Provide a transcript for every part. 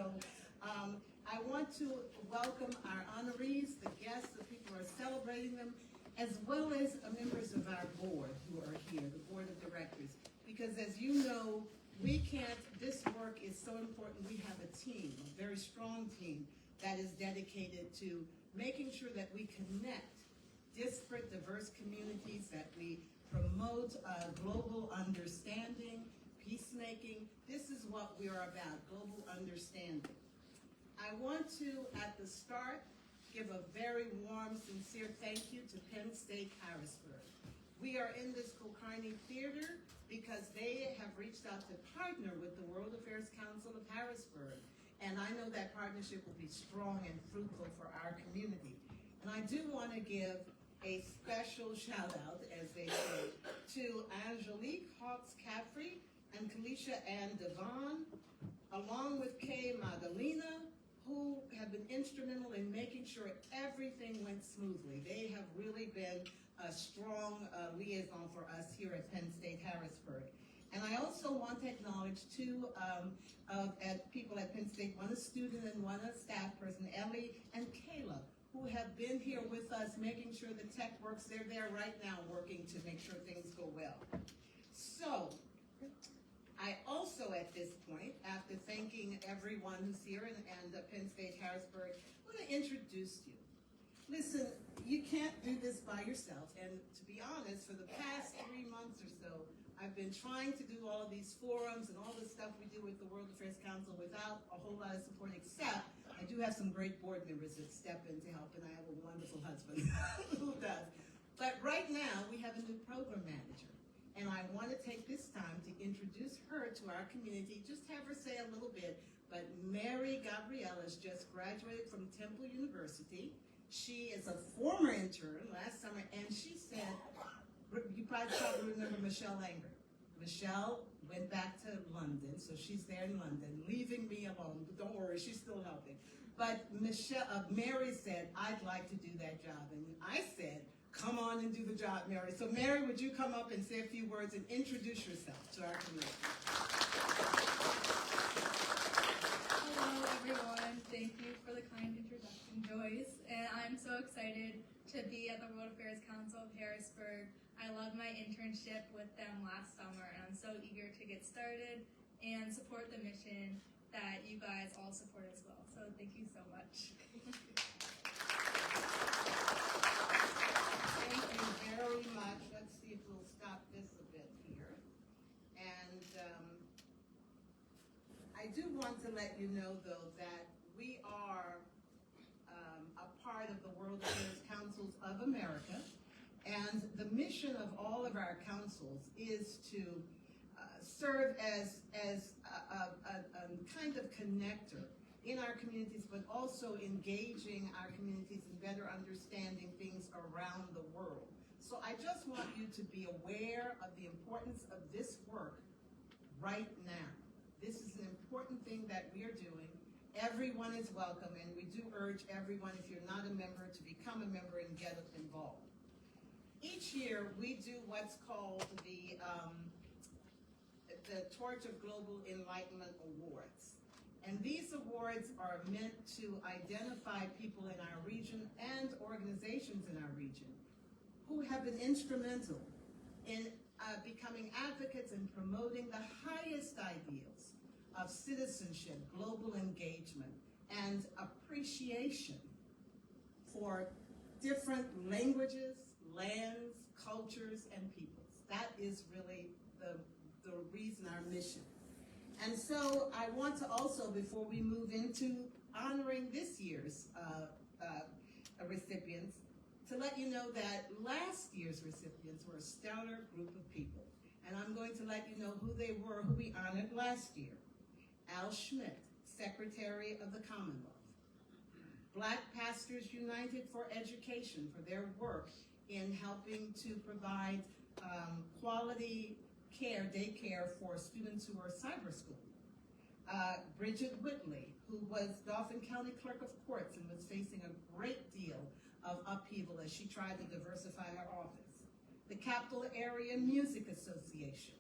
So I want to welcome our honorees, the guests, the people who are celebrating them, as well as members of our board who are here, the board of directors. Because as you know, this work is so important. We have a team, a very strong team, that is dedicated to making sure that we connect disparate, diverse communities, that we promote global understanding, peacemaking. This is what we are about, global understanding. I want to, at the start, give a very warm, sincere thank you to Penn State Harrisburg. We are in this Kulkarni Theater because they have reached out to partner with the World Affairs Council of Harrisburg. And I know that partnership will be strong and fruitful for our community. And I do want to give a special shout out, as they say, to Angelique Hawks-Caffrey and Kalisha Ann Devon, along with Kay Magdalena, who have been instrumental in making sure everything went smoothly. They have really been a strong liaison for us here at Penn State Harrisburg. And I also want to acknowledge two people at Penn State, one a student and one a staff person, Ellie and Kayla, who have been here with us making sure the tech works. They're there right now working to make sure things go well. So, I also at this point, after thanking everyone who's here and Penn State Harrisburg, want to introduce you. Listen, you can't do this by yourself, and to be honest, for the past 3 months or so, I've been trying to do all of these forums and all the stuff we do with the World Affairs Council without a whole lot of support, except I do have some great board members that step in to help, and I have a wonderful husband who does. But right now, we have a new program manager, and I want to take this time to introduce her to our community, just have her say a little bit. But Mary Gabrielle has just graduated from Temple University. She is a former intern last summer, and she said, you probably remember Michelle Langer. Michelle went back to London, so she's there in London, leaving me alone. But don't worry, she's still helping. But Mary said, I'd like to do that job. And I said, come on and do the job, Mary. So Mary, would you come up and say a few words and introduce yourself to our community? Hello, everyone. Thank you for the kind introduction, Joyce. And I'm so excited to be at the World Affairs Council of Harrisburg. I love my internship with them last summer, and I'm so eager to get started and support the mission that you guys all support as well. So thank you so much. Thank you very much. Let's see if we'll stop this a bit here. And I do want to let you know, though, that we are a part of the World Affairs Councils of America. And the mission of all of our councils is to serve as a kind of connector in our communities, but also engaging our communities in better understanding things around the world. So I just want you to be aware of the importance of this work right now. This is an important thing that we are doing. Everyone is welcome, and we do urge everyone, if you're not a member, to become a member and get involved. Each year, we do what's called the Torch of Global Enlightenment Awards. And these awards are meant to identify people in our region and organizations in our region who have been instrumental in becoming advocates and promoting the highest ideals of citizenship, global engagement, and appreciation for different languages, lands, cultures, and peoples. That is really the reason, our mission. And so I want to also, before we move into honoring this year's recipients, to let you know that last year's recipients were a stellar group of people. And I'm going to let you know who they were, who we honored last year. Al Schmidt, Secretary of the Commonwealth. Black Pastors United for Education, for their work in helping to provide quality care, daycare for students who are cyber schooled. Bridget Whitley, who was Dauphin County Clerk of Courts and was facing a great deal of upheaval as she tried to diversify her office. The Capital Area Music Association,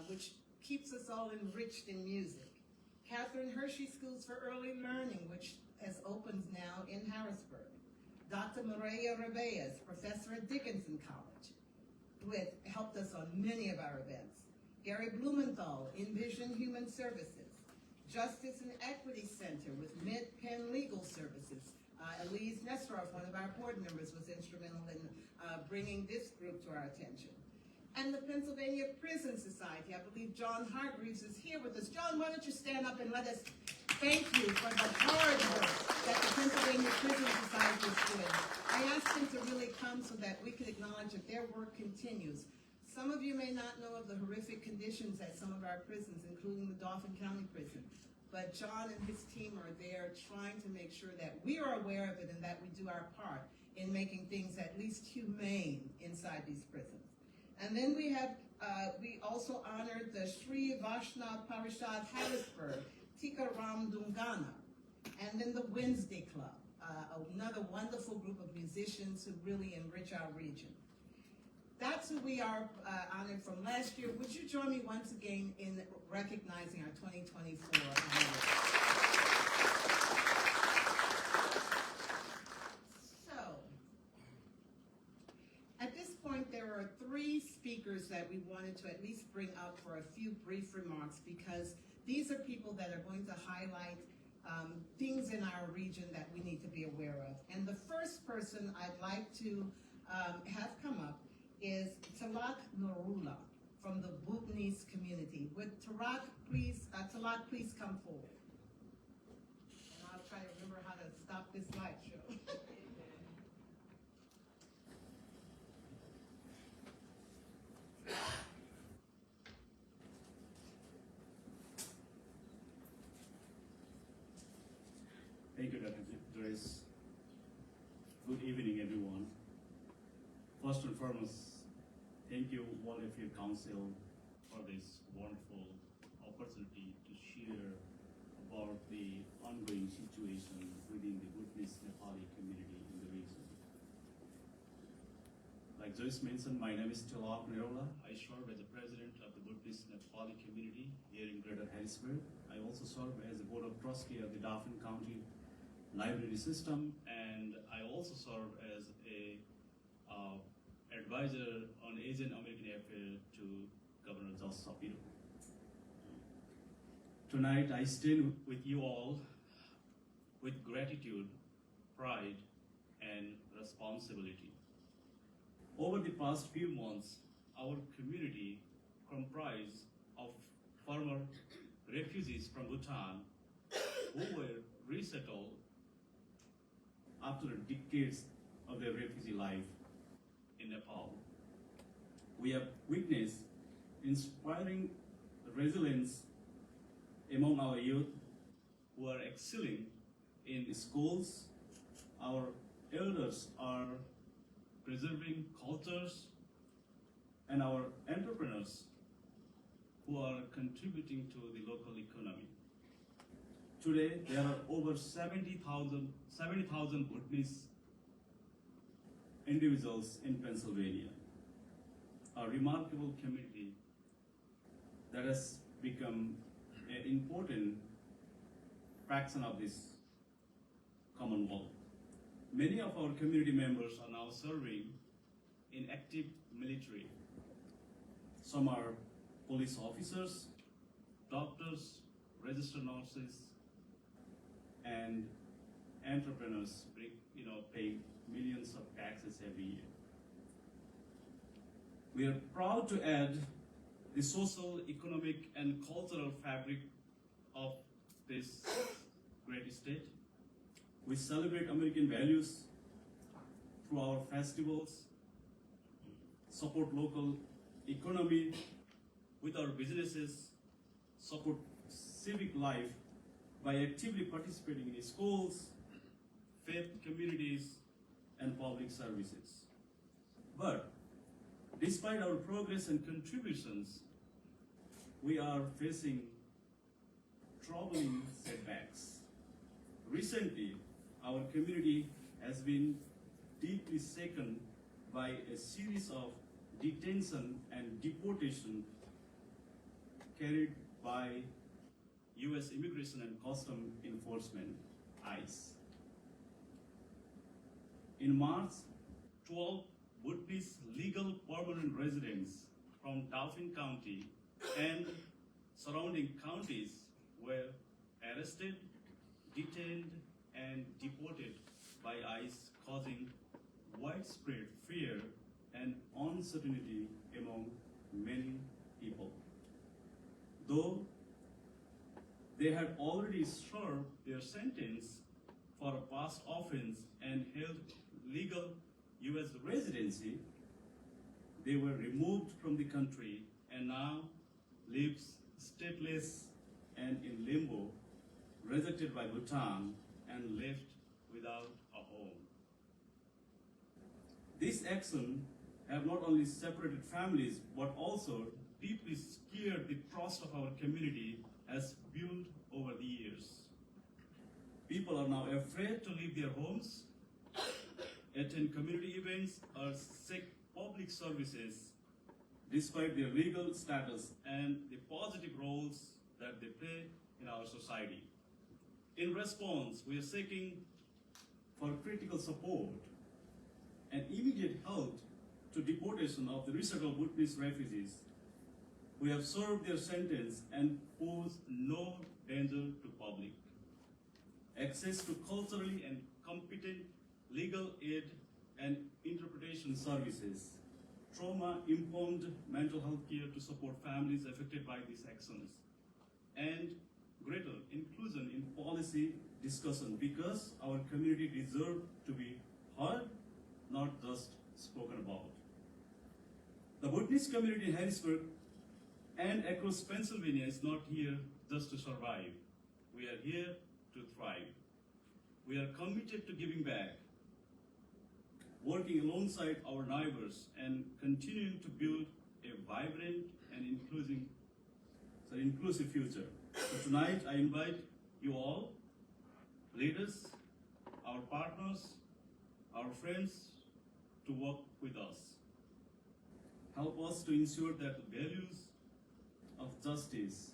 which keeps us all enriched in music. Catherine Hershey Schools for Early Learning, which has opened now in Harrisburg. Dr. Maria Rebeas, professor at Dickinson College, who has helped us on many of our events. Gary Blumenthal, Envision Human Services. Justice and Equity Center with Mid-Penn Legal Services. Elise Nestorov, one of our board members, was instrumental in bringing this group to our attention. And the Pennsylvania Prison Society. I believe John Hargreaves is here with us. John, why don't you stand up and let us thank you for the hard work that the Pennsylvania Prison Society is doing. I asked him to really come so that we could acknowledge that their work continues. Some of you may not know of the horrific conditions at some of our prisons, including the Dauphin County Prison. But John and his team are there trying to make sure that we are aware of it and that we do our part in making things at least humane inside these prisons. And then we have, we also honored the Sri Vaishnav Parishad Harrisburg, Tika Ram Dungana, and then the Wednesday Club, another wonderful group of musicians who really enrich our region. That's who we are honored from last year. Would you join me once again in recognizing our 2024 honorees? There are 3 speakers that we wanted to at least bring up for a few brief remarks, because these are people that are going to highlight things in our region that we need to be aware of. And the first person I'd like to have come up is Talak Norula from the Bhutanese community. Would Talak please come forward? And I'll try to remember how to stop this slideshow. Thank you, Dr. Doris. Good evening, everyone. First and foremost, thank you, all of your council, for this wonderful opportunity to share about the ongoing situation within the Bhutanese Nepali community in the region. Like Joyce mentioned, my name is Talak Nirola. I serve as the president of the Bhutanese Nepali community here in Greater Harrisburg. I also serve as the board of trustee of the Dauphin County Library System, and I also serve as a advisor on Asian American Affairs to Governor Josh Shapiro. Tonight, I stand with you all with gratitude, pride, and responsibility. Over the past few months, our community comprised of former refugees from Bhutan who were resettled after decades of their refugee life in Nepal. We have witnessed inspiring resilience among our youth who are excelling in schools. Our elders are preserving cultures, and our entrepreneurs who are contributing to the local economy. Today, there are over 70,000 Bhutanese individuals in Pennsylvania, a remarkable community that has become an important fraction of this Commonwealth. Many of our community members are now serving in active military. Some are police officers, doctors, registered nurses, and entrepreneurs pay millions of taxes every year. We are proud to add the social, economic, and cultural fabric of this great state. We celebrate American values through our festivals, support local economy with our businesses, support civic life by actively participating in schools, faith communities, and public services. But despite our progress and contributions, we are facing troubling setbacks. Recently, our community has been deeply shaken by a series of detention and deportation carried by U.S. Immigration and Custom Enforcement, ICE. In March, 12 Bhutanese legal permanent residents from Dauphin County and surrounding counties were arrested, detained, and deported by ICE, causing widespread fear and uncertainty among many people. Though they had already served their sentence for a past offense and held legal U.S. residency, they were removed from the country and now lives stateless and in limbo, rejected by Bhutan and left without a home. This action have not only separated families but also deeply scared the trust of our community has built over the years. People are now afraid to leave their homes, attend community events, or seek public services despite their legal status and the positive roles that they play in our society. In response, we are seeking for critical support and immediate help to deportation of the resettled Bhutanese refugees who have served their sentence and pose no danger to public. Access to culturally and competent legal aid and interpretation services, trauma-informed mental health care to support families affected by these actions, and greater inclusion in policy discussion because our community deserves to be heard, not just spoken about. The Bhutanese community in Harrisburg and across Pennsylvania is not here just to survive. We are here to thrive. We are committed to giving back, working alongside our neighbors, and continuing to build a vibrant and inclusive future. So tonight, I invite you all, leaders, our partners, our friends, to work with us. Help us to ensure that the values of justice,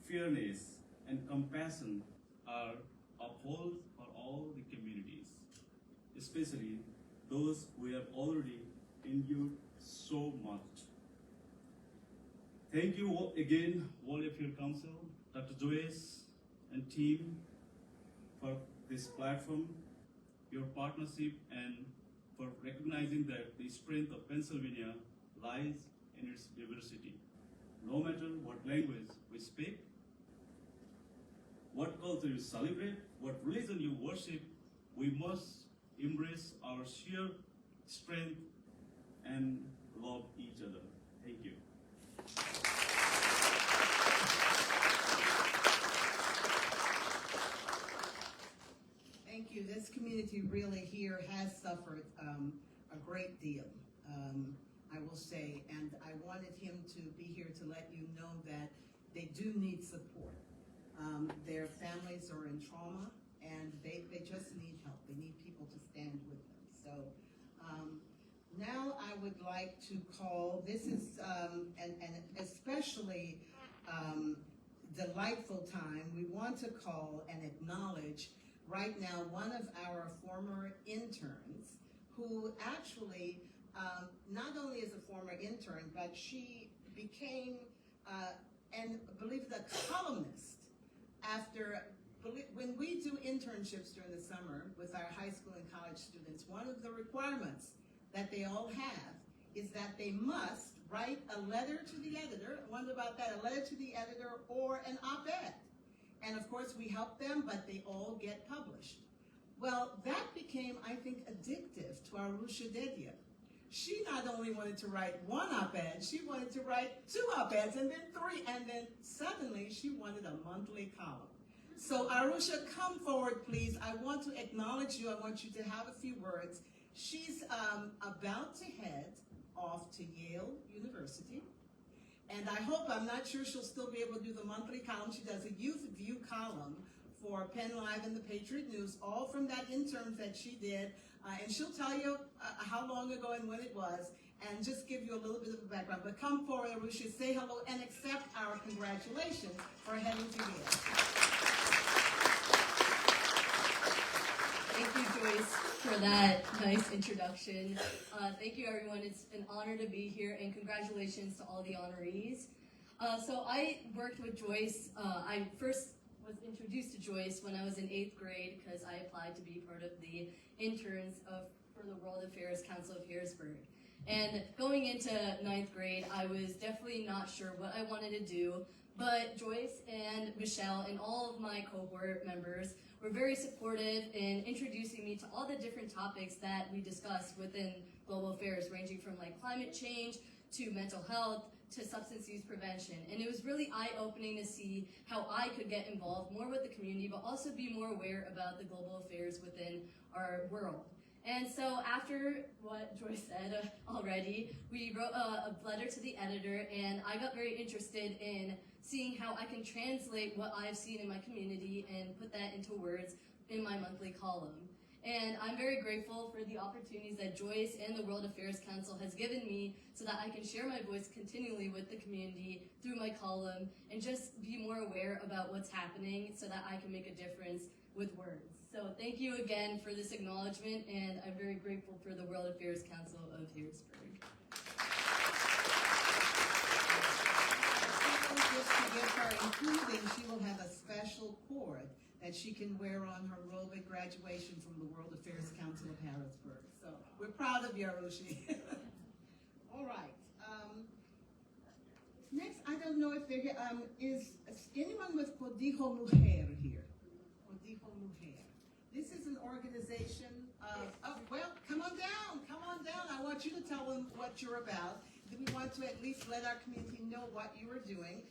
fairness, and compassion are upheld for all the communities, especially those who have already endured so much. Thank you again, World Affair Council, Dr. Joyce and team for this platform, your partnership, and for recognizing that the strength of Pennsylvania lies in its diversity. No matter what language we speak, what culture you celebrate, what religion you worship, we must embrace our sheer strength and love each other. Thank you. Thank you. This community really here has suffered a great deal, I will say, and I wanted him to be here to let you know that they do need support. Their families are in trauma, and they just need help. They need people to stand with them. So now I would like to call, this is an especially delightful time. We want to call and acknowledge right now one of our former interns who actually, not only is a former intern, but she became, and I believe, the columnist after, when we do internships during the summer with our high school and college students, one of the requirements that they all have is that they must write a letter to the editor. I wonder about that, a letter to the editor or an op-ed. And of course we help them, but they all get published. Well, that became, I think, addictive to Arusha Dedya. She not only wanted to write one op-ed, she wanted to write 2 op-eds and then 3, and then suddenly she wanted a monthly column. So Arusha, come forward, please. I want to acknowledge you. I want you to have a few words. She's about to head off to Yale University. And I hope, I'm not sure she'll still be able to do the monthly column. She does a Youth View column for Penn Live and the Patriot News, all from that intern that she did. And she'll tell you how long ago and when it was, and just give you a little bit of a background. But come forward, Arusha, say hello, and accept our congratulations for heading to Yale. Thank you, Joyce, for that nice introduction. Thank you, everyone. It's an honor to be here, and congratulations to all the honorees. So I worked with Joyce. I first was introduced to Joyce when I was in 8th grade because I applied to be part of the interns for the World Affairs Council of Harrisburg. And going into 9th grade, I was definitely not sure what I wanted to do, but Joyce and Michelle and all of my cohort members were very supportive in introducing me to all the different topics that we discussed within global affairs, ranging from like climate change to mental health to substance use prevention. And it was really eye-opening to see how I could get involved more with the community, but also be more aware about the global affairs within our world. And so after what Joyce said already, we wrote a letter to the editor, and I got very interested in seeing how I can translate what I've seen in my community and put that into words in my monthly column. And I'm very grateful for the opportunities that Joyce and the World Affairs Council has given me so that I can share my voice continually with the community through my column and just be more aware about what's happening so that I can make a difference with words. So thank you again for this acknowledgement, and I'm very grateful for the World Affairs Council of Harrisburg. Just to give her including, she will have a special cord that she can wear on her robe at graduation from the World Affairs Council of Harrisburg. So we're proud of you, Arushi. All right. Next, I don't know if there is anyone with Codijo Mujer here. Codijo Mujer. This is an organization of, well, come on down. I want you to tell them what you're about. We want to at least let our community know what you are doing.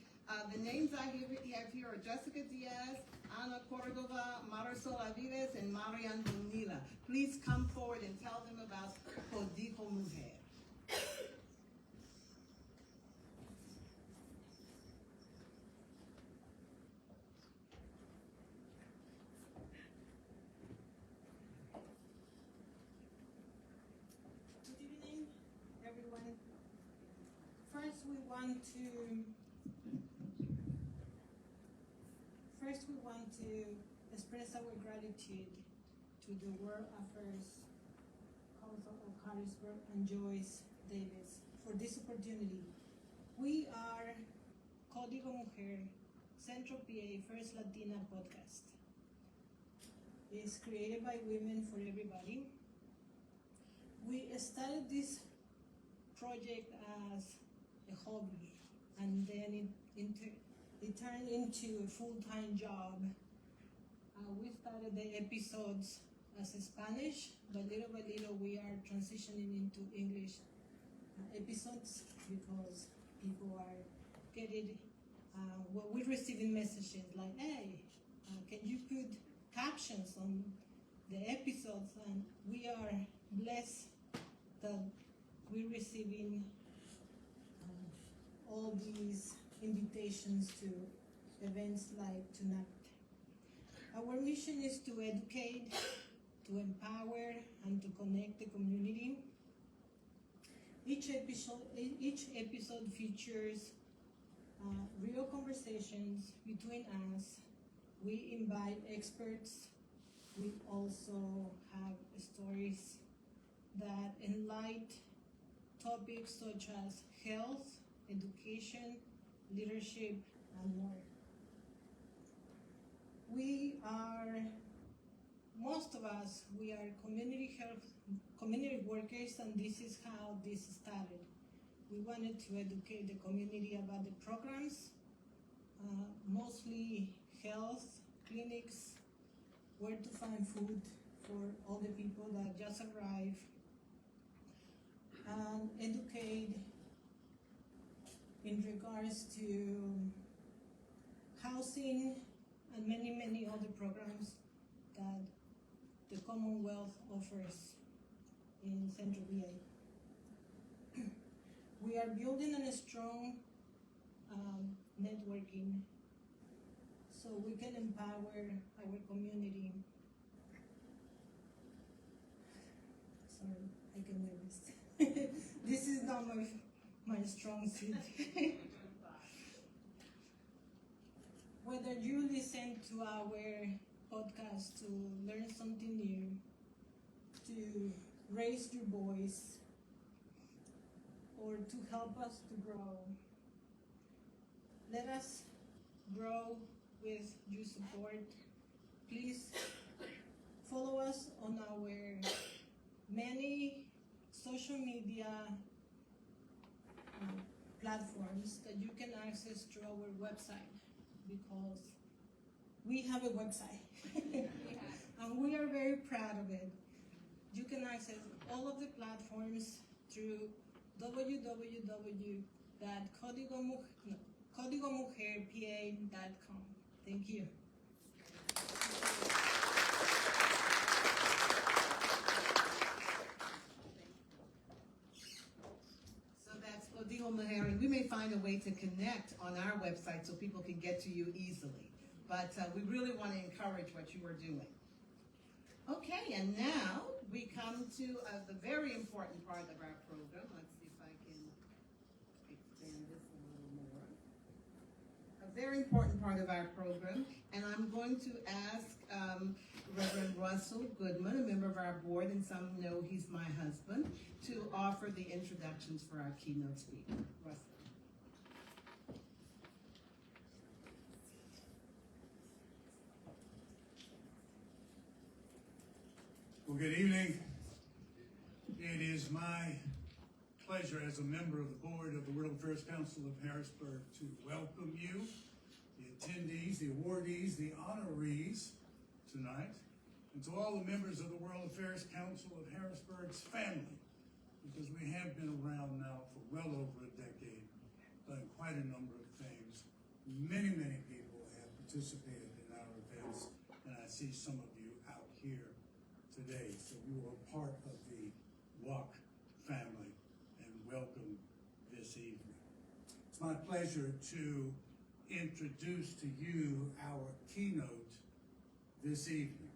The names I have here are Jessica Diaz, Ana Cordova, Marisol Aviles, and Marian Bonilla. Please come forward and tell them about Codijo Mujer. Good evening, everyone. First, we want to express our gratitude to the World Affairs Council of Harrisburg and Joyce Davis for this opportunity. We are Código Mujer, Central PA First Latina podcast. It's created by women for everybody. We started this project as a hobby, and then it turned into a full-time job. We started the episodes as Spanish, but little by little we are transitioning into English episodes because people are getting, we're receiving messages like, hey, can you put captions on the episodes? And we are blessed that we're receiving all these invitations to events like tonight. Our mission is to educate, to empower, and to connect the community. Each episode features real conversations between us. We invite experts. We also have stories that enlighten topics such as health, education, leadership, and more. Most of us, we are community workers, and this is how this started. We wanted to educate the community about the programs, mostly health, clinics, where to find food for all the people that just arrived, and educate in regards to housing and many other programs that the Commonwealth offers in Central VA. We are building a strong networking so we can empower our community. Sorry, I get nervous. This is not my strong suit. Whether you listen to our podcast to learn something new, to raise your voice, or to help us to grow, let us grow with your support. Please follow us on our many social media platforms that you can access through our website, because we have a website and we are very proud of it. You can access all of the platforms through www.codigomujerpa.com. Thank you. So that's Código Mujer, and we may find a way to connect on our website so people can get to you easily. But we really want to encourage what you are doing. Okay, and now we come to the very important part of our program. Let's see if I can expand this a little more. A very important part of our program, and I'm going to ask Reverend Russell Goodman, a member of our board, and some know he's my husband, to offer the introductions for our keynote speaker. Russell. Well, good evening. It is my pleasure as a member of the board of the World Affairs Council of Harrisburg to welcome you, the attendees, the awardees, the honorees tonight, and to all the members of the World Affairs Council of Harrisburg's family, because we have been around now for well over a decade, done quite a number of things. Many, many people have participated in our events, and I see some of you out here today, so you are part of the WAC family, and welcome this evening. It's my pleasure to introduce to you our keynote this evening.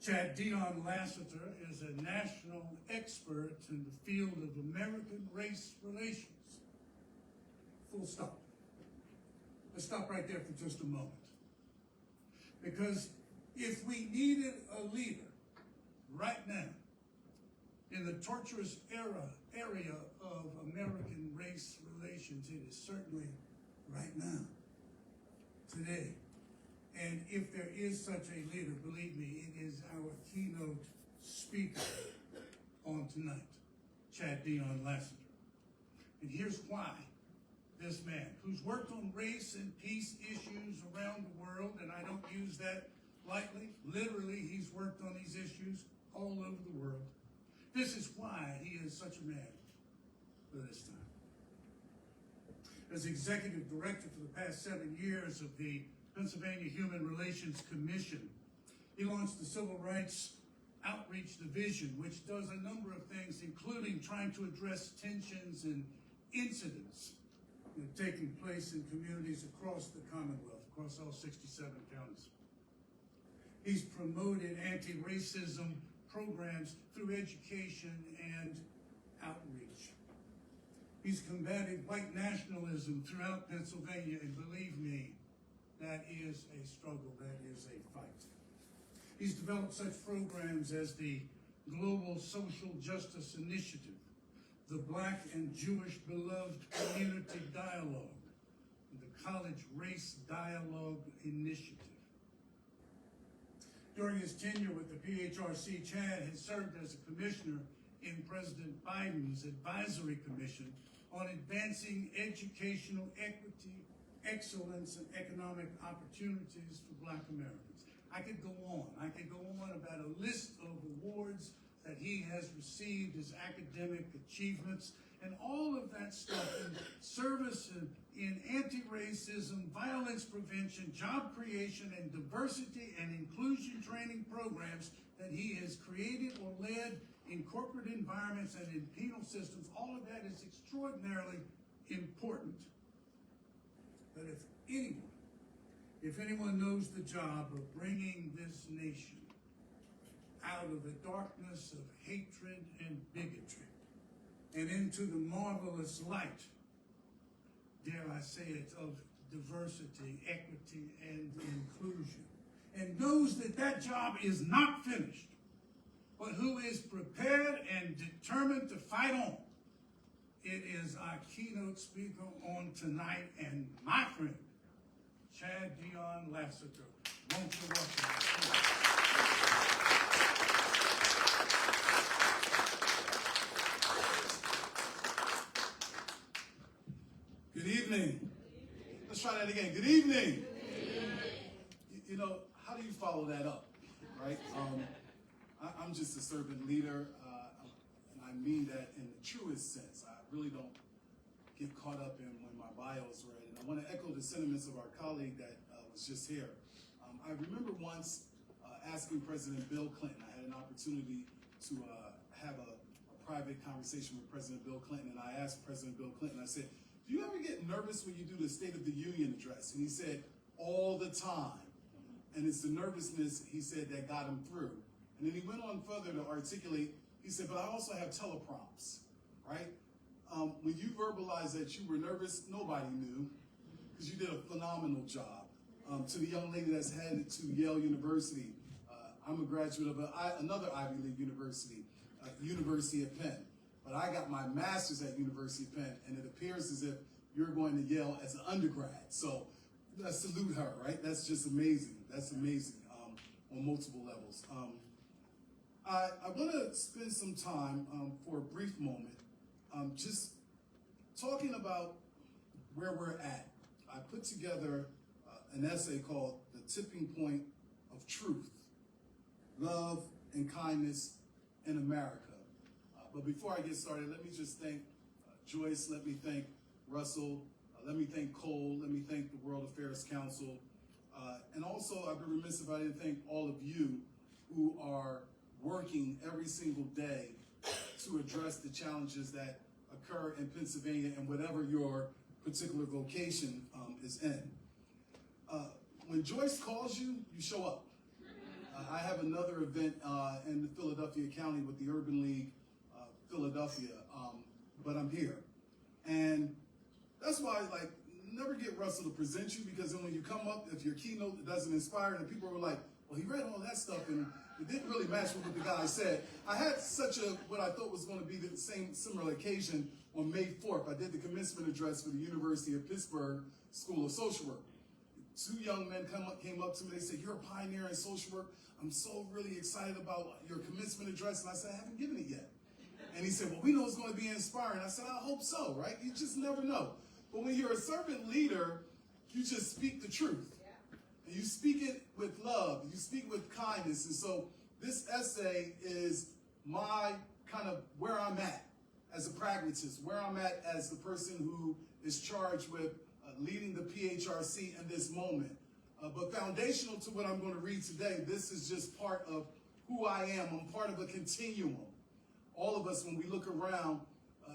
Chad Dion Lassiter is a national expert in the field of American race relations. Full stop. Let's stop right there for just a moment. Because if we needed a leader right now in the torturous area of American race relations, it is certainly right now, today. And if there is such a leader, believe me, it is our keynote speaker on tonight, Chad Dion Lassiter. And here's why. This man, who's worked on race and peace issues around the world, and I don't use that lightly, literally, he's worked on these issues all over the world. This is why he is such a man for this time. As executive director for the past 7 years of the Pennsylvania Human Relations Commission, he launched the Civil Rights Outreach Division, which does a number of things, including trying to address tensions and incidents taking place in communities across the Commonwealth, across all 67 counties. He's promoted anti-racism programs through education and outreach. He's combated white nationalism throughout Pennsylvania, and believe me, that is a struggle, that is a fight. He's developed such programs as the Global Social Justice Initiative, the Black and Jewish Beloved Community Dialogue, and the College Race Dialogue Initiative. During his tenure with the PHRC, Chad has served as a commissioner in President Biden's Advisory Commission on advancing educational equity, excellence, and economic opportunities for Black Americans. I could go on. I could go on about a list of awards that he has received as academic achievements, and all of that stuff in service in anti-racism, violence prevention, job creation, and diversity and inclusion training programs that he has created or led in corporate environments and in penal systems. All of that is extraordinarily important. But if anyone if anyone knows the job of bringing this nation out of the darkness of hatred and bigotry and into the marvelous light, dare I say it, of diversity, equity, and inclusion, and knows that that job is not finished, but who is prepared and determined to fight on, it is our keynote speaker on tonight and my friend, Chad Dion Lassiter. Won't you welcome him? Good evening. Let's try that again. Good evening. You know, how do you follow that up, right? I'm just a servant leader, and I mean that in the truest sense. I really don't get caught up in when my bio is read. And I want to echo the sentiments of our colleague that was just here. I remember once asking President Bill Clinton, I had an opportunity to have a private conversation with President Bill Clinton, and I asked President Bill Clinton, I said, do you ever get nervous when you do the State of the Union address? And he said, all the time. And it's the nervousness, he said, that got him through. And then he went on further to articulate, he said, but I also have teleprompts, right? When you verbalized that you were nervous, nobody knew, because you did a phenomenal job. To the young lady that's headed to Yale University, I'm a graduate of another Ivy League university, University of Penn. But I got my master's at University of Penn, and it appears as if you're going to Yale as an undergrad. So let's salute her, right? That's just amazing. That's amazing on multiple levels. I want to spend some time for a brief moment just talking about where we're at. I put together an essay called The Tipping Point of Truth, Love and Kindness in America. But before I get started, let me just thank Joyce, let me thank Russell, let me thank Cole, let me thank the World Affairs Council, and also I'd be remiss if I didn't thank all of you who are working every single day to address the challenges that occur in Pennsylvania and whatever your particular vocation is in. When Joyce calls you, you show up. I have another event in Philadelphia County with the Urban League Philadelphia, but I'm here. And that's why, like, never get Russell to present you, because then when you come up, if your keynote doesn't inspire, and people were like, well, he read all that stuff and it didn't really match with what the guy said. I had such what I thought was going to be the similar occasion on May 4th. I did the commencement address for the University of Pittsburgh School of Social Work. Two young men came up to me, they said, you're a pioneer in social work. I'm so really excited about your commencement address. And I said, I haven't given it yet. And he said, well, we know it's going to be inspiring. I said, I hope so, right? You just never know. But when you're a servant leader, you just speak the truth. And you speak it with love. You speak with kindness. And so this essay is my kind of where I'm at as a pragmatist, where I'm at as the person who is charged with leading the PHRC in this moment. But foundational to what I'm going to read today, this is just part of who I am. I'm part of a continuum. All of us, when we look around,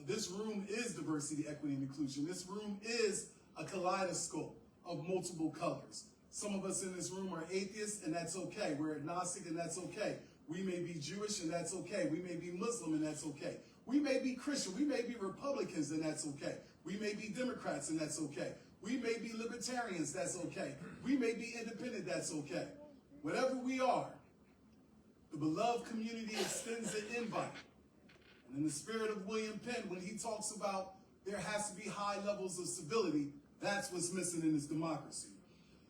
this room is diversity, equity, and inclusion. This room is a kaleidoscope of multiple colors. Some of us in this room are atheists, and that's okay. We're agnostic, and that's okay. We may be Jewish, and that's okay. We may be Muslim, and that's okay. We may be Christian. We may be Republicans, and that's okay. We may be Democrats, and that's okay. We may be libertarians, that's okay. We may be independent, that's okay. Whatever we are, the beloved community extends an invite. And in the spirit of William Penn, when he talks about there has to be high levels of civility, that's what's missing in this democracy.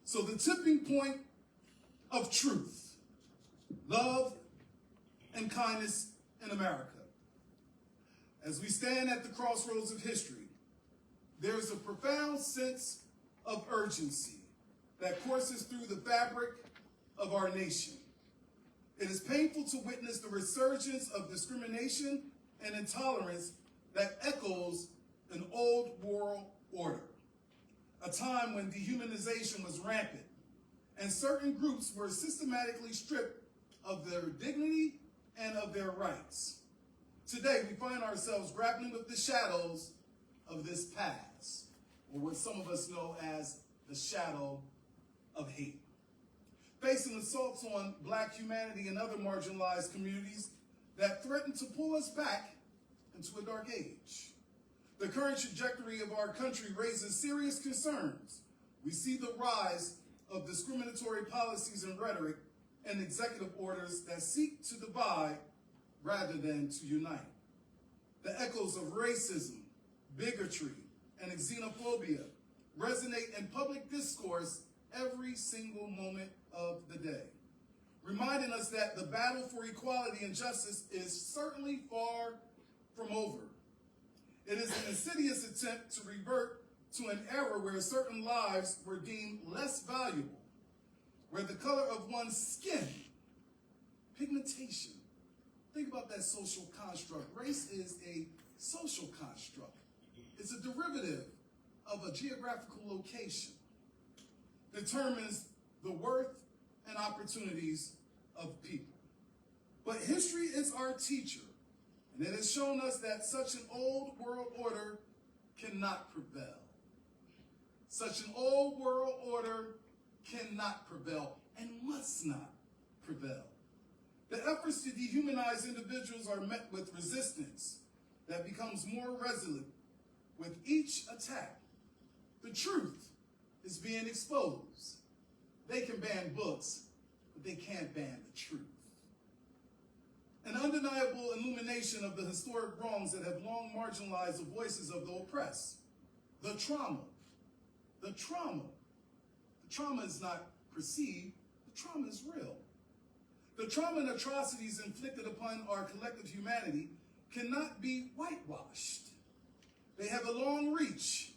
So the tipping point of truth, love, and kindness in America. As we stand at the crossroads of history, there's a profound sense of urgency that courses through the fabric of our nation. It is painful to witness the resurgence of discrimination and intolerance that echoes an old world order, a time when dehumanization was rampant and certain groups were systematically stripped of their dignity and of their rights. Today, we find ourselves grappling with the shadows of this past, or what some of us know as the shadow of hate. Facing assaults on Black humanity and other marginalized communities that threaten to pull us back into a dark age. The current trajectory of our country raises serious concerns. We see the rise of discriminatory policies and rhetoric and executive orders that seek to divide rather than to unite. The echoes of racism, bigotry, and xenophobia resonate in public discourse every single moment of the day, reminding us that the battle for equality and justice is certainly far from over. It is an insidious attempt to revert to an era where certain lives were deemed less valuable, where the color of one's skin, pigmentation, think about that social construct. Race is a social construct. It's a derivative of a geographical location, determines the worth and opportunities of people. But history is our teacher, and it has shown us that such an old world order cannot prevail. Such an old world order cannot prevail and must not prevail. The efforts to dehumanize individuals are met with resistance that becomes more resolute with each attack. The truth is being exposed. They can ban books, but they can't ban the truth. An undeniable illumination of the historic wrongs that have long marginalized the voices of the oppressed. The trauma. The trauma. The trauma is not perceived. The trauma is real. The trauma and atrocities inflicted upon our collective humanity cannot be whitewashed. They have a long reach,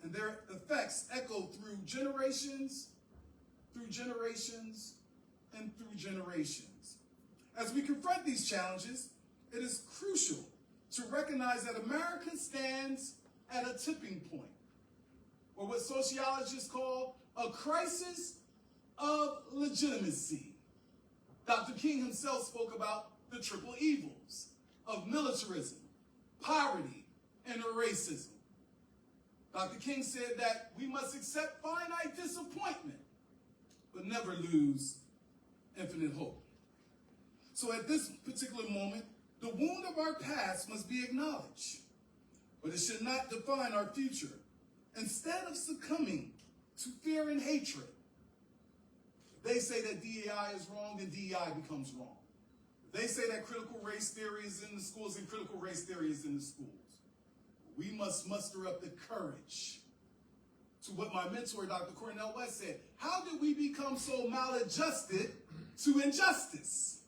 and their effects echo through generations, and through generations. As we confront these challenges, it is crucial to recognize that America stands at a tipping point, or what sociologists call a crisis of legitimacy. Dr. King himself spoke about the triple evils of militarism, poverty, and racism. Dr. King said that we must accept finite disappointment, but never lose infinite hope. So at this particular moment, the wound of our past must be acknowledged, but it should not define our future. Instead of succumbing to fear and hatred, if they say that DEI is wrong, then DEI becomes wrong. If they say that critical race theory is in the schools, then critical race theory is in the schools. We must muster up the courage to what my mentor, Dr. Cornel West, said. How did we become so maladjusted to injustice?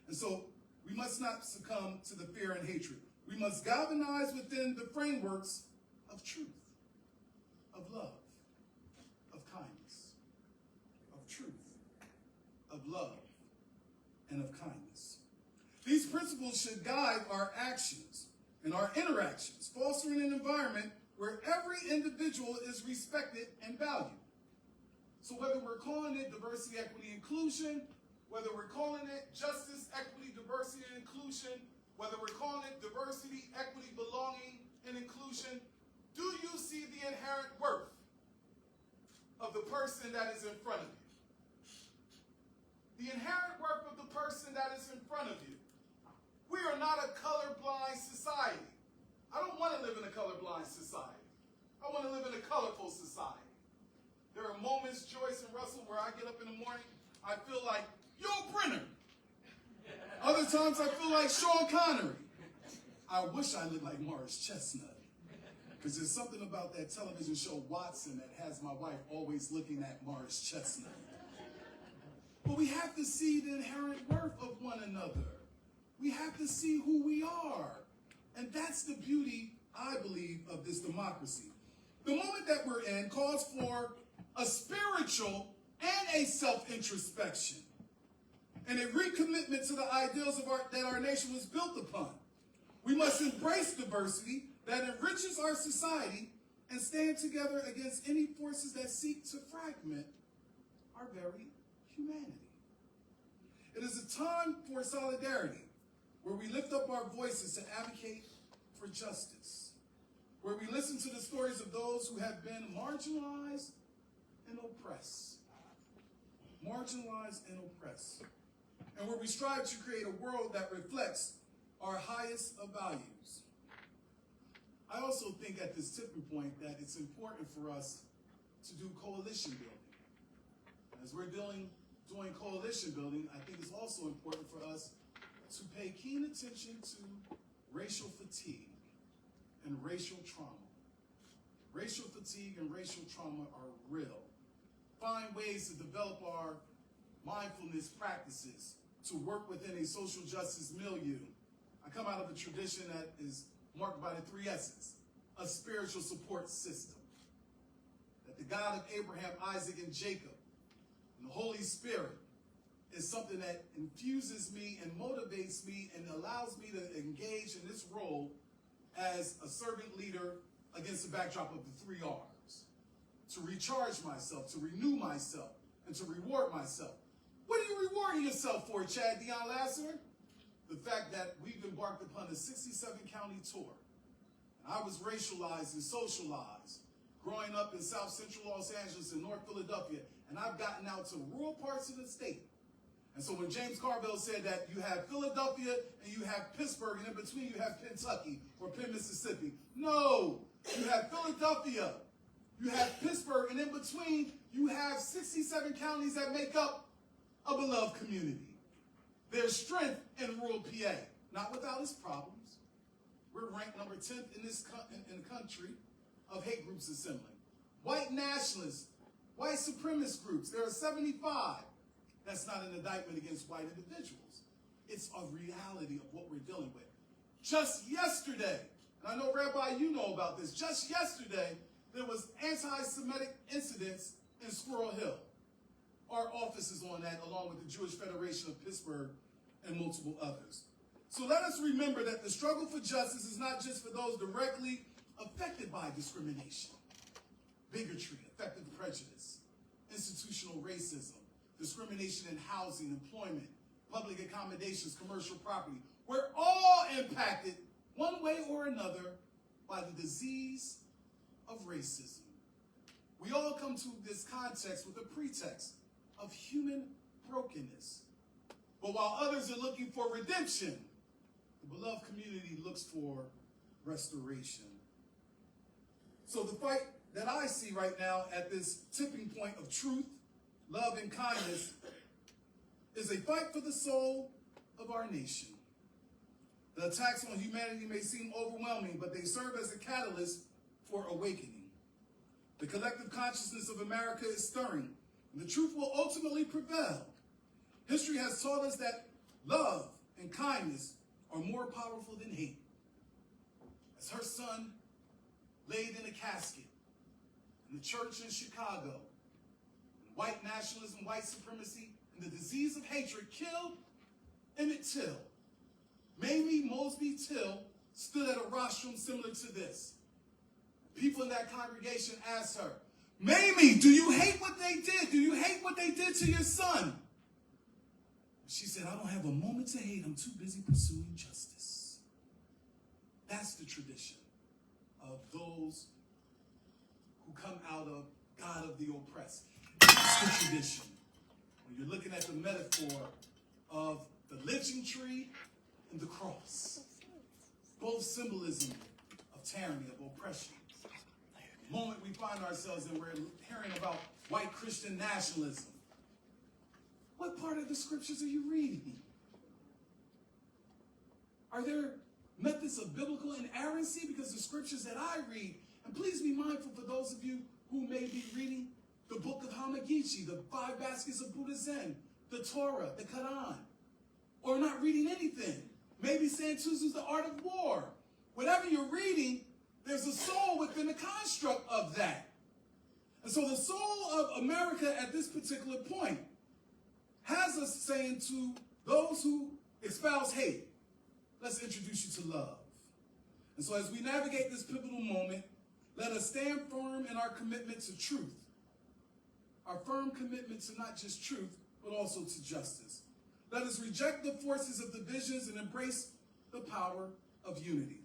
And so we must not succumb to the fear and hatred. We must galvanize within the frameworks of truth, of love, of kindness, of truth, of love, and of kindness. These principles should guide our actions and our interactions, fostering an environment where every individual is respected and valued. So whether we're calling it diversity, equity, inclusion, whether we're calling it justice, equity, diversity, and inclusion, whether we're calling it diversity, equity, belonging, and inclusion, do you see the inherent worth of the person that is in front of you? The inherent worth of the person that is in front of you. We are not a colorblind society. I don't want to live in a colorblind society. I want to live in a colorful society. There are moments, Joyce and Russell, where I get up in the morning, I feel like Yul Brynner. Other times I feel like Sean Connery. I wish I looked like Morris Chestnut, because there's something about that television show Watson that has my wife always looking at Morris Chestnut. But we have to see the inherent worth of one another. We have to see who we are. And that's the beauty, I believe, of this democracy. The moment that we're in calls for a spiritual and a self-introspection, and a recommitment to the ideals of that our nation was built upon. We must embrace diversity that enriches our society and stand together against any forces that seek to fragment our very humanity. It is a time for solidarity, where we lift up our voices to advocate for justice, where we listen to the stories of those who have been marginalized and oppress. Marginalize and oppress. And where we strive to create a world that reflects our highest of values. I also think at this tipping point that it's important for us to do coalition building. As we're doing coalition building, I think it's also important for us to pay keen attention to racial fatigue and racial trauma. Racial fatigue and racial trauma are real. Find ways to develop our mindfulness practices to work within a social justice milieu. I come out of a tradition that is marked by the 3 S's, a spiritual support system. That the God of Abraham, Isaac, and Jacob, and the Holy Spirit is something that infuses me and motivates me and allows me to engage in this role as a servant leader against the backdrop of the 3 R's. To recharge myself, to renew myself, and to reward myself. What are you rewarding yourself for, Chad Dion Lasser? The fact that we've embarked upon a 67-county tour. And I was racialized and socialized growing up in South Central Los Angeles and North Philadelphia, and I've gotten out to rural parts of the state. And so when James Carville said that you have Philadelphia and you have Pittsburgh, and in between you have Kentucky or Penn, Mississippi. No, you have Philadelphia, you have Pittsburgh, and in between you have 67 counties that make up a beloved community. There's strength in rural PA, not without its problems. We're ranked number 10th in the country of hate groups assembling. White nationalists, white supremacist groups, there are 75. That's not an indictment against white individuals. It's a reality of what we're dealing with. Just yesterday, and I know, Rabbi, you know about this, just yesterday, there was anti-Semitic incidents in Squirrel Hill. Our office is on that, along with the Jewish Federation of Pittsburgh and multiple others. So let us remember that the struggle for justice is not just for those directly affected by discrimination, bigotry, affective prejudice, institutional racism, discrimination in housing, employment, public accommodations, commercial property. We're all impacted one way or another by the disease of racism. We all come to this context with a pretext of human brokenness. But while others are looking for redemption, the beloved community looks for restoration. So the fight that I see right now at this tipping point of truth, love, and kindness is a fight for the soul of our nation. The attacks on humanity may seem overwhelming, but they serve as a catalyst for awakening. The collective consciousness of America is stirring, and the truth will ultimately prevail. History has taught us that love and kindness are more powerful than hate. As her son laid in a casket in the church in Chicago, white nationalism, white supremacy, and the disease of hatred killed Emmett Till. Mamie Mosby Till stood at a rostrum similar to this. People in that congregation asked her, Mamie, do you hate what they did? Do you hate what they did to your son? She said, I don't have a moment to hate. I'm too busy pursuing justice. That's the tradition of those who come out of God of the oppressed. That's the tradition. When you're looking at the metaphor of the lynching tree and the cross, both symbolism of tyranny, of oppression. The moment we find ourselves in, we're hearing about white Christian nationalism. What part of the scriptures are you reading? Are there methods of biblical inerrancy? Because the scriptures that I read, and please be mindful for those of you who may be reading the book of Hamagichi, the 5 baskets of Buddha Zen, the Torah, the Quran, or not reading anything. Maybe Santuzu's The Art of War. Whatever you're reading, there's a soul within the construct of that. And so the soul of America at this particular point has us saying to those who espouse hate, let's introduce you to love. And so as we navigate this pivotal moment, let us stand firm in our commitment to truth. Our firm commitment to not just truth, but also to justice. Let us reject the forces of divisions and embrace the power of unity.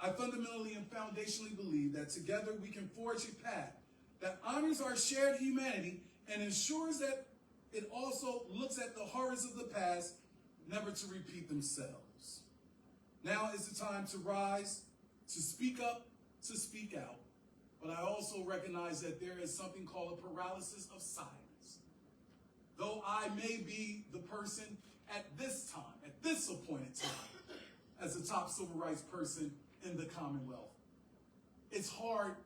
I fundamentally and foundationally believe that together we can forge a path that honors our shared humanity and ensures that it also looks at the horrors of the past, never to repeat themselves. Now is the time to rise, to speak up, to speak out. But I also recognize that there is something called a paralysis of silence. Though I may be the person at this time, at this appointed time, as the top civil rights person in the Commonwealth, it's hard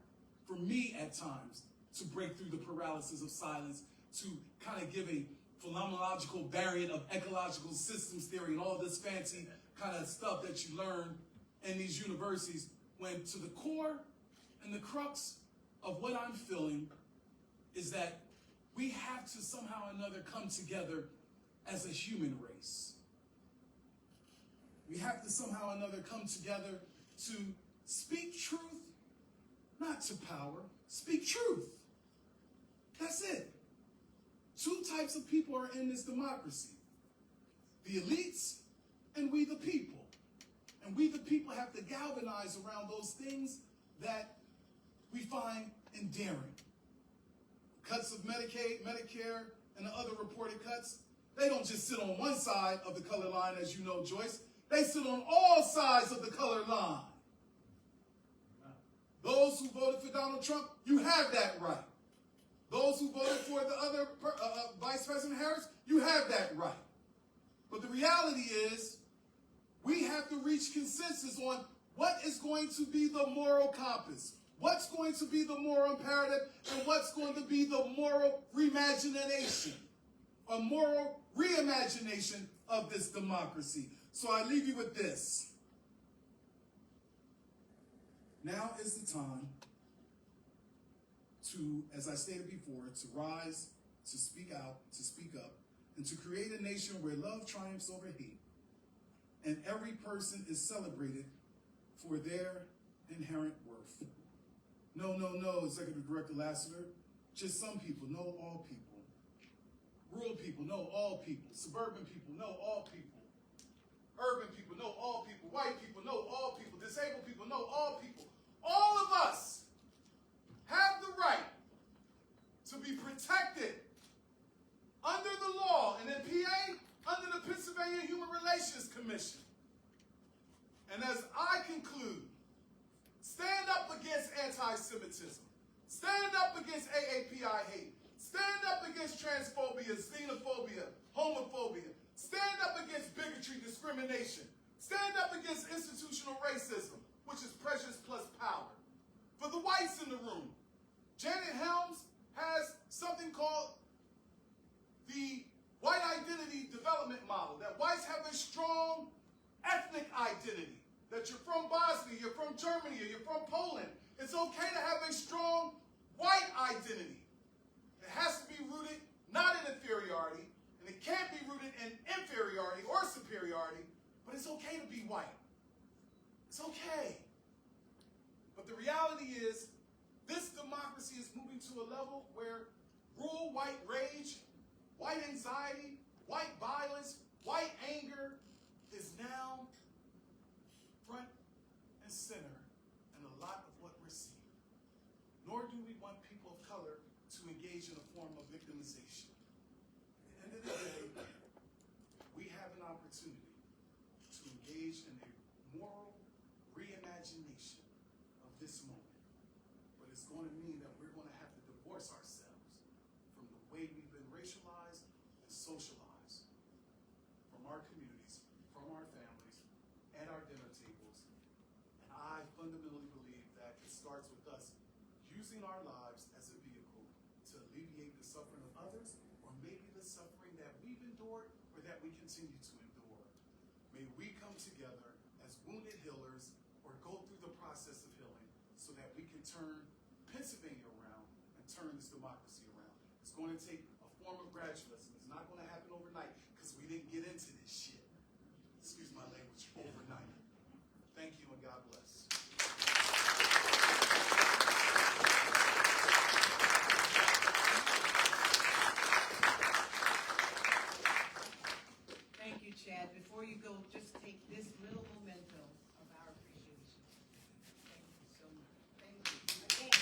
for me at times to break through the paralysis of silence, to kind of give a phenomenological variant of ecological systems theory and all this fancy kind of stuff that you learn in these universities, when to the core and the crux of what I'm feeling is that we have to somehow or another come together as a human race. We have to somehow or another come together to speak truth, not to power. Speak truth. That's it. Two types of people are in this democracy: the elites and we the people. And we the people have to galvanize around those things that we find endearing. Cuts of Medicaid, Medicare, and the other reported cuts, they don't just sit on one side of the color line, as you know, Joyce. They sit on all sides of the color line. Those who voted for Donald Trump, you have that right. Those who voted for the other Vice President Harris, you have that right. But the reality is, we have to reach consensus on what is going to be the moral compass, what's going to be the moral imperative, and what's going to be the moral reimagination, a moral reimagination of this democracy. So I leave you with this. Now is the time to, as I stated before, to rise, to speak out, to speak up, and to create a nation where love triumphs over hate, and every person is celebrated for their inherent worth. No, no, no, Executive Director Lassiter. Just some people, no all people. Rural people, no all people. Suburban people, no all people. Urban people, no all people. White people, no all people. Disabled people, no all people. All of us have the right to be protected under the law, and in PA, under the Pennsylvania Human Relations Commission. And as I conclude, stand up against anti-Semitism. Stand up against AAPI hate. Stand up against transphobia, xenophobia, homophobia. Stand up against bigotry, discrimination. Stand up against institutional racism, which is prejudice plus power. For the whites in the room, Janet Helms has something called the White Identity Development Model, that whites have a strong ethnic identity, that you're from Bosnia, you're from Germany, or you're from Poland. It's okay to have a strong white identity. It has to be rooted not in inferiority, and it can't be rooted in inferiority or superiority, but it's okay to be white. It's okay. But the reality is, this democracy is moving to a level where rural white rage, white anxiety, white violence, white anger is now front and center in a lot of what we're seeing. Nor do we want people of color to engage in a form of victimization. At the end of the day, we have an opportunity to engage in a moral reimagination of this moment. But it's going to mean that we're going to have to divorce ourselves from the way we've been racialized and socialized, from our communities, from our families, at our dinner tables. And I fundamentally believe that it starts with us using our lives as a vehicle to alleviate the suffering of others, or maybe the suffering that we've endured or that we continue to endure. May we come together as wounded healers, or go through the process of healing, so that we can turn Pennsylvania around and turn this democracy around. It's going to take a form of gradualism. It's not going to happen overnight, because we didn't get into this shit, excuse my language, overnight. Thank you, and God bless. Thank you, Chad. Before you go, just take this little memento of our appreciation. Thank you so much. Thank you. Again.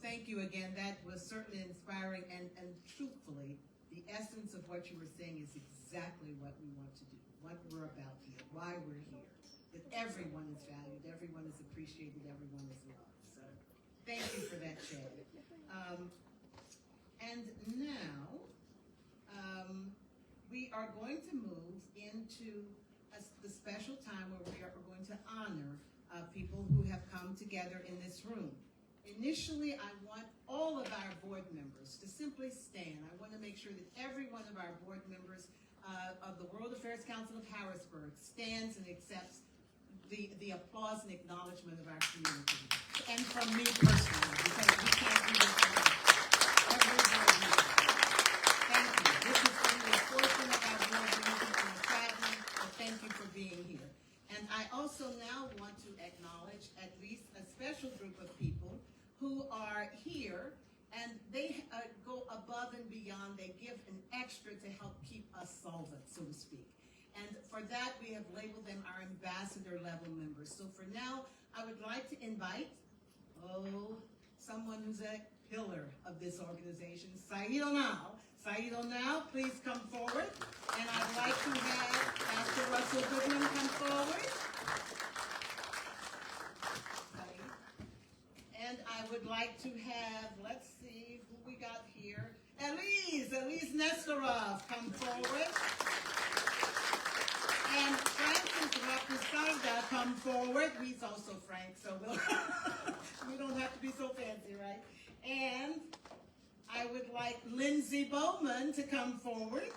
thank you again. That was certainly inspiring, and truthfully, the essence of what you were saying is exactly what we want to do, what we're about here, why we're here. That everyone is valued, everyone is appreciated, everyone is loved. So thank you for that, Chad. And now, we are going to move into the special time where we are going to honor people who have come together in this room. Initially, I want all of our board members to simply stand. I want to make sure that every one of our board members of the World Affairs Council of Harrisburg stands and accepts the applause and acknowledgement of our community. And from me personally, because we can't do this alone. Every board member. Thank you. This is only a portion of our board meeting and traveling, but thank you for being here. And I also now want to acknowledge at least a special group of people who are here, and they go above and beyond. They give an extra to help keep us solvent, so to speak. And for that, we have labeled them our ambassador level members. So for now, I would like to invite, someone who's a pillar of this organization, Saeed Onal. Saeed Onal, please come forward. And I'd like to have Pastor Russell Goodman come forward. And I would like to have, let's see who we got here. Elise Nestorov, come forward. And Francis Rapusarda, come forward. He's also Frank, so we don't have to be so fancy, right? And I would like Lindsay Bowman to come forward.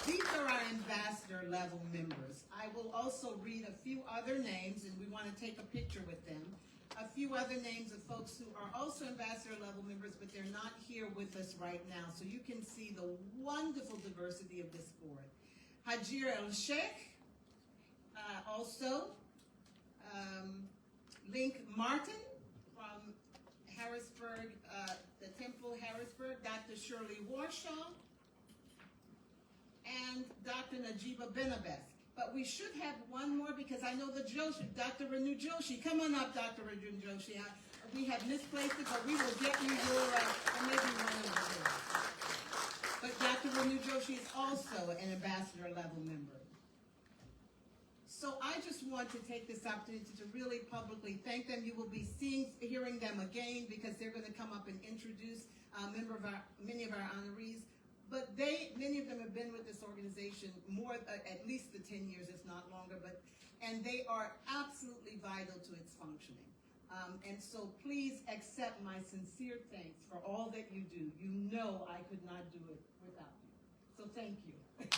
These are our ambassador level members. I will also read a few other names, and we want to take a picture with them. A few other names of folks who are also ambassador level members, but they're not here with us right now. So you can see the wonderful diversity of this board. Hajir El-Sheikh, also Link Martin from Harrisburg, the Temple Harrisburg, Dr. Shirley Warshaw, and Dr. Najiba Benabeth. But we should have one more because I know the Joshi, Dr. Renu Joshi. Come on up, Dr. Renu Joshi. We have misplaced it, but we will get you your, or maybe one of yours. But Dr. Renu Joshi is also an ambassador level member. So I just want to take this opportunity to really publicly thank them. You will be hearing them again because they're going to come up and introduce many of our honorees. But many of them have been with this organization more, at least the 10 years, if not longer, and they are absolutely vital to its functioning. And so please accept my sincere thanks for all that you do. You know I could not do it without you. So thank you. And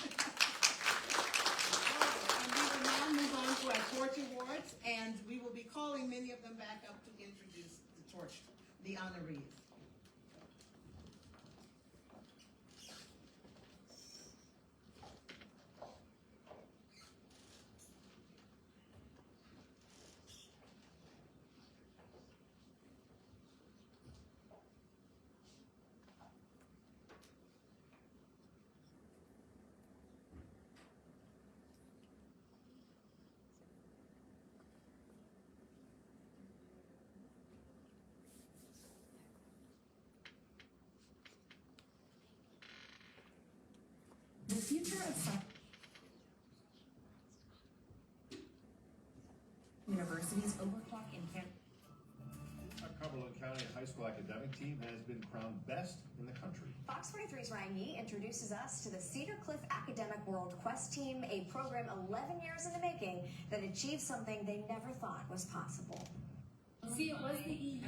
we will now move on to our torch awards, and we will be calling many of them back up to introduce the honorees. The future of universities overclock in Canada. Our Cumberland County High School academic team has been crowned best in the country. Fox 43's Ryan Yee introduces us to the Cedar Cliff Academic World Quest Team, a program 11 years in the making that achieved something they never thought was possible. See, it was the EU.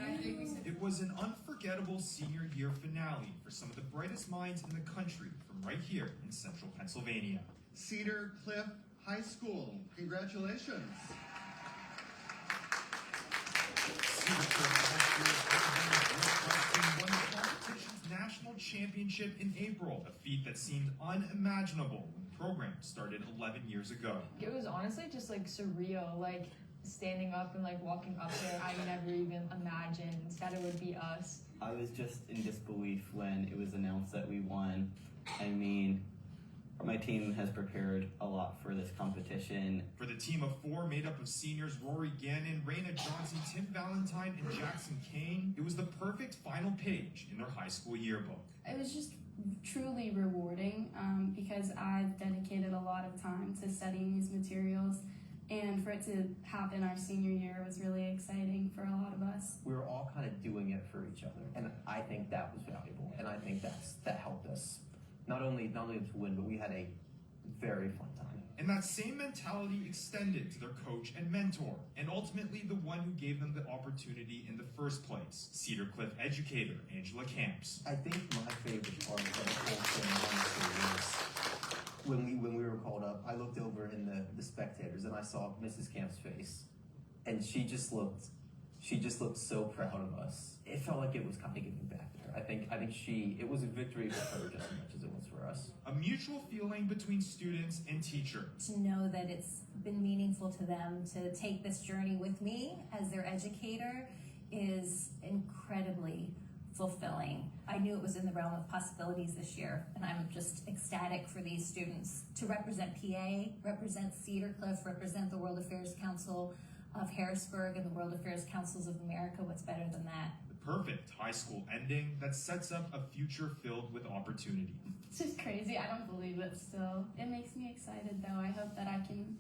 It was an unforgettable senior year finale for some of the brightest minds in the country from right here in central Pennsylvania. Cedar Cliff High School, congratulations. Cedar Cliff High School won the competition's national championship in April, a feat that seemed unimaginable when the program started 11 years ago. It was honestly just like surreal, like standing up and like walking up there. I never even imagined that it would be us. I was just in disbelief when it was announced that we won. I mean, My team has prepared a lot for this competition. For the team of 4 made up of seniors Rory Gannon, Raina Johnson, Tim Valentine, and Jackson Kane, it was the perfect final page in their high school yearbook. It was just truly rewarding because I've dedicated a lot of time to studying these materials, and for it to happen our senior year was really exciting for a lot of us. We were all kind of doing it for each other, and I think that was valuable, and I think that helped us not only to win, but we had a very fun time. And that same mentality extended to their coach and mentor, and ultimately the one who gave them the opportunity in the first place, Cedar Cliff educator Angela Camps. I think my favorite part of the whole thing, honestly, was when we were called up, I looked over in the spectators and I saw Mrs. Camp's face, and she just looked so proud of us. It felt like it was kind of giving back to her. I think it was a victory for her just as much as it was for us. A mutual feeling between students and teacher. To know that it's been meaningful to them to take this journey with me as their educator is incredibly fulfilling. I knew it was in the realm of possibilities this year, and I'm just ecstatic for these students to represent PA, represent Cedar Cliff, represent the World Affairs Council of Harrisburg and the World Affairs Councils of America. What's better than that? The perfect high school ending that sets up a future filled with opportunity. It's just crazy. I don't believe it still. It makes me excited though. I hope that I can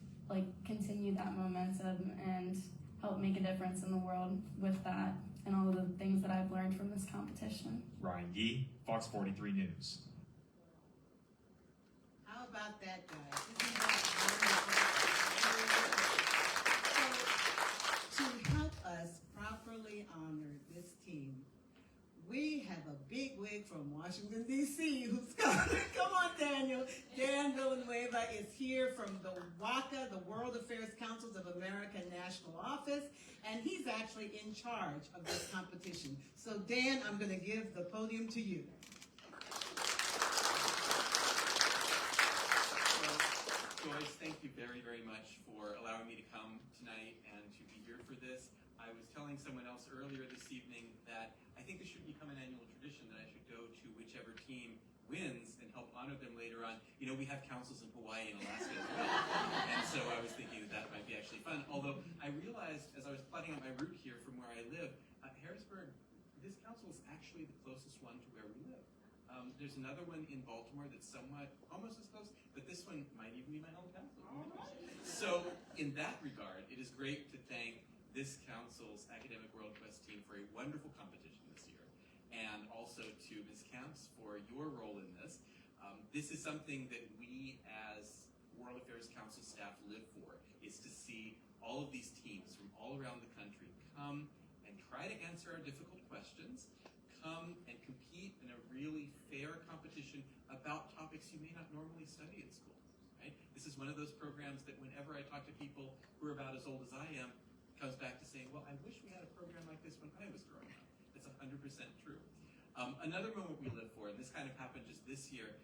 continue that momentum and help make a difference in the world with that and all of the things that I've learned from this competition. Ryan Yee, Fox 43 News. How about that, guys? Isn't that wonderful? So, to help us properly honor this team, we have a big wig from Washington, D.C. who's coming. Come on, Daniel. Dan Villanueva is here from the WACA, the World Affairs Councils of America National Office, and he's actually in charge of this competition. So, Dan, I'm going to give the podium to you. Joyce, thank you very, very much for allowing me to come tonight and to be here for this. I was telling someone else earlier this evening that I think this should become an annual tradition that I should go to whichever team wins and help honor them later on. You know, we have councils in Hawaii and Alaska as well, and so I was thinking that might be actually fun. Although I realized as I was plotting out my route here from where I live, Harrisburg, this council is actually the closest one to where we live. There's another one in Baltimore that's somewhat almost as close, but this one might even be my home council. So in that regard, it is great to thank this council's Academic World Quest team for a wonderful competition this year, and also to Ms. Camps for your role in this. This is something that we as World Affairs Council staff live for, is to see all of these teams from all around the country come and try to answer our difficult questions, come and compete in a really fair competition about topics you may not normally study in school, right? This is one of those programs that whenever I talk to people who are about as old as I am, it comes back to saying, well, I wish we had a program like this when I was growing up. It's 100% true. Another moment we live for, and this kind of happened just this year,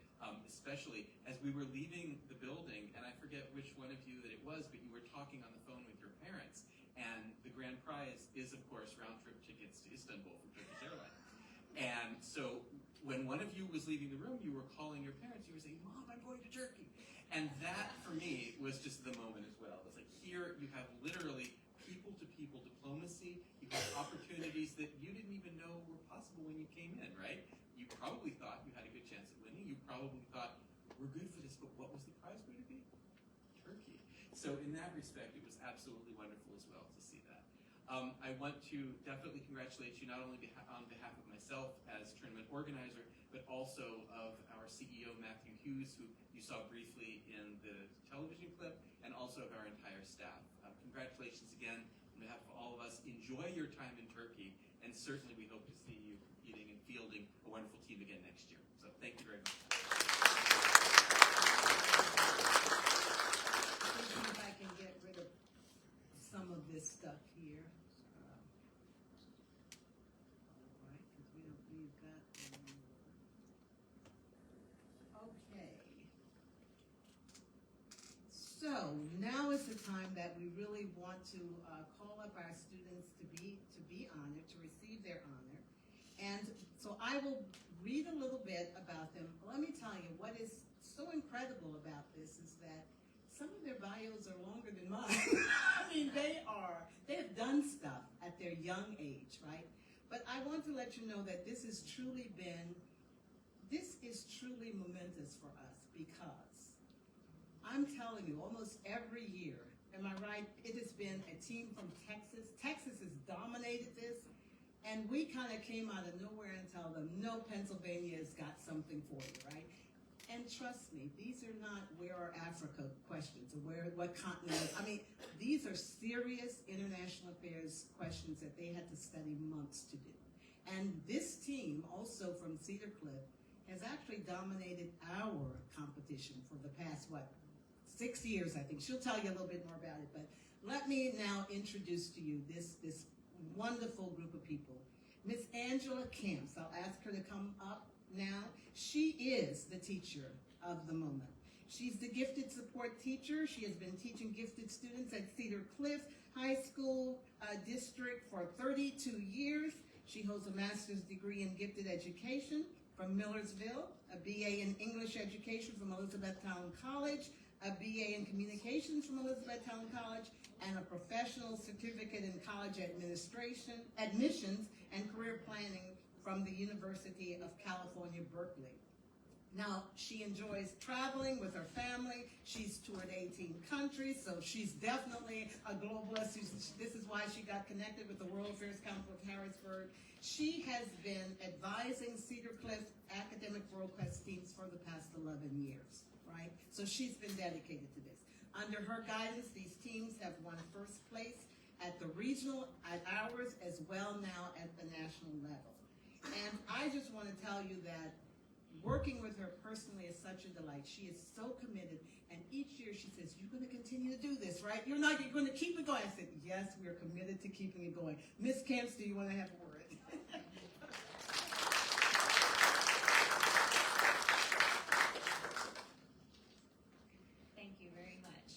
especially as we were leaving the building, and I forget which one of you that it was, but you were talking on the phone with your parents, and the grand prize is, of course, round-trip tickets to Istanbul from Turkish Airlines. And so when one of you was leaving the room, you were calling your parents, you were saying, Mom, I'm going to Turkey. And that, for me, was just the moment as well. It's like here you have literally people-to-people diplomacy. You have opportunities that you didn't even know were possible when you came in, right? You probably thought you had a good chance at winning. You probably thought, we're good for this, but what was the prize going to be? Turkey. So in that respect, it was absolutely wonderful as well to see that. I want to definitely congratulate you not only on behalf of myself as tournament organizer, but also of our CEO, Matthew Hughes, who you saw briefly in the television clip, and also of our entire staff. Congratulations again on behalf of all of us. Enjoy your time in Turkey, and certainly we hope to see you competing and fielding a wonderful team again next year. So thank you very much. Let's see if I can get rid of some of this stuff here. Okay. So now is the time that we really want to call up our students to be honored, to receive their honor. And so I will read a little bit about them. Let me tell you what is so incredible about this is that some of their bios are longer than mine. I mean, they have done stuff at their young age, right? But I want to let you know that this is truly momentous for us, because I'm telling you, almost every year, am I right, it has been a team from Texas. Texas has dominated this, and we kind of came out of nowhere and tell them, no, Pennsylvania has got something for you, right? And trust me, these are not where are Africa questions, or what continent. I mean, these are serious international affairs questions that they had to study months to do. And this team, also from Cedar Cliff, has actually dominated our competition for the past, 6 years, I think. She'll tell you a little bit more about it, but let me now introduce to you this wonderful group of people. Miss Angela Camps, I'll ask her to come up now. She is the teacher of the moment. She's the gifted support teacher. She has been teaching gifted students at Cedar Cliff High School District for 32 years. She holds a master's degree in gifted education from Millersville, a BA in English education from Elizabethtown College, a BA in communications from Elizabethtown College, and a professional certificate in college administration, admissions, and career planning from the University of California, Berkeley. Now, she enjoys traveling with her family. She's toured 18 countries, so she's definitely a globalist. This is why she got connected with the World Affairs Council of Harrisburg. She has been advising Cedar Cliff academic World Quest teams for the past 11 years, right? So she's been dedicated to this. Under her guidance, these teams have won first place at the regional, at ours, as well now at the national level. And I just want to tell you that working with her personally is such a delight. She is so committed, and each year she says, you're going to continue to do this, right? You're going to keep it going. I said, yes, we are committed to keeping it going. Ms. Camps, do you want to have a word? Thank you very much.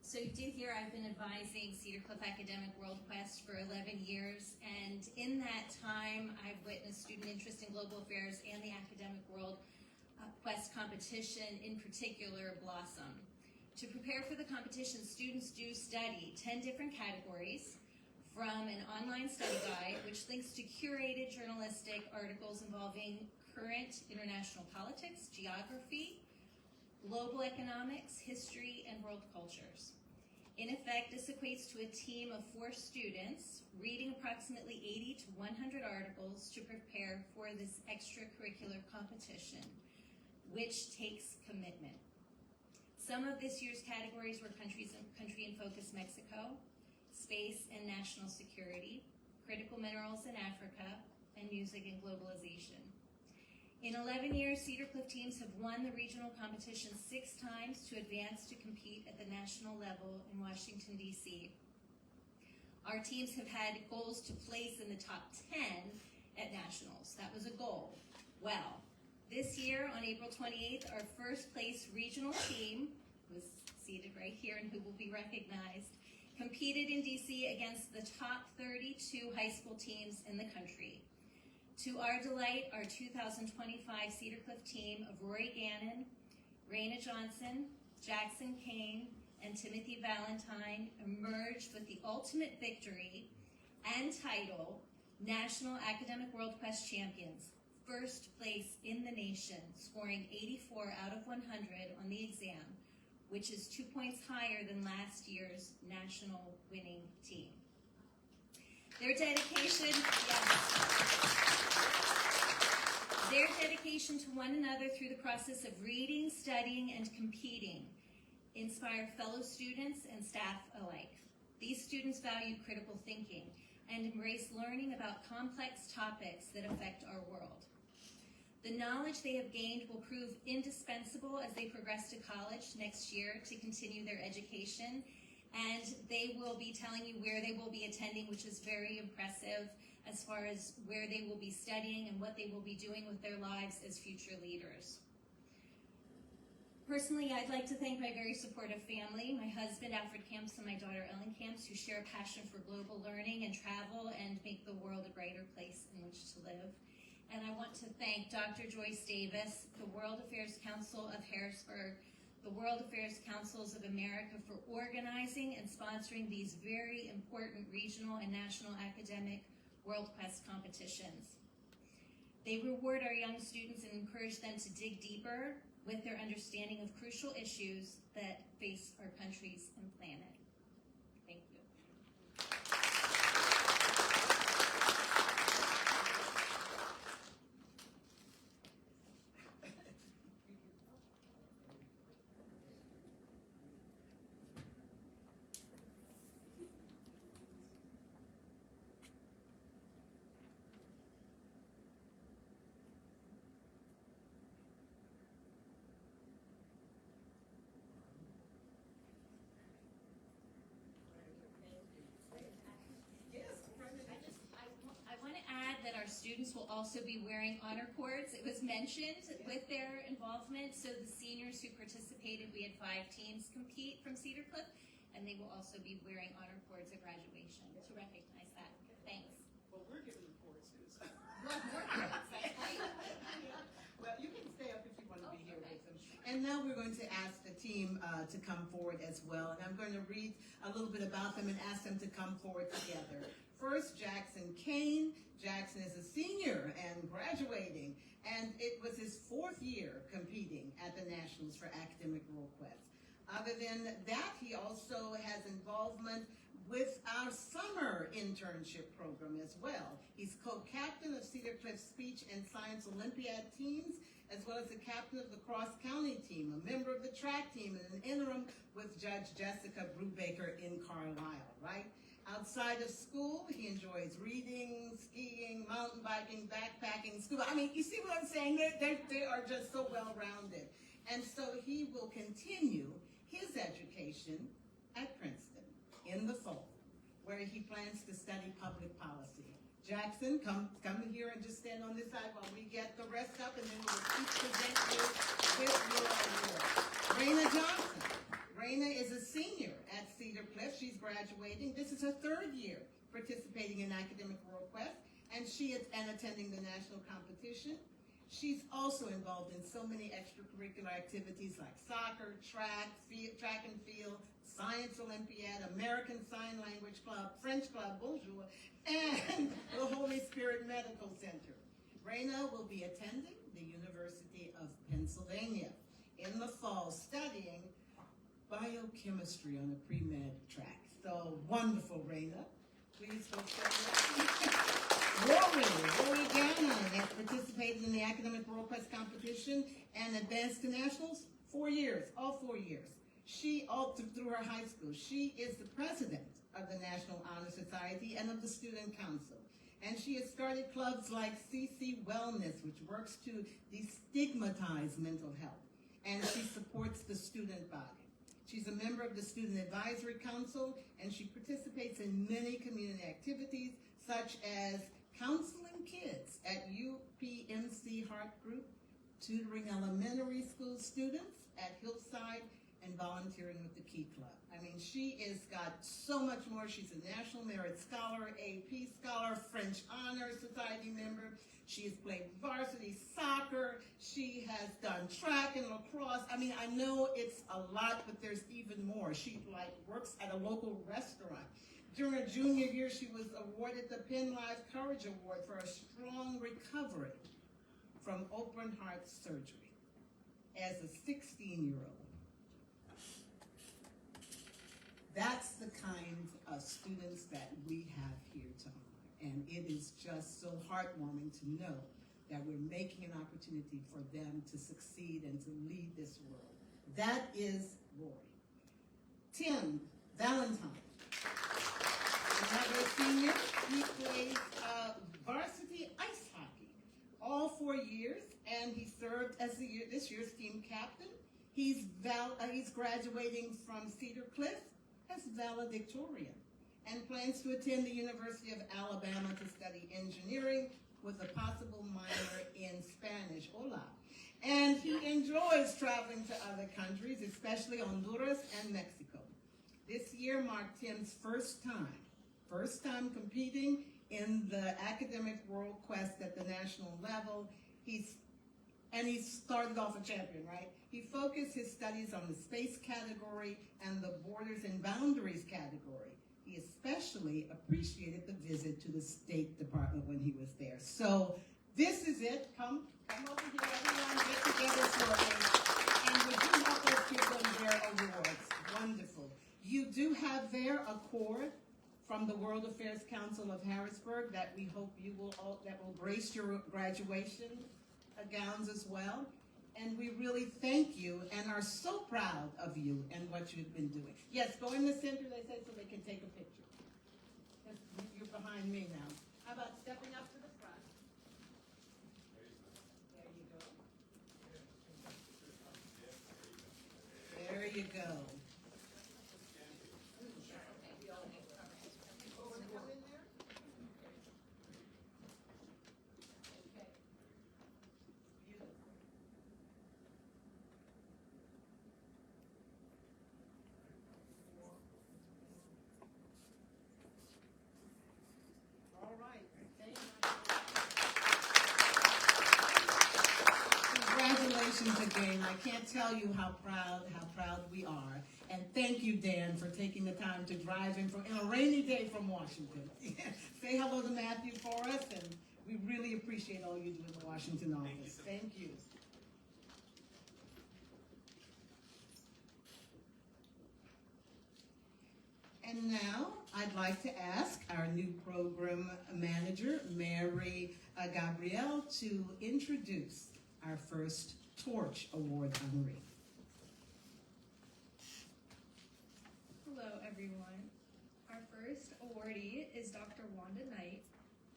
So you did hear I've been advising Cedar Cliff Academic World Quest for 11 years, and in that time I've witnessed student interest in global affairs and the academic World Quest competition in particular blossom. To prepare for the competition, students do study 10 different categories from an online study guide which links to curated journalistic articles involving current international politics, geography, global economics, history, and world cultures. In effect, this equates to a team of 4 students reading approximately 80 to 100 articles to prepare for this extracurricular competition, which takes commitment. Some of this year's categories were country in focus Mexico, space and national security, critical minerals in Africa, and music and globalization. In 11 years, Cedar Cliff teams have won the regional competition 6 times to advance to compete at the national level in Washington, D.C. Our teams have had goals to place in the top 10 at nationals. That was a goal. Well, this year on April 28th, our first place regional team, was seated right here and who will be recognized, competed in D.C. against the top 32 high school teams in the country. To our delight, our 2025 Cedar Cliff team of Rory Gannon, Raina Johnson, Jackson Kane, and Timothy Valentine emerged with the ultimate victory and title, National Academic World Quest Champions, first place in the nation, scoring 84 out of 100 on the exam, which is 2 points higher than last year's national winning team. Their dedication, their dedication to one another through the process of reading, studying, and competing inspired fellow students and staff alike. These students value critical thinking and embrace learning about complex topics that affect our world. The knowledge they have gained will prove indispensable as they progress to college next year to continue their education, and they will be telling you where they will be attending, which is very impressive as far as where they will be studying and what they will be doing with their lives as future leaders. Personally, I'd like to thank my very supportive family, my husband, Alfred Camps, and my daughter, Ellen Camps, who share a passion for global learning and travel and make the world a brighter place in which to live. And I want to thank Dr. Joyce Davis, the World Affairs Council of Harrisburg, the World Affairs Councils of America for organizing and sponsoring these very important regional and national academic World Quest competitions. They reward our young students and encourage them to dig deeper with their understanding of crucial issues that face our countries and planet. Thank you. I want to add that our students will also be wearing honor cords. It was mentioned with their involvement. So the seniors who participated, we had 5 teams compete from Cedar Cliff, and they will also be wearing honor cords at graduation to recognize that. Thanks. Well, we're giving the cords too. Well, you can stay up if you want to be here with them. And now we're going to ask the team to come forward as well. And I'm going to read a little bit about them and ask them to come forward together. First, Jackson Kane. Jackson is a senior and graduating, and it was his 4th year competing at the Nationals for Academic World Quest. Other than that, he also has involvement with our summer internship program as well. He's co-captain of Cedar Cliff Speech and Science Olympiad teams, as well as the captain of the cross-county team, a member of the track team, and an interim with Judge Jessica Brubaker in Carlisle, right? Outside of school, he enjoys reading, skiing, mountain biking, backpacking, scuba. I mean, you see what I'm saying? They are just so well-rounded. And so he will continue his education at Princeton in the fall, where he plans to study public policy. Jackson, come here and just stand on this side while we get the rest up, and then we'll each present you with your award. Raina Johnson. Raina is a senior at Cedar Cliff. She's graduating. This is her 3rd year participating in Academic World Quest, and she is attending the national competition. She's also involved in so many extracurricular activities like soccer, track and field, Science Olympiad, American Sign Language Club, French Club, Bonjour, and the Holy Spirit Medical Center. Raina will be attending the University of Pennsylvania in the fall, studying biochemistry on a pre-med track. So wonderful, Raina. Please go Rory Gannon has participated in the Academic World Quest competition and advanced to nationals 4 years, all 4 years. She, all through her high school, she is the president of the National Honor Society and of the Student Council. And she has started clubs like CC Wellness, which works to destigmatize mental health. And she supports the student body. She's a member of the Student Advisory Council, and she participates in many community activities, such as counseling kids at UPMC Heart Group, tutoring elementary school students at Hillside, and volunteering with the Key Club. I mean, she has got so much more. She's a National Merit Scholar, AP Scholar, French Honor Society member. She has played varsity soccer. She has done track and lacrosse. I mean, I know it's a lot, but there's even more. She works at a local restaurant. During her junior year, she was awarded the Penn Live Courage Award for a strong recovery from open heart surgery as a 16-year-old. That's the kind of students that we have here to honor. And it is just so heartwarming to know that we're making an opportunity for them to succeed and to lead this world. That is Rory. Tim Valentine. Another senior. He plays varsity ice hockey all 4 years, and he served as this year's team captain. He's graduating from Cedar Cliff as valedictorian and plans to attend the University of Alabama to study engineering with a possible minor in Spanish. Hola. And he enjoys traveling to other countries, especially Honduras and Mexico. This year marked Tim's first time competing in the academic world quest at the national level. He started off a champion, right? He focused his studies on the space category and the borders and boundaries category. He especially appreciated the visit to the State Department when he was there. So this is it. Come over here, everyone, get together for it. And would you help us give them their awards? Wonderful. You do have there a cord from the World Affairs Council of Harrisburg that we hope you will that will grace your graduation gowns as well. And we really thank you and are so proud of you and what you've been doing. Yes, go in the center, they say, so they can take a picture. You're behind me now. How about stepping up to the front? There you go. There you go. Congratulations again. I can't tell you how proud we are. And thank you, Dan, for taking the time to drive in a rainy day from Washington. Say hello to Matthew for us, and we really appreciate all you do in the Washington office. Thank you. And now I'd like to ask our new program manager, Mary Gabrielle, to introduce our first Torch Award honoree. Hello, everyone. Our first awardee is Dr. Wanda Knight.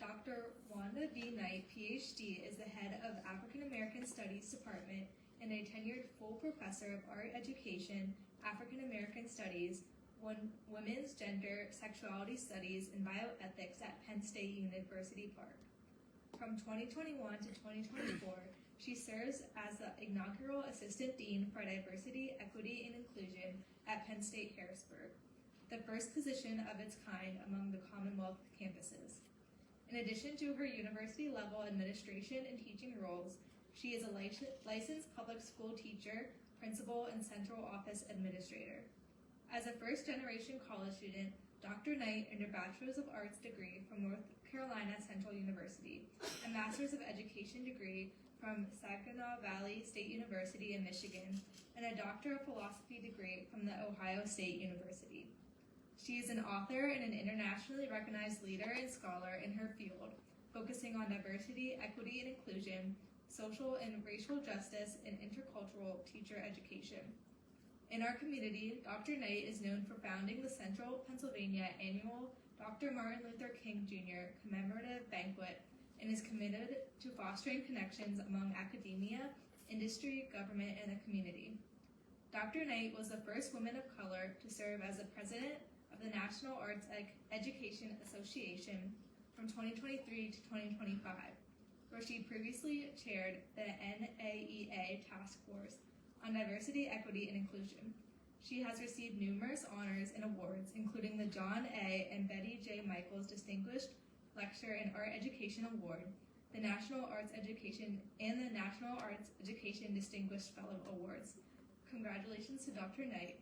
Dr. Wanda B. Knight, PhD, is the head of African American Studies Department and a tenured full professor of art education, African American Studies, Women's Gender, Sexuality Studies, and Bioethics at Penn State University Park. From 2021 to 2024, she serves as the inaugural Assistant Dean for Diversity, Equity, and Inclusion at Penn State Harrisburg, the first position of its kind among the Commonwealth campuses. In addition to her university-level administration and teaching roles, she is a licensed public school teacher, principal, and central office administrator. As a first-generation college student, Dr. Knight earned a Bachelor's of Arts degree from North Carolina Central University, a Master's of Education degree from Saginaw Valley State University in Michigan, and a Doctor of Philosophy degree from the Ohio State University. She is an author and an internationally recognized leader and scholar in her field, focusing on diversity, equity, and inclusion, social and racial justice, and intercultural teacher education. In our community, Dr. Knight is known for founding the Central Pennsylvania annual Dr. Martin Luther King Jr. commemorative banquet and is committed to fostering connections among academia, industry, government, and the community. Dr. Knight was the first woman of color to serve as the president of the National Arts Education Association from 2023 to 2025, where she previously chaired the NAEA Task Force on Diversity, Equity, and Inclusion. She has received numerous honors and awards, including the John A. and Betty J. Michaels Distinguished Lecture and Art Education Award, the National Arts Education and the National Arts Education Distinguished Fellow Awards. Congratulations to Dr. Knight.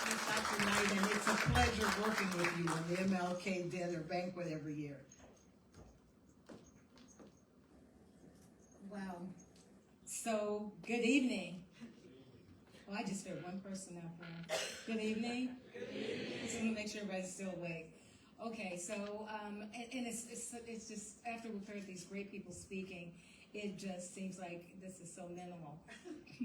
Congratulations, Dr. Knight, and it's a pleasure working with you on the MLK Dinner Banquet every year. Wow. So, good evening. Well, I just heard one person out there. Good evening. Good evening. Just want to make sure everybody's still awake. Okay, so, and it's just, after we've heard these great people speaking, it just seems like this is so minimal.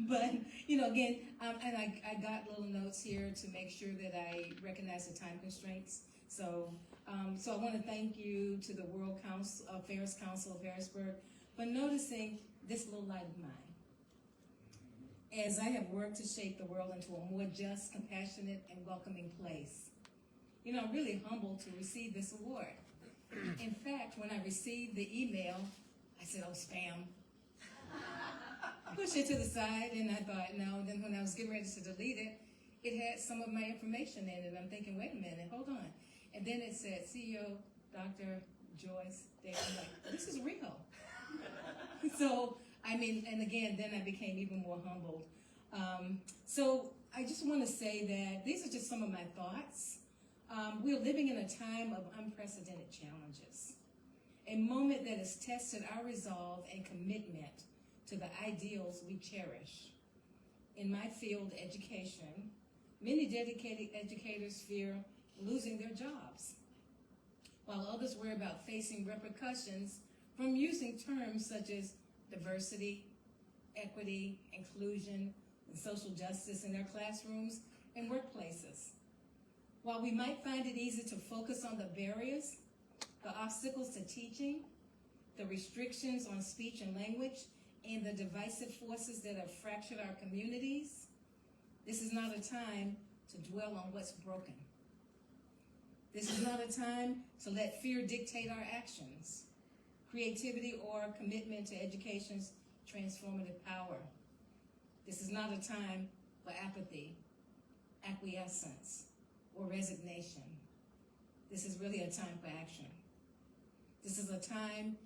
But, you know, again, and I got little notes here to make sure that I recognize the time constraints. So I want to thank you to the World Affairs Council of Harrisburg for noticing this little light of mine. As I have worked to shape the world into a more just, compassionate, and welcoming place. You know, I'm really humbled to receive this award. In fact, when I received the email, I said, oh, spam. Pushed it to the side, and I thought, no. Then when I was getting ready to delete it, it had some of my information in it. I'm thinking, wait a minute, hold on. And then it said CEO Dr. Joyce Davis. I'm like, this is real. So, I mean, and again, then I became even more humbled. So I just want to say that these are just some of my thoughts. We're living in a time of unprecedented challenges, a moment that has tested our resolve and commitment to the ideals we cherish. In my field, education, many dedicated educators fear losing their jobs, while others worry about facing repercussions from using terms such as diversity, equity, inclusion, and social justice in their classrooms and workplaces. While we might find it easy to focus on the barriers, the obstacles to teaching, the restrictions on speech and language, and the divisive forces that have fractured our communities, this is not a time to dwell on what's broken. This is not a time to let fear dictate our actions, creativity, or commitment to education's transformative power. This is not a time for apathy, acquiescence, or resignation. This is really a time for action. This is a time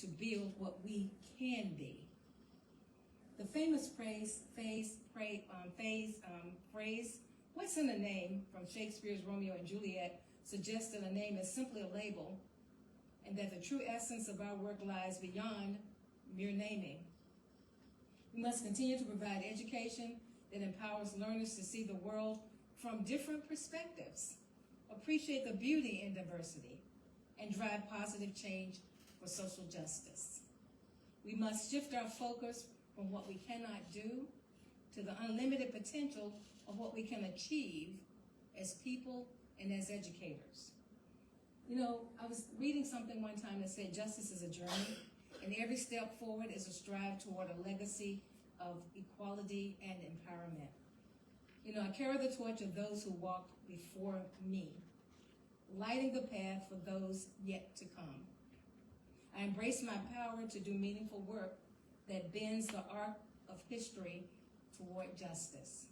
to build what we can be. The famous phrase, "What's in a name?" from Shakespeare's Romeo and Juliet suggests that a name is simply a label, and that the true essence of our work lies beyond mere naming. We must continue to provide education that empowers learners to see the world from different perspectives, appreciate the beauty in diversity, and drive positive change for social justice. We must shift our focus from what we cannot do to the unlimited potential of what we can achieve as people and as educators. You know, I was reading something one time that said justice is a journey, and every step forward is a strive toward a legacy of equality and empowerment. You know, I carry the torch of those who walked before me, lighting the path for those yet to come. I embrace my power to do meaningful work that bends the arc of history toward justice.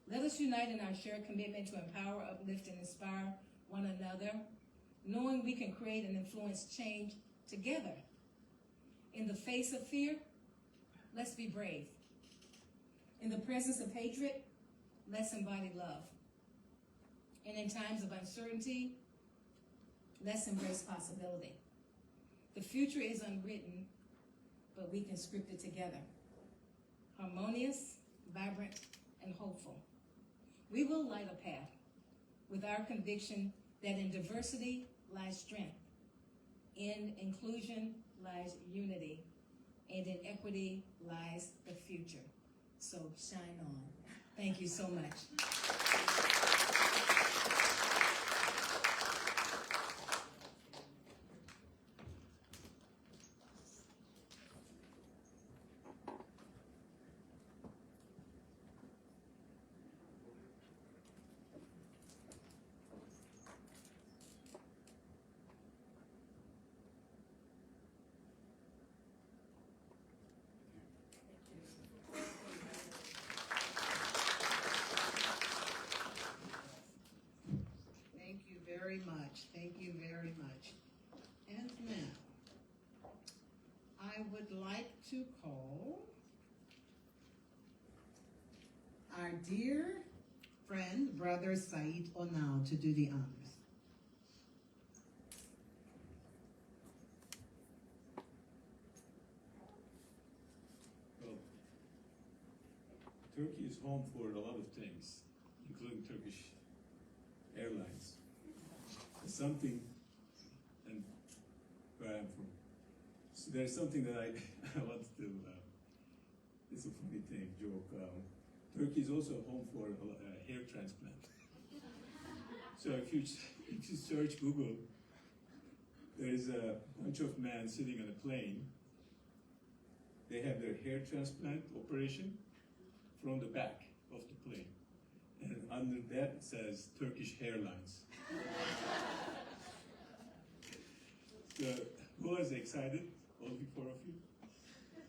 Let us unite in our shared commitment to empower, uplift, and inspire one another, knowing we can create and influence change together. In the face of fear, let's be brave. In the presence of hatred, let's embody love. And in times of uncertainty, let's embrace possibility. The future is unwritten, but we can script it together. Harmonious, vibrant, and hopeful. We will light a path with our conviction that in diversity lies strength, in inclusion lies unity, and in equity lies the future. So shine on. Thank you so much. Very much. Thank you very much. And now, I would like to call our dear friend, Brother Said Onal, to do the honors. Well, Turkey is home for a lot of things, including Turkish Airlines. Something, and where I'm from. So there's something that I want to, it's a funny thing, joke. Turkey is also home for a hair transplant. So if you search Google, there is a bunch of men sitting on a plane. They have their hair transplant operation from the back of the plane. And under that it says Turkish Airlines. So, who is excited? All the four of you?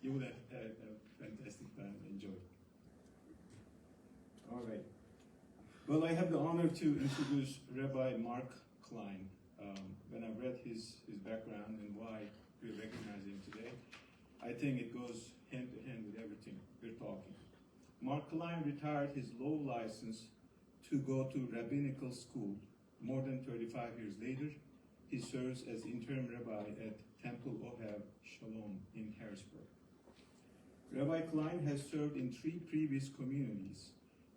You will have a fantastic time. Enjoy. All right. Well, I have the honor to introduce Rabbi Mark Klein. When I read his background and why we recognize him today, I think it goes hand to hand with everything we're talking. Mark Klein retired his law license to go to rabbinical school. More than 35 years later, he serves as interim rabbi at Temple Ohav Shalom in Harrisburg. Rabbi Klein has served in 3 previous communities,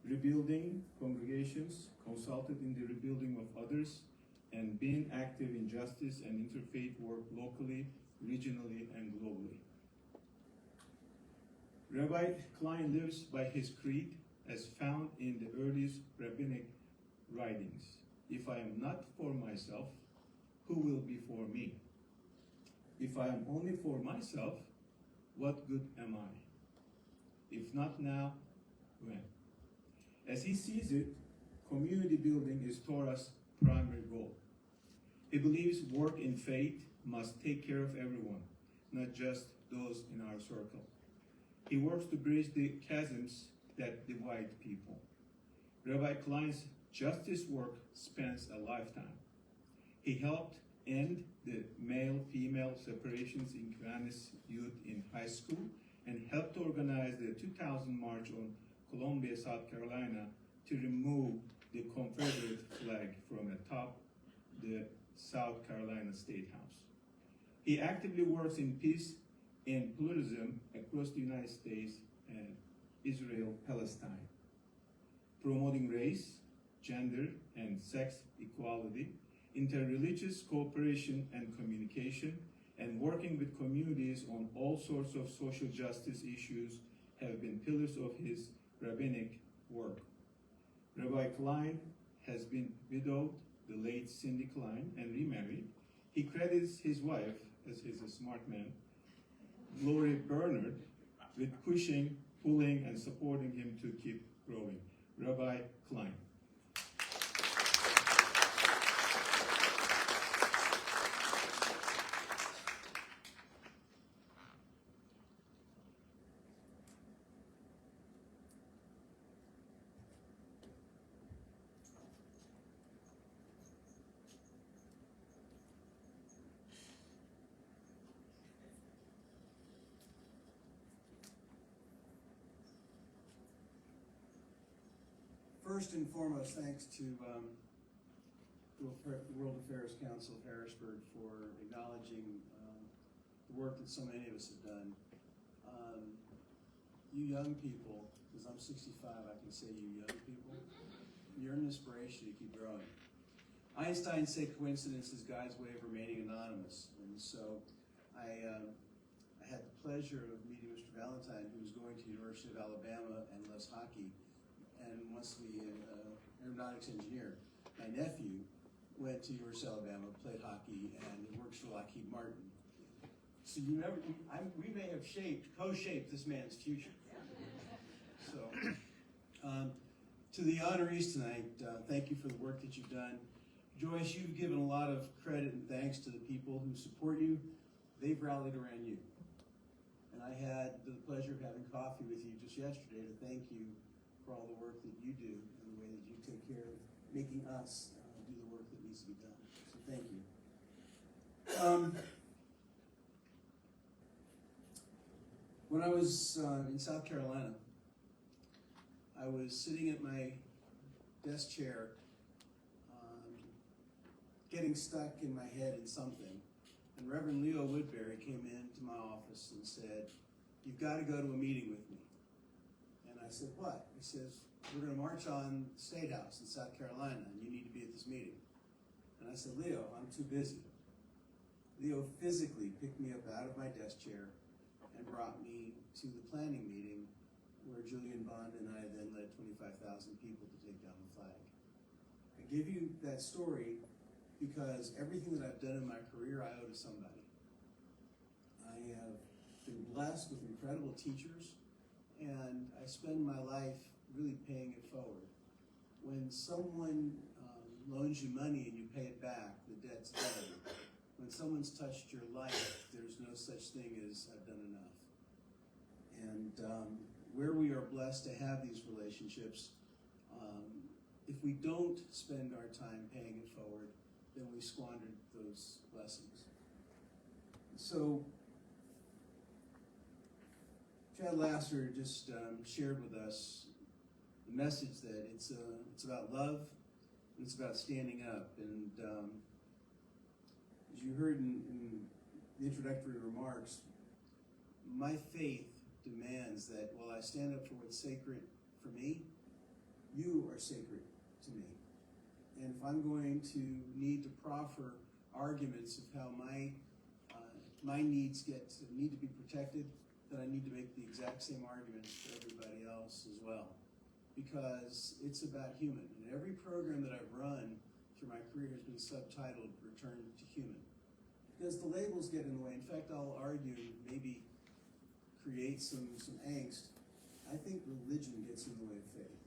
rebuilding congregations, consulted in the rebuilding of others, and been active in justice and interfaith work locally, regionally, and globally. Rabbi Klein lives by his creed as found in the earliest rabbinic writings. If I am not for myself, who will be for me? If I am only for myself, what good am I? If not now, when? As he sees it, community building is Torah's primary goal. He believes work in faith must take care of everyone, not just those in our circle. He works to bridge the chasms that divide people. Rabbi Klein's justice work spans a lifetime. He helped end the male-female separations in Kiwanis youth in high school and helped organize the 2000 March on Columbia, South Carolina to remove the Confederate flag from atop the South Carolina State House. He actively works in peace and pluralism across the United States and Israel, Palestine, promoting race, gender, and sex equality, interreligious cooperation and communication, and working with communities on all sorts of social justice issues have been pillars of his rabbinic work. Rabbi Klein has been widowed, the late Cindy Klein, and remarried. He credits his wife, as he's a smart man, Lori Bernard, with pushing, pulling, and supporting him to keep growing. Rabbi Klein. First and foremost, thanks to the World Affairs Council of Harrisburg for acknowledging the work that so many of us have done. You young people, because I'm 65, I can say you young people, you're an inspiration to keep growing. Einstein said coincidence is God's way of remaining anonymous. And so I had the pleasure of meeting Mr. Valentine, who was going to the University of Alabama and loves hockey, and wants to be an aeronautics engineer. My nephew went to University of Alabama, played hockey, and works for Lockheed Martin. So we may have co-shaped this man's future. So, to the honorees tonight, thank you for the work that you've done. Joyce, you've given a lot of credit and thanks to the people who support you. They've rallied around you. And I had the pleasure of having coffee with you just yesterday to thank you for all the work that you do and the way that you take care of making us do the work that needs to be done. So thank you. When I was in South Carolina, I was sitting at my desk chair, getting stuck in my head in something, and Reverend Leo Woodbury came into my office and said, "You've got to go to a meeting with me." And I said, "What?" He says, "We're going to march on the State House in South Carolina, and you need to be at this meeting." And I said, "Leo, I'm too busy." Leo physically picked me up out of my desk chair and brought me to the planning meeting where Julian Bond and I then led 25,000 people to take down the flag. I give you that story because everything that I've done in my career I owe to somebody. I have been blessed with incredible teachers, and I spend my life really paying it forward. When someone loans you money and you pay it back, the debt's done. When someone's touched your life, there's no such thing as I've done enough. And where we are blessed to have these relationships, if we don't spend our time paying it forward, then we squandered those blessings. So, Chad Lasser just shared with us the message that it's about love, and it's about standing up. And as you heard in the introductory remarks, my faith demands that while I stand up for what's sacred for me, you are sacred to me. And if I'm going to need to proffer arguments of how my needs need to be protected, then I need to make the exact same arguments for everybody else as well. Because it's about human. And every program that I've run through my career has been subtitled Return to Human. Because the labels get in the way. In fact, I'll argue, maybe create some angst. I think religion gets in the way of faith.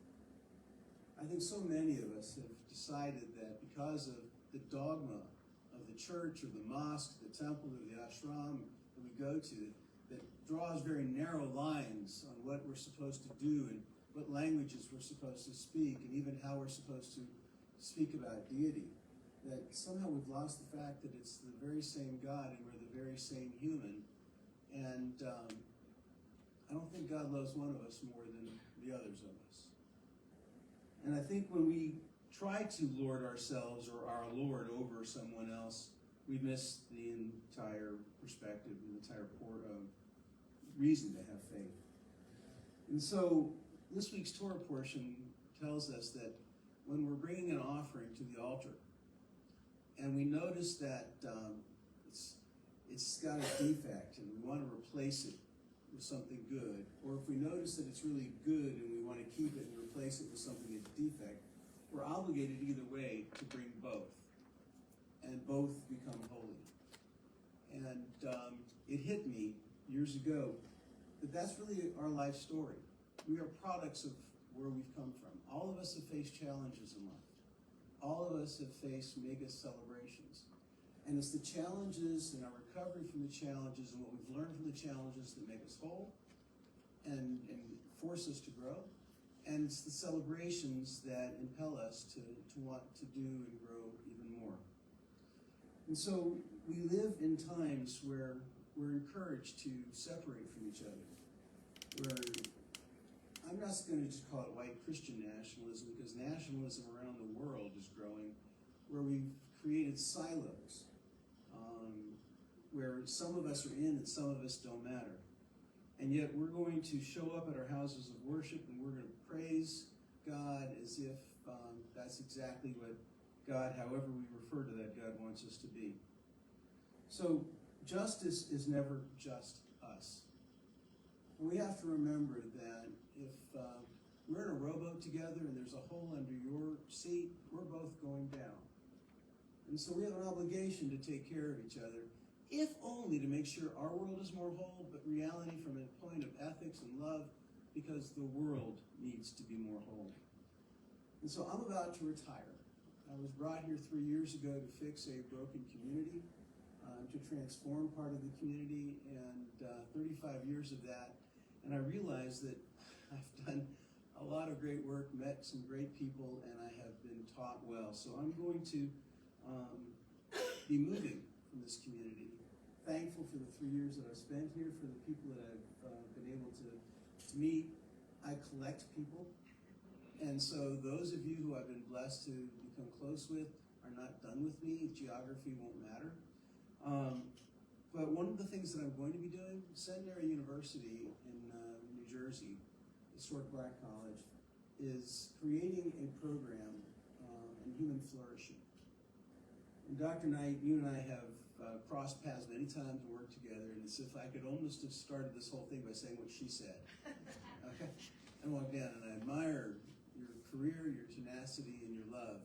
I think so many of us have decided that because of the dogma of the church or the mosque, the temple or the ashram that we go to, that draws very narrow lines on what we're supposed to do and what languages we're supposed to speak, and even how we're supposed to speak about deity, that somehow we've lost the fact that it's the very same God and we're the very same human. And I don't think God loves one of us more than the others of us. And I think when we try to lord ourselves or our Lord over someone else, we miss the entire perspective, the entire reason to have faith. And so this week's Torah portion tells us that when we're bringing an offering to the altar, and we notice that it's got a defect and we want to replace it with something good, or if we notice that it's really good and we want to keep it and replace it with something that's a defect, we're obligated either way to bring both, and both become holy. And it hit me years ago that that's really our life story. We are products of where we've come from. All of us have faced challenges in life. All of us have faced mega celebrations. And it's the challenges and our recovery from the challenges and what we've learned from the challenges that make us whole and force us to grow. And it's the celebrations that impel us to want to do and grow even more. And so we live in times where we're encouraged to separate from each other. Where I'm not going to just call it white Christian nationalism, because nationalism around the world is growing, where we've created silos, where some of us are in and some of us don't matter. And yet we're going to show up at our houses of worship and we're going to praise God as if that's exactly what God, however we refer to that God, wants us to be. So justice is never just us. We have to remember that if we're in a rowboat together and there's a hole under your seat, we're both going down. And so we have an obligation to take care of each other, if only to make sure our world is more whole, but reality from a point of ethics and love, because the world needs to be more whole. And so I'm about to retire. I was brought here 3 years ago to fix a broken community, to transform part of the community, and 35 years of that. And I realized that I've done a lot of great work, met some great people, and I have been taught well. So I'm going to be moving from this community. Thankful for the 3 years that I've spent here, for the people that I've been able to meet. I collect people. And so those of you who I've been blessed to become close with are not done with me. Geography won't matter. But one of the things that I'm going to be doing, Centenary University in New Jersey, historic Black college, is creating a program in human flourishing. And Dr. Knight, you and I have crossed paths many times and worked together, and it's if I could almost have started this whole thing by saying what she said. Okay? And walk down, and I admire your career, your tenacity, and your love.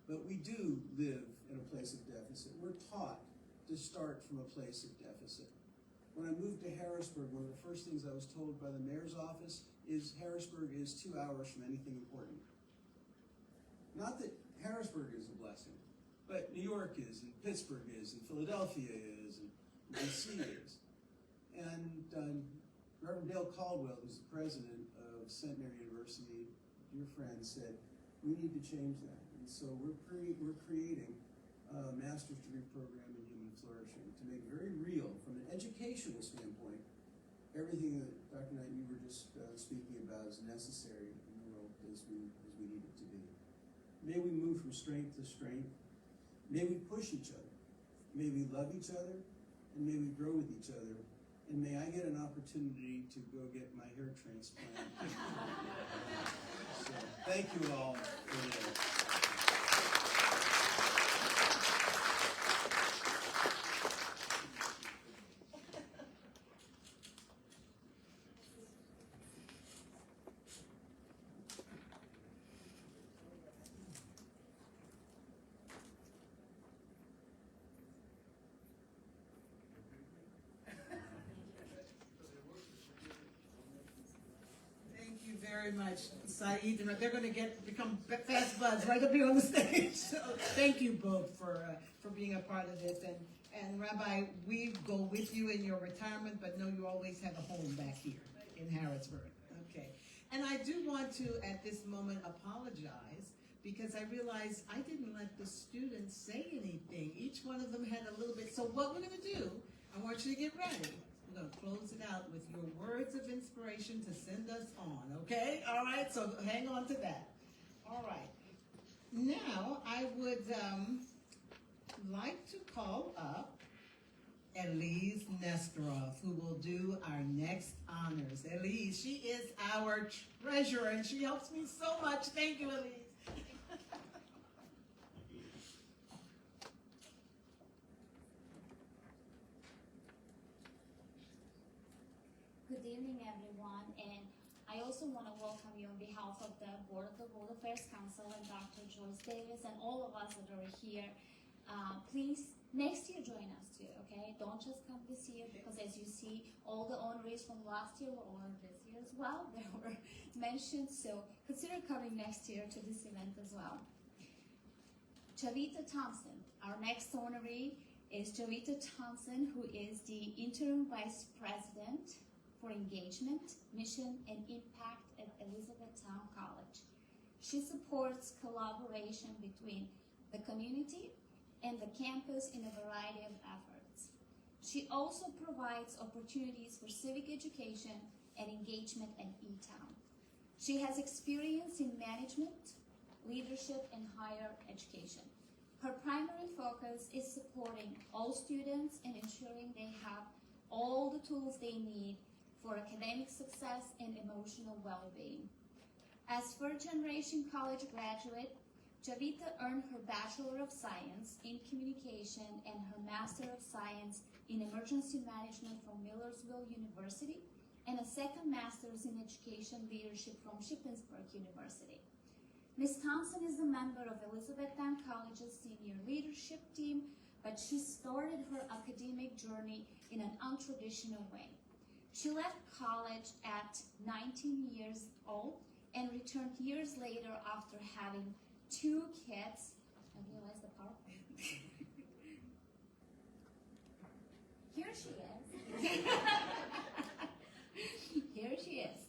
But we do live in a place of deficit. We're taught to start from a place of deficit. When I moved to Harrisburg, one of the first things I was told by the mayor's office is Harrisburg is 2 hours from anything important. Not that Harrisburg is a blessing, but New York is, and Pittsburgh is, and Philadelphia is, and DC is. And Reverend Dale Caldwell, who's the president of Centenary University, dear friend, said, We need to change that. And so we're creating a master's degree program in human flourishing to make very real, from an educational standpoint, everything that Dr. Knight, you were just speaking about is necessary in the world as we need it to be. May we move from strength to strength. May we push each other. May we love each other, and may we grow with each other. And may I get an opportunity to go get my hair transplanted. So, thank you all for that. Thank you very much, Saeed. And they're going to become fast buds right up here on the stage. So thank you both for being a part of this. And Rabbi, we go with you in your retirement, but know you always have a home back here in Harrisburg. Okay. And I do want to, at this moment, apologize because I realized I didn't let the students say anything. Each one of them had a little bit. So what we're going to do, I want you to get ready. We're going to close it out with your words of inspiration to send us on, okay? All right, so hang on to that. All right. Now, I would like to call up Elise Nesterov, who will do our next honors. Elise, she is our treasurer, and she helps me so much. Thank you, Elise. Good evening, everyone, and I also want to welcome you on behalf of the Board of the World Affairs Council and Dr. Joyce Davis and all of us that are here. Please, next year join us too, okay? Don't just come this year because as you see, all the honorees from last year were honored this year as well. They were mentioned, so consider coming next year to this event as well. Javita Thompson, our next honoree is Javita Thompson, who is the Interim Vice President for Engagement, Mission, and Impact at Elizabethtown College. She supports collaboration between the community and the campus in a variety of efforts. She also provides opportunities for civic education and engagement at E-Town. She has experience in management, leadership, and higher education. Her primary focus is supporting all students and ensuring they have all the tools they need for academic success and emotional well-being. As first-generation college graduate, Javita earned her Bachelor of Science in Communication and her Master of Science in Emergency Management from Millersville University and a second Master's in Education Leadership from Shippensburg University. Ms. Thompson is a member of Elizabethtown College's senior leadership team, but she started her academic journey in an untraditional way. She left college at 19 years old and returned years later after having 2 kids. I realize the part. Here she is. Here she is.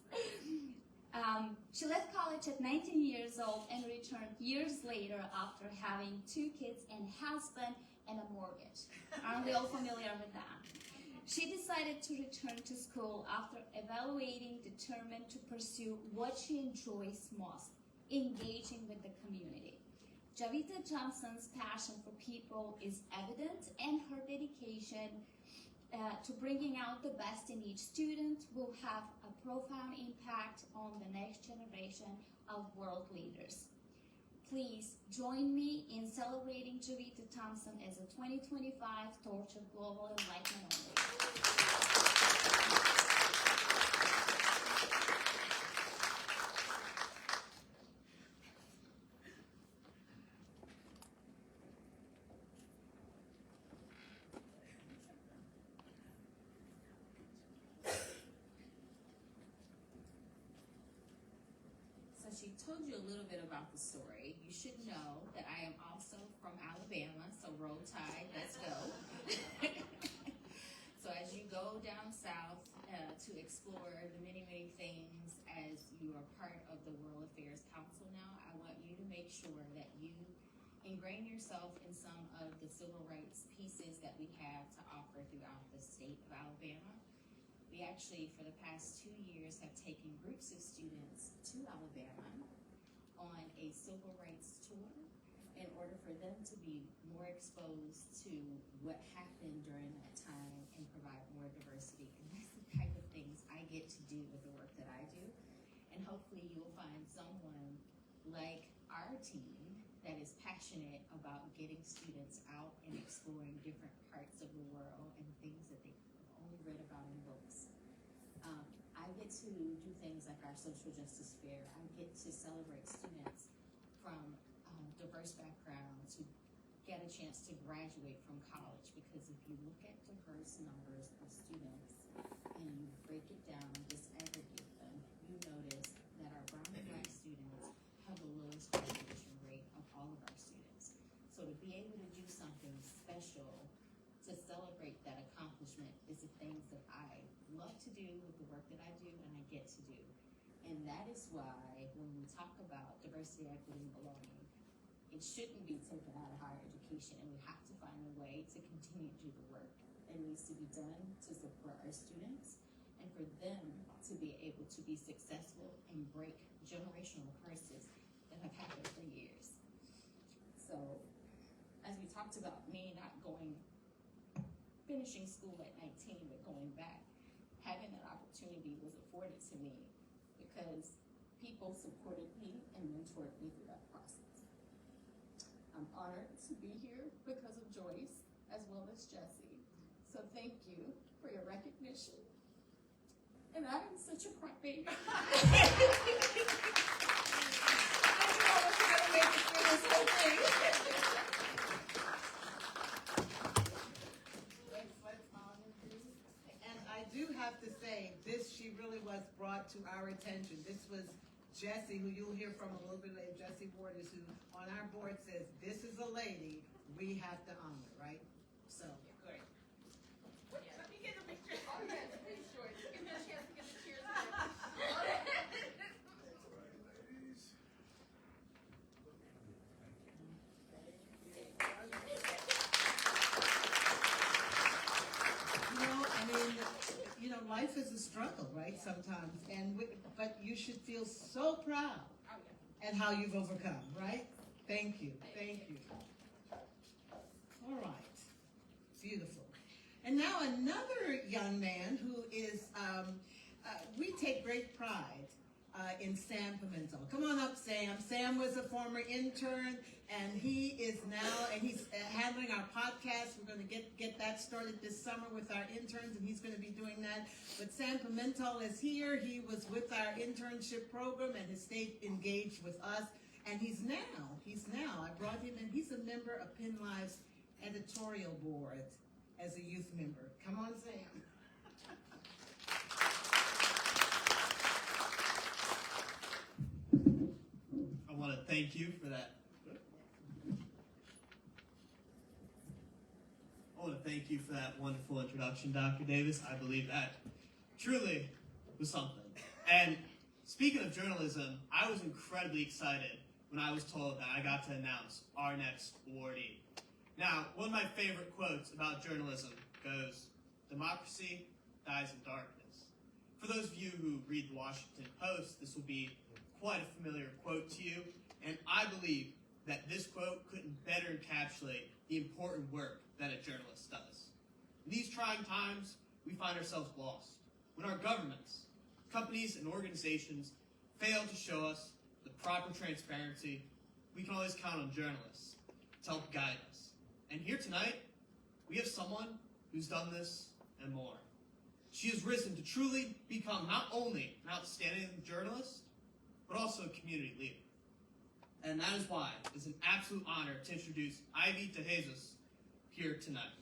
She left college at 19 years old and returned years later after having 2 kids and husband and a mortgage. Aren't we all familiar with that? She decided to return to school after evaluating, determined to pursue what she enjoys most, engaging with the community. Javita Johnson's passion for people is evident, and her dedication to bringing out the best in each student will have a profound impact on the next generation of world leaders. Please join me in celebrating Javita Thompson as a 2025 Torch of Global Enlightenment honoree. She told you a little bit about the story. You should know that I am also from Alabama, so roll tide, let's go. So as you go down south to explore the many, many things as you are part of the World Affairs Council now, I want you to make make sure that you ingrain yourself in some of the civil rights pieces that we have to offer throughout the state of Alabama. We actually, for the past 2 years, have taken groups of students to Alabama on a civil rights tour in order for them to be more exposed to what happened during that time and provide more diversity. And that's the type of things I get to do with the work that I do. And hopefully you'll find someone like our team that is passionate about getting students out and exploring different parts of the world and things that they've only read about in books. I get to do things like our social justice fair. I get to celebrate students from diverse backgrounds who get a chance to graduate from college, because if you look at diverse numbers of students and you break it down and disaggregate them, you notice that our brown and black students have the lowest graduation rate of all of our students. So to be able to do something special to celebrate that accomplishment is the things that I love to do with the work that I do and I get to do. And that is why when we talk about diversity, equity, and belonging, it shouldn't be taken out of higher education, and we have to find a way to continue to do the work that needs to be done to support our students and for them to be able to be successful and break generational curses that have happened for years. So, as we talked about me not finishing school at 19, but going back, having that opportunity was afforded to me because people supported me and mentored me through that process. I'm honored to be here because of Joyce as well as Jessie. So thank you for your recognition. And I am such a crybaby. I don't know if you're gonna make it through this whole thing. And I do have to say, she really was brought to our attention. This was Jessie, who you'll hear from a little bit later, Jessie Waters, who on our board says, this is a lady we have to honor, right? So. Great. Let me get a picture. Oh, yes, please, George. Give me a chance to get the cheers. Life is a struggle, right? Sometimes, but you should feel so proud at how you've overcome, right? Thank you, thank you. All right, beautiful. And now another young man who is, we take great pride in Sam Pimentel. Come on up, Sam. Sam was a former intern, and he is now, and he's handling our podcast. We're going to get that started this summer with our interns, and he's going to be doing that. But Sam Pimentel is here. He was with our internship program and has stayed engaged with us. And he's now, I brought him in, he's a member of Penn Live's editorial board as a youth member. Come on, Sam. I want to thank you for that. I want to thank you for that wonderful introduction, Dr. Davis. I believe that truly was something. And speaking of journalism, I was incredibly excited when I was told that I got to announce our next awardee. Now, one of my favorite quotes about journalism goes, "Democracy dies in darkness." For those of you who read the Washington Post, this will be quite a familiar quote to you, and I believe that this quote couldn't better encapsulate the important work that a journalist does. In these trying times, we find ourselves lost. When our governments, companies, and organizations fail to show us the proper transparency, we can always count on journalists to help guide us. And here tonight, we have someone who's done this and more. She has risen to truly become not only an outstanding journalist, but also a community leader. And that is why it's an absolute honor to introduce Ivy DeJesus here tonight.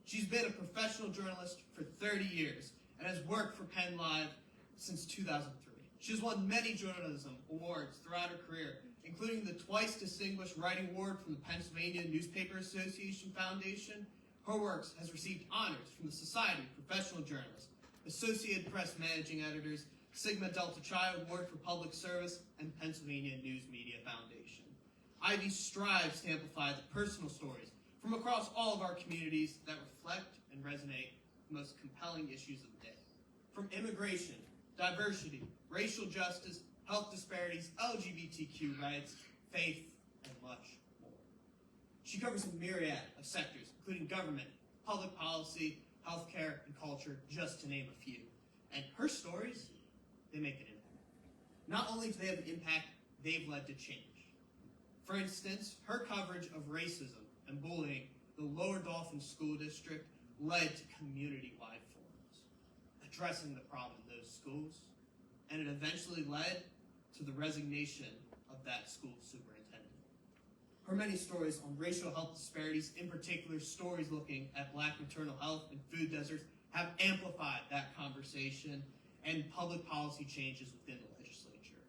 She's been a professional journalist for 30 years and has worked for Penn Live since 2003. She has won many journalism awards throughout her career, including the twice distinguished writing award from the Pennsylvania Newspaper Association Foundation. Her work has received honors from the Society of Professional Journalists, Associated Press Managing Editors, Sigma Delta Chi Award for Public Service, and Pennsylvania News Media Foundation. Ivy strives to amplify the personal stories from across all of our communities that reflect and resonate with the most compelling issues of the day. From immigration, diversity, racial justice, health disparities, LGBTQ rights, faith, and much more. She covers a myriad of sectors, including government, public policy, healthcare, and culture, just to name a few. And her stories, they make an impact. Not only do they have an impact, they've led to change. For instance, her coverage of racism and bullying in the Lower Dolphin School District led to community-wide forums addressing the problem in those schools, and it eventually led to the resignation of that school superintendent. Her many stories on racial health disparities, in particular stories looking at Black maternal health and food deserts, have amplified that conversation and public policy changes within the legislature.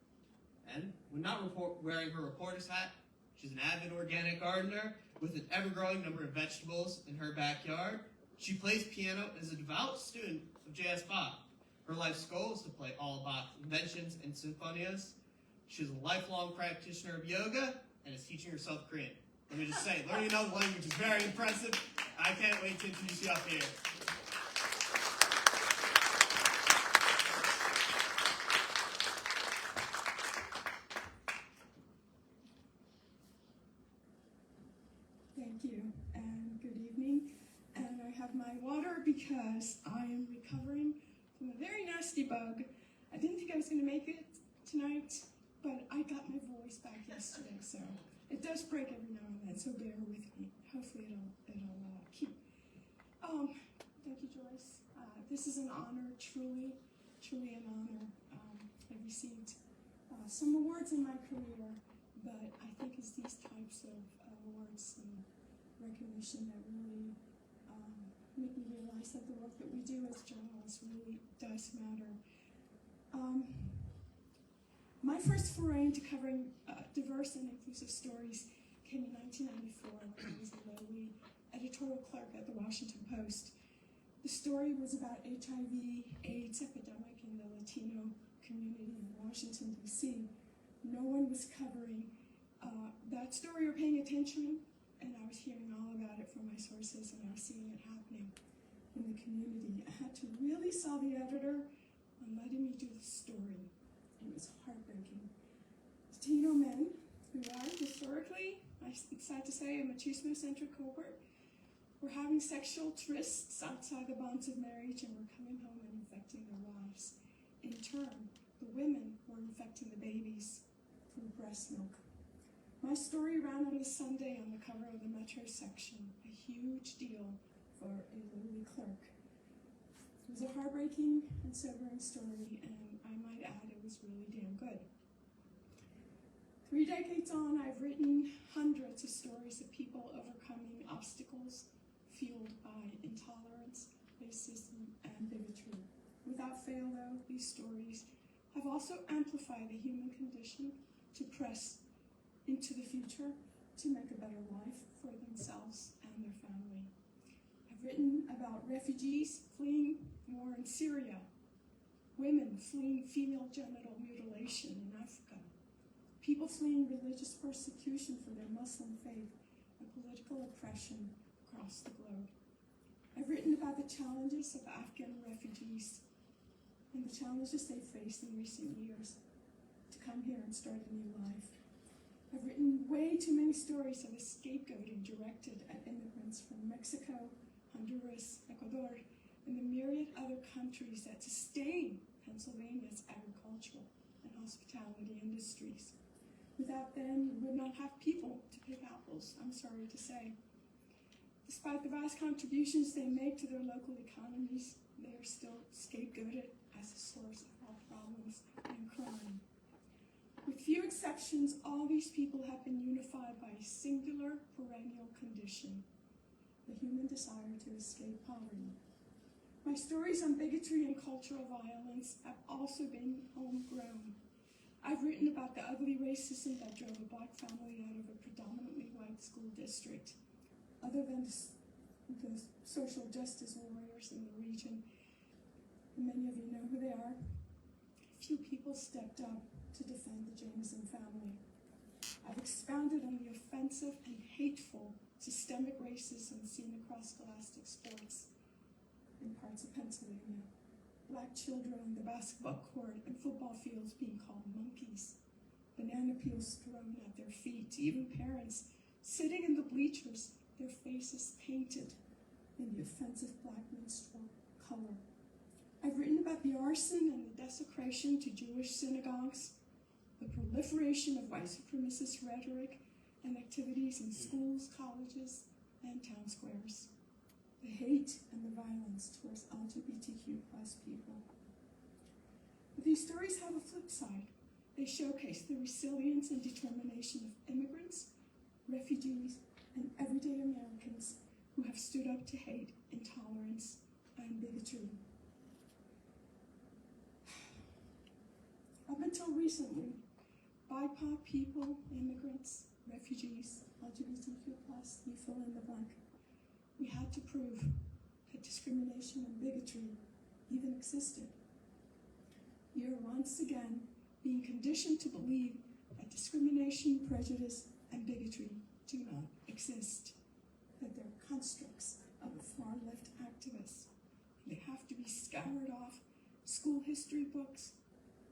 And when not wearing her reporter's hat, she's an avid organic gardener with an ever-growing number of vegetables in her backyard. She plays piano and is a devout student of J.S. Bach. Her life's goal is to play all Bach's inventions and sinfonias. She's a lifelong practitioner of yoga and is teaching herself Korean. Let me just say, learning another language is very impressive. I can't wait to introduce you up here. Thank you, and good evening. And I have my water because I am recovering from a very nasty bug. I didn't think I was going to make it tonight, but I got my voice back yesterday, so it does break every now and then, so bear with me. Hopefully it'll keep. Thank you, Joyce. This is an honor, truly an honor. I received some awards in my career, but I think it's these types of awards and recognition that really make me realize that the work that we do as journalists really does matter. My first foray into covering diverse and inclusive stories came in 1994 when I was a lowly editorial clerk at the Washington Post. The story was about HIV/AIDS epidemic in the Latino community in Washington, D.C. No one was covering that story or paying attention, and I was hearing all about it from my sources, and I was seeing it happening in the community. I had to really sell the editor on letting me do the story. It was heartbreaking. Latino men, who are historically, it's sad to say, a machismo-centric cohort, were having sexual trysts outside the bonds of marriage and were coming home and infecting their wives. In turn, the women were infecting the babies through breast milk. My story ran on a Sunday on the cover of the Metro section, a huge deal for a lowly clerk. It was a heartbreaking and sobering story, and I might add it was really damn good. 3 decades on, I've written hundreds of stories of people overcoming obstacles fueled by intolerance, racism, and bigotry. Without fail, though, these stories have also amplified the human condition to press into the future to make a better life for themselves and their family. I've written about refugees fleeing war in Syria, women fleeing female genital mutilation in Africa, people fleeing religious persecution for their Muslim faith and political oppression across the globe. I've written about the challenges of Afghan refugees and the challenges they faced in recent years to come here and start a new life. I've written way too many stories of the scapegoating directed at immigrants from Mexico, Honduras, Ecuador, and the myriad other countries that sustain Pennsylvania's agricultural and hospitality industries. Without them, we would not have people to pick apples, I'm sorry to say. Despite the vast contributions they make to their local economies, they are still scapegoated as a source of all problems and crime. With few exceptions, all these people have been unified by a singular perennial condition, the human desire to escape poverty. My stories on bigotry and cultural violence have also been homegrown. I've written about the ugly racism that drove a Black family out of a predominantly white school district. Other than the social justice warriors in the region, many of you know who they are, few people stepped up to defend the Jameson family. I've expounded on the offensive and hateful systemic racism seen across scholastic sports in parts of Pennsylvania. Black children on the basketball court and football fields being called monkeys, banana peels thrown at their feet, even parents sitting in the bleachers, their faces painted in the offensive black menstrual color. I've written about the arson and the desecration to Jewish synagogues, the proliferation of white supremacist rhetoric and activities in schools, colleges, and town squares, the hate and the violence towards LGBTQ+ people. But these stories have a flip side. They showcase the resilience and determination of immigrants, refugees, and everyday Americans who have stood up to hate, intolerance, and bigotry. Up until recently, BIPOC people, immigrants, refugees, LGBTQ+, you fill in the blank, we had to prove that discrimination and bigotry even existed. We are once again being conditioned to believe that discrimination, prejudice, and bigotry do not exist, that they're constructs of the far-left activists. They have to be scoured off school history books,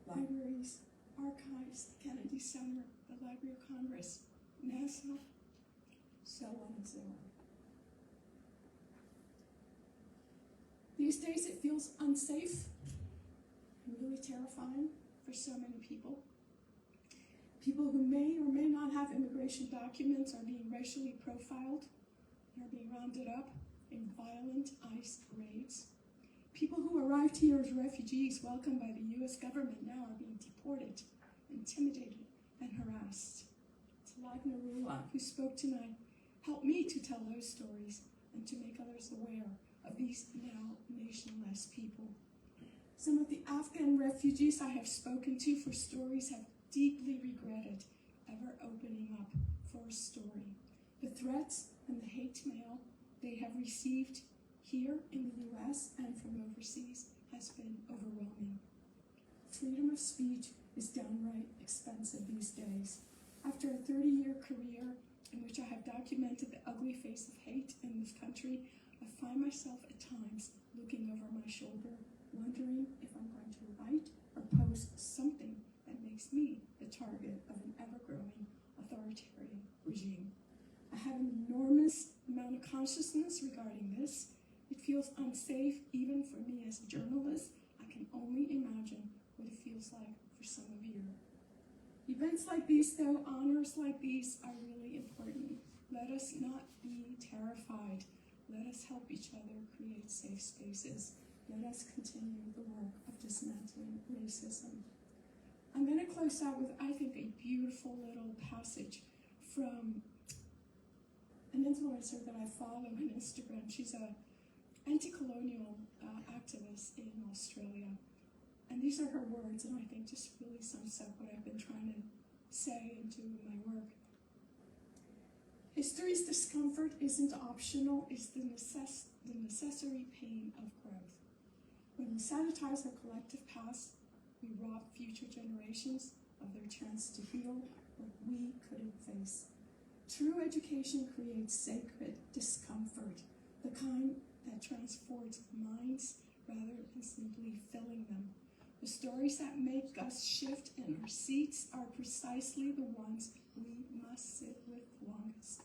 libraries, archives, the Kennedy Center, the Library of Congress, NASA, so on and so on. These days it feels unsafe and really terrifying for so many people. People who may or may not have immigration documents are being racially profiled and are being rounded up in violent ICE raids. People who arrived here as refugees welcomed by the US government now are being deported, intimidated, and harassed. Talag Narula, who spoke tonight, helped me to tell those stories and to make others aware of these now nationless people. Some of the Afghan refugees I have spoken to for stories have deeply regretted ever opening up for a story. The threats and the hate mail they have received here in the US and from overseas has been overwhelming. Freedom of speech is downright expensive these days. After a 30-year career in which I have documented the ugly face of hate in this country, I find myself at times looking over my shoulder, wondering if I'm going to write or post something that makes me the target of an ever-growing authoritarian regime. I have an enormous amount of consciousness regarding this. It feels unsafe even for me as a journalist. I can only imagine what it feels like for some of you. Events like these, though, honors like these are really important. Let us not be terrified. Let us help each other create safe spaces. Let us continue the work of dismantling racism. I'm going to close out with, I think, a beautiful little passage from an influencer that I follow on Instagram. She's a anti-colonial activist in Australia. And these are her words, and I think just really sums up what I've been trying to say and do in my work. History's discomfort isn't optional, it's the necessary pain of growth. When we sanitize our collective past, we rob future generations of their chance to heal what we couldn't face. True education creates sacred discomfort, the kind that transports minds rather than simply filling them. The stories that make us shift in our seats are precisely the ones we must sit with longest.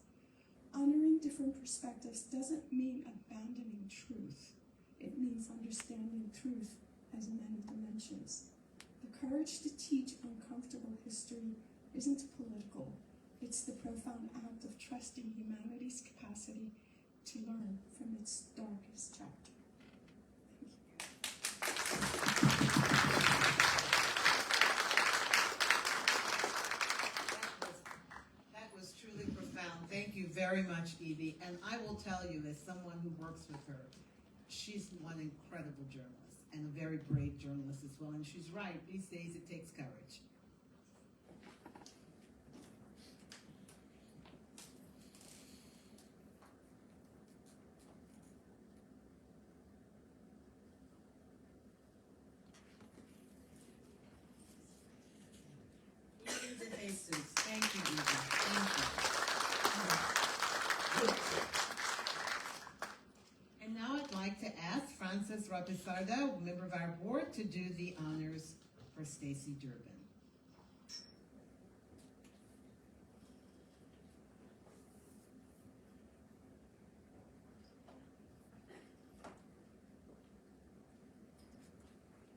Honoring different perspectives doesn't mean abandoning truth. It means understanding truth as many dimensions. The courage to teach uncomfortable history isn't political. It's the profound act of trusting humanity's capacity to learn from its darkest chapter. That was truly profound. Thank you very much, Evie. And I will tell you, as someone who works with her, she's one incredible journalist and a very brave journalist as well. And she's right, these days it takes courage. Thank you, Evie. Rapisarda, member of our board, to do the honors for Stacy Durbin.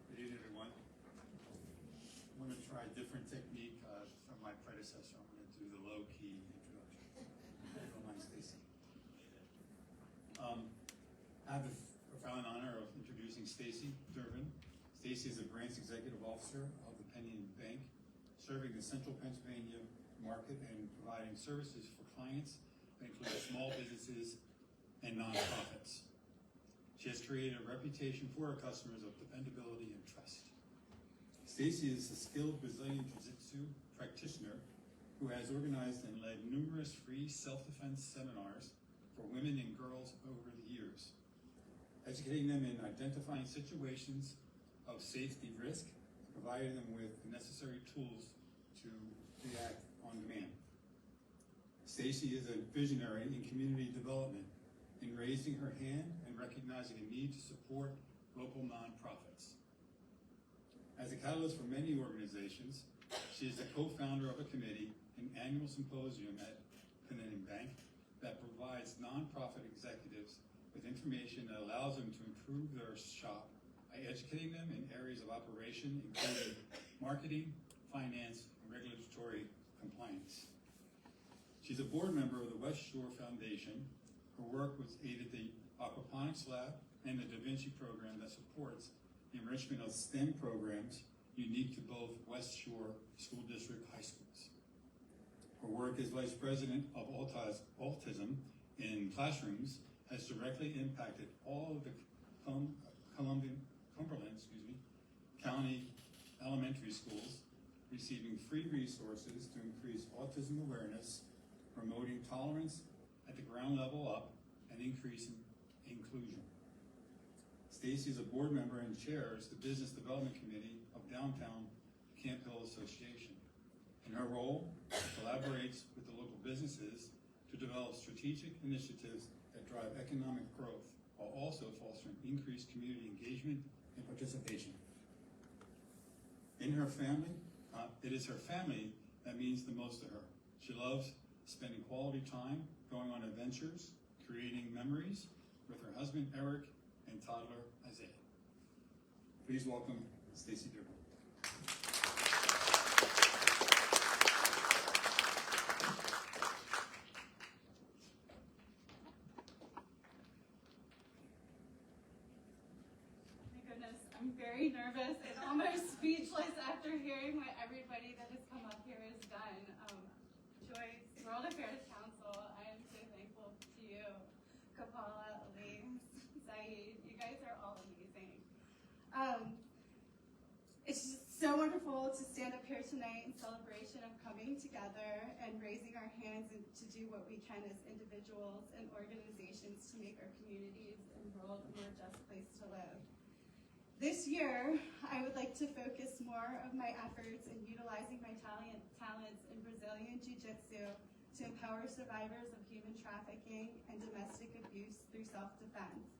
Good evening, everyone. I'm going to try a different technique from my predecessor. I'm going to do the low-key introduction. If you don't mind, Stacy. I have the profound honor of introducing Stacy Durbin. Stacy is a branch executive officer of the Penny Bank, serving the central Pennsylvania market and providing services for clients that include small businesses and nonprofits. She has created a reputation for her customers of dependability and trust. Stacy is a skilled Brazilian Jiu-Jitsu practitioner who has organized and led numerous free self-defense seminars for women and girls over the years, educating them in identifying situations of safety risk, providing them with the necessary tools to react on demand. Stacy is a visionary in community development, in raising her hand and recognizing a need to support local nonprofits. As a catalyst for many organizations, she is the co-founder of a committee, an annual symposium at Penny Bank that provides nonprofit executives with information that allows them to improve their shop by educating them in areas of operation, including marketing, finance, and regulatory compliance. She's a board member of the West Shore Foundation. Her work was aided the Aquaponics Lab and the Da Vinci program that supports the enrichment of STEM programs unique to both West Shore School District high schools. Her work as Vice President of Autism in classrooms has directly impacted all of the Cumberland County elementary schools, receiving free resources to increase autism awareness, promoting tolerance at the ground level up, and increasing inclusion. Stacy is a board member and chairs the Business Development Committee of Downtown Camp Hill Association. In her role, she collaborates with the local businesses to develop strategic initiatives that drive economic growth, while also fostering increased community engagement and participation. In her family, it is her family that means the most to her. She loves spending quality time, going on adventures, creating memories with her husband Eric and toddler Isaiah. Please welcome Stacy Durbin. I'm very nervous and almost speechless after hearing what everybody that has come up here has done. Joyce, World Affairs Council, I am so thankful to you. Kapala, Elaine, Saeed, you guys are all amazing. It's just so wonderful to stand up here tonight in celebration of coming together and raising our hands and to do what we can as individuals and organizations to make our communities and world a more just place to live. This year, I would like to focus more of my efforts in utilizing my talents in Brazilian Jiu-Jitsu to empower survivors of human trafficking and domestic abuse through self-defense.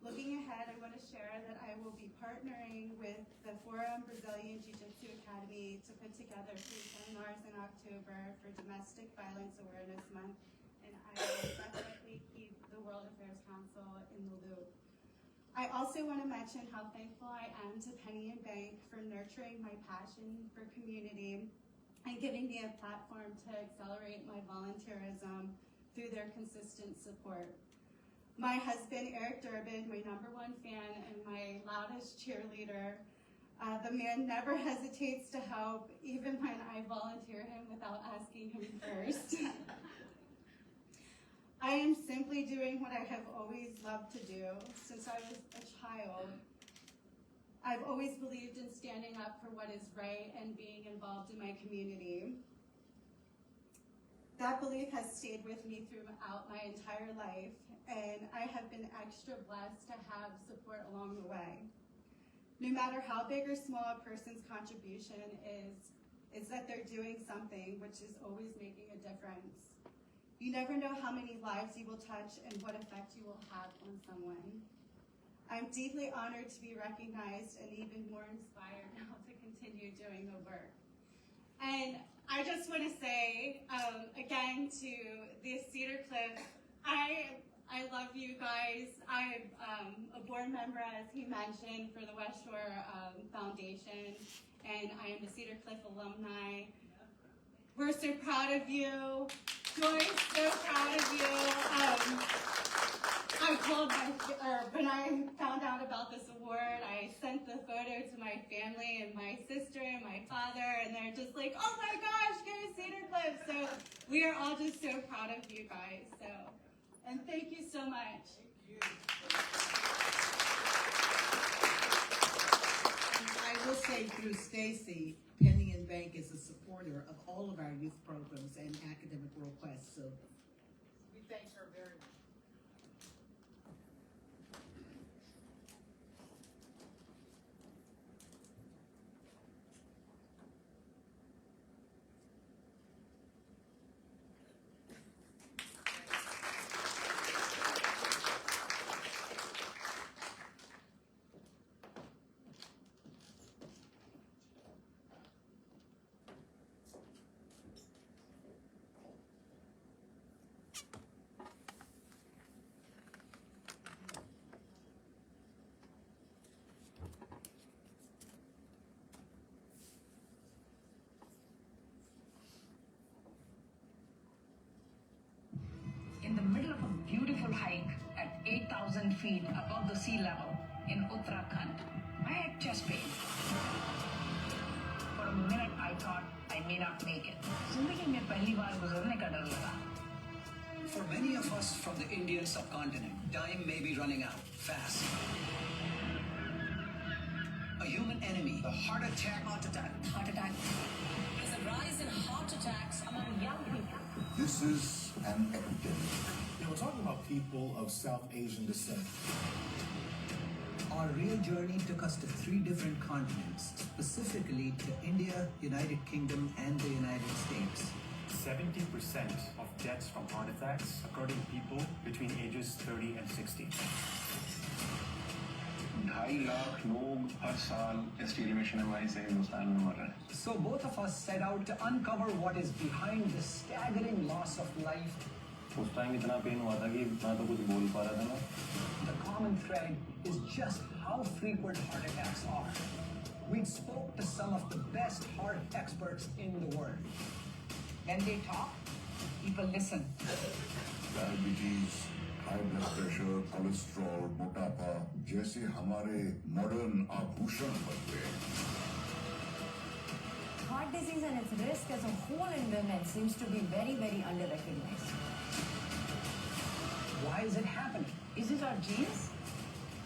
Looking ahead, I want to share that I will be partnering with the Forum Brazilian Jiu-Jitsu Academy to put together 3 seminars in October for Domestic Violence Awareness Month, and I will definitely keep the World Affairs Council in the loop. I also want to mention how thankful I am to Penny and Bank for nurturing my passion for community and giving me a platform to accelerate my volunteerism through their consistent support. My husband, Eric Durbin, my #1 fan and my loudest cheerleader, the man never hesitates to help, even when I volunteer him without asking him first. I am simply doing what I have always loved to do since I was a child. I've always believed in standing up for what is right and being involved in my community. That belief has stayed with me throughout my entire life, and I have been extra blessed to have support along the way. No matter how big or small a person's contribution is, it's that they're doing something which is always making a difference. You never know how many lives you will touch and what effect you will have on someone. I'm deeply honored to be recognized and even more inspired now to continue doing the work. And I just want to say, again, to the Cedar Cliff, I love you guys. I'm a board member, as he mentioned, for the West Shore Foundation, and I am a Cedar Cliff alumni. We're so proud of you. Joyce, so proud of you. When I found out about this award, I sent the photo to my family and my sister and my father, and they're just like, oh my gosh, go Cedar Cliff. So we are all just so proud of you guys. So, and thank you so much. I will say through Stacy, Penny and Bank is a supporter of all of our youth programs and Academic World Quest. So we thank her very much. In the middle of a beautiful hike at 8,000 feet above the sea level in Uttarakhand, I had chest pain. For a minute, I thought I may not make it. जिंदगी में पहली बार गुजरने का डर लगा. For many of us from the Indian subcontinent, time may be running out fast. A human enemy, the heart attack. Heart attack. Heart attack. There's a rise in heart attacks among young people. This is an epidemic. We're talking about people of South Asian descent. Our real journey took us to 3 different continents, specifically to India, United Kingdom, and the United States. 70% of deaths from heart attacks occurred in people between ages 30 and 60. 2.5 lakh लोग हर साल chest elevation MI से हिंदुस्तान में मर रहे हैं. So both of us set out to uncover what is behind the staggering loss of life. उस time इतना pen हुआ था कि ना तो कुछ बोल पा रहा था ना. The common thread is just how frequent heart attacks are. We spoke to some of the best heart experts in the world. When they talk, people listen. Diabetes, high blood pressure, cholesterol, मोटापा जैसे हमारे modern आभूषण बन गए. Heart disease and its risk as a whole in women seems to be very, very under-recognized. Why is it happening? Is it our genes?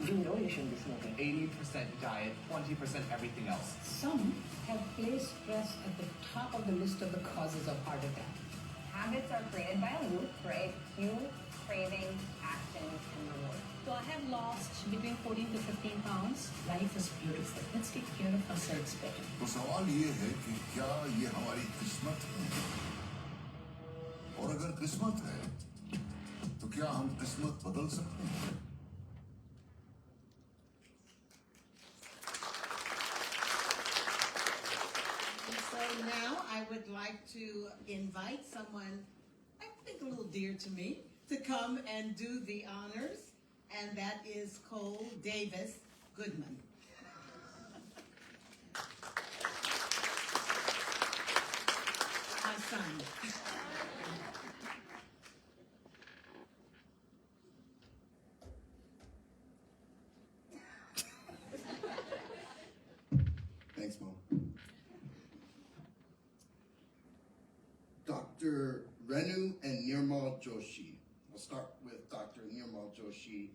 You know you shouldn't be smoking. 80% diet, 20% everything else. Some have placed stress at the top of the list of the causes of heart attack. Habits are created by a loop, right? Cue, craving, action, and reward. So I have lost between 14 to 15 pounds. Life is beautiful. Let's take care of ourselves better. तो सवाल ये है कि क्या ये हमारी किस्मत है? और अगर किस्मत है, तो क्या हम किस्मत बदल सकते हैं? So now I would like to invite someone, I think a little dear to me, to come and do the honors, and that is Cole Davis Goodman. My son. Thanks, Mo. Dr. Renu and Nirmal Joshi. I'll start with Dr. Nirmal Joshi.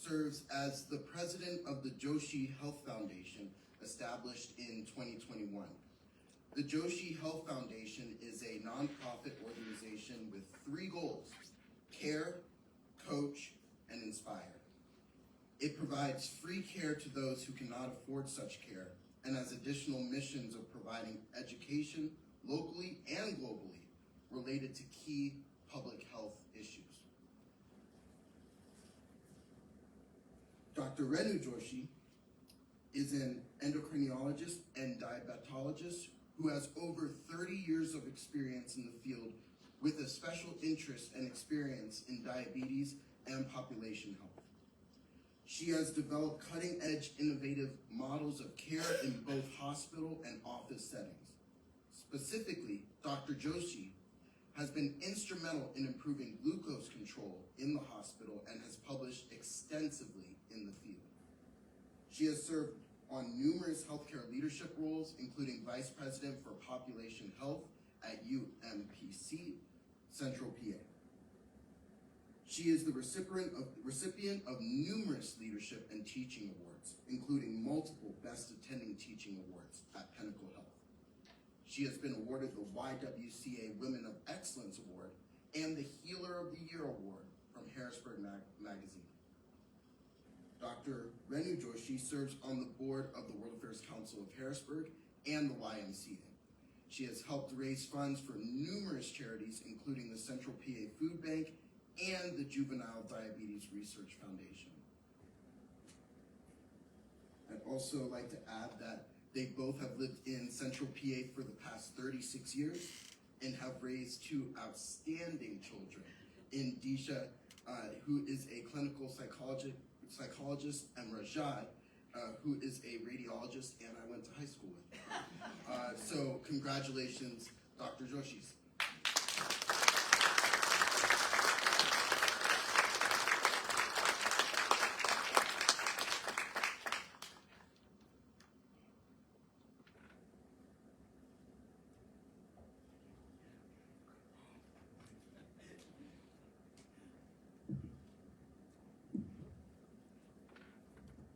Serves as the president of the Joshi Health Foundation, established in 2021. The Joshi Health Foundation is a nonprofit organization with 3 goals: care, coach, and inspire. It provides free care to those who cannot afford such care, and has additional missions of providing education locally and globally related to key public health issues. Dr. Renu Joshi is an endocrinologist and diabetologist who has over 30 years of experience in the field with a special interest and experience in diabetes and population health. She has developed cutting-edge innovative models of care in both hospital and office settings. Specifically, Dr. Joshi has been instrumental in improving glucose control in the hospital and has published extensively in the field. She has served on numerous healthcare leadership roles, including Vice President for Population Health at UMPC, Central PA. She is the recipient of numerous leadership and teaching awards, including multiple Best Attending Teaching Awards at Pinnacle Health. She has been awarded the YWCA Women of Excellence Award and the Healer of the Year Award from Harrisburg Magazine. Dr. Renu Joshi serves on the board of the World Affairs Council of Harrisburg and the YMCA. She has helped raise funds for numerous charities, including the Central PA Food Bank and the Juvenile Diabetes Research Foundation. I'd also like to add that they both have lived in Central PA for the past 36 years and have raised two outstanding children in Disha, who is a clinical psychologist, and Rajat, who is a radiologist and I went to high school with. So congratulations, Dr. Joshis.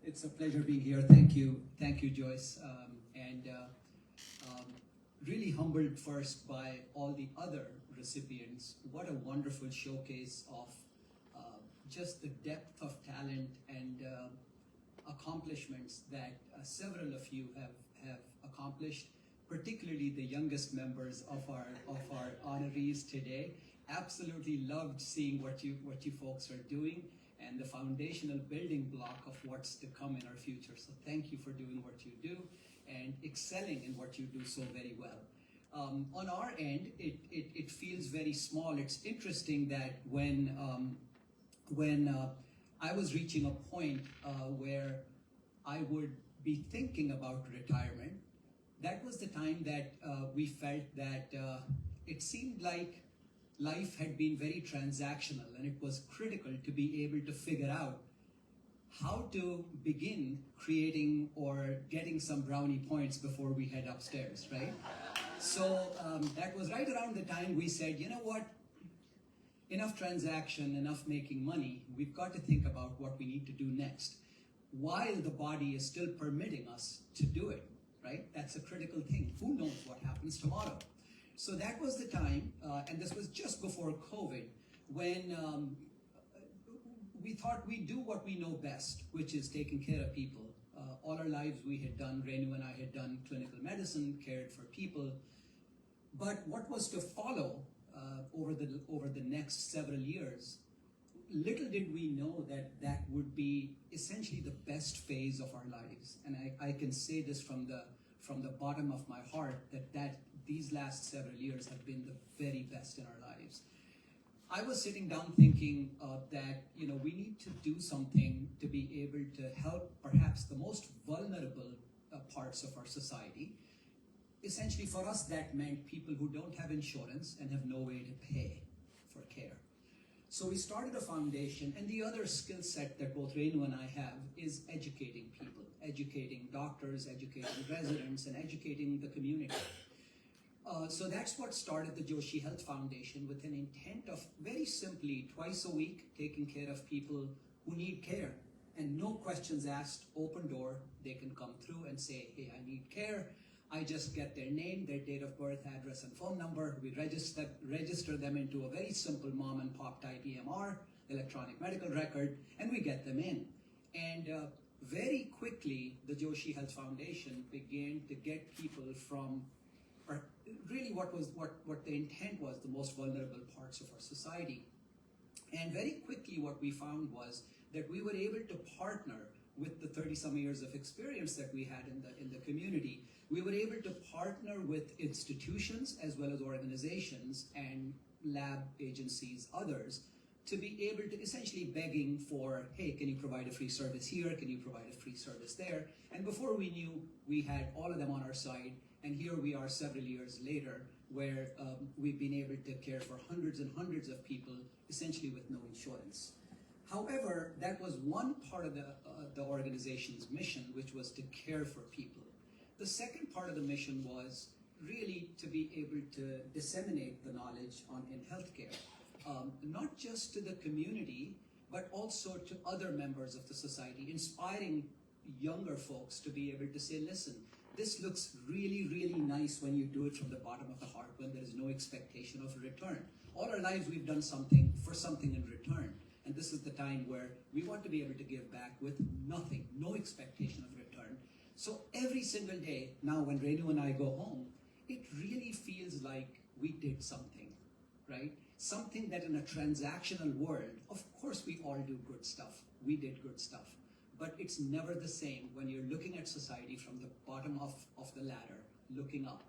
It's a pleasure being here. Thank you, Joyce. Really humbled first by all the other recipients. What a wonderful showcase of just the depth of talent and accomplishments that several of you have accomplished, particularly the youngest members of our honorees today. Absolutely loved seeing what you folks are doing and the foundational building block of what's to come in our future. So thank you for doing what you do and excelling in what you do so very well. On our end, it feels very small. It's interesting that when I was reaching a point where I would be thinking about retirement, that was the time that we felt that it seemed like life had been very transactional, and it was critical to be able to figure out how to begin creating or getting some brownie points before we head upstairs, right? So that was right around the time we said, you know what, enough transaction, enough making money, we've got to think about what we need to do next, while the body is still permitting us to do it, right? That's a critical thing. Who knows what happens tomorrow? So that was the time, and this was just before COVID, when we thought we'd do what we know best, which is taking care of people. All our lives we had done, Renu and I had done clinical medicine, cared for people. But what was to follow over the next several years, little did we know that that would be essentially the best phase of our lives. And I can say this from the bottom of my heart, that these last several years have been the very best in our lives. I was sitting down thinking that we need to do something to be able to help perhaps the most vulnerable parts of our society. Essentially for us that meant people who don't have insurance and have no way to pay for care. So we started a foundation, and the other skill set that both Renu and I have is educating people, educating doctors, educating residents, and educating the community. So that's what started the Joshi Health Foundation, with an intent of very simply twice a week taking care of people who need care. And no questions asked, open door, they can come through and say, hey, I need care. I just get their name, their date of birth, address, and phone number. We register them into a very simple mom and pop type EMR, electronic medical record, and we get them in. And very quickly, the Joshi Health Foundation began to get people from really what the intent was, the most vulnerable parts of our society. And very quickly what we found was that we were able to partner with the 30-some years of experience that we had in the community. We were able to partner with institutions as well as organizations and lab agencies, others, to be able to essentially begging for, hey, can you provide a free service here? Can you provide a free service there? And before we knew, we had all of them on our side. And here we are several years later, where we've been able to care for hundreds and hundreds of people, essentially with no insurance. However, that was one part of the organization's mission, which was to care for people. The second part of the mission was really to be able to disseminate the knowledge in healthcare, not just to the community, but also to other members of the society, inspiring younger folks to be able to say, listen, this looks really, really nice when you do it from the bottom of the heart, when there is no expectation of return. All our lives we've done something for something in return. And this is the time where we want to be able to give back with nothing, no expectation of return. So every single day, now when Renu and I go home, it really feels like we did something, right? Something that in a transactional world, of course we all do good stuff. We did good stuff. But it's never the same when you're looking at society from the bottom of the ladder, looking up,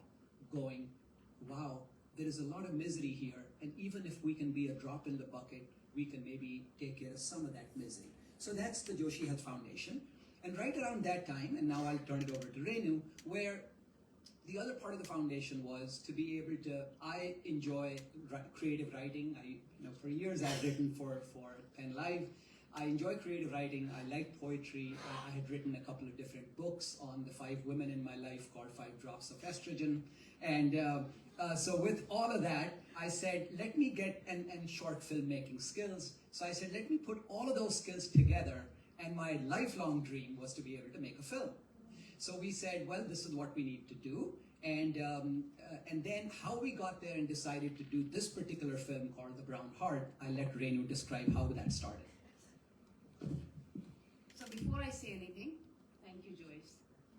going, wow, there is a lot of misery here. And even if we can be a drop in the bucket, we can maybe take care of some of that misery. So that's the Joshi Health Foundation. And right around that time, and now I'll turn it over to Renu, where the other part of the foundation was to be able to, I enjoy creative writing. For years I've written for Penn Live. I enjoy creative writing. I like poetry. I had written a couple of different books on the 5 women in my life called 5 Drops of Estrogen. And so with all of that, I said, let me get, and short filmmaking skills. So I said, let me put all of those skills together. And my lifelong dream was to be able to make a film. So we said, well, this is what we need to do. And then how we got there and decided to do this particular film called The Brown Heart, I'll let Renu describe how that started. So before I say anything, thank you, Joyce.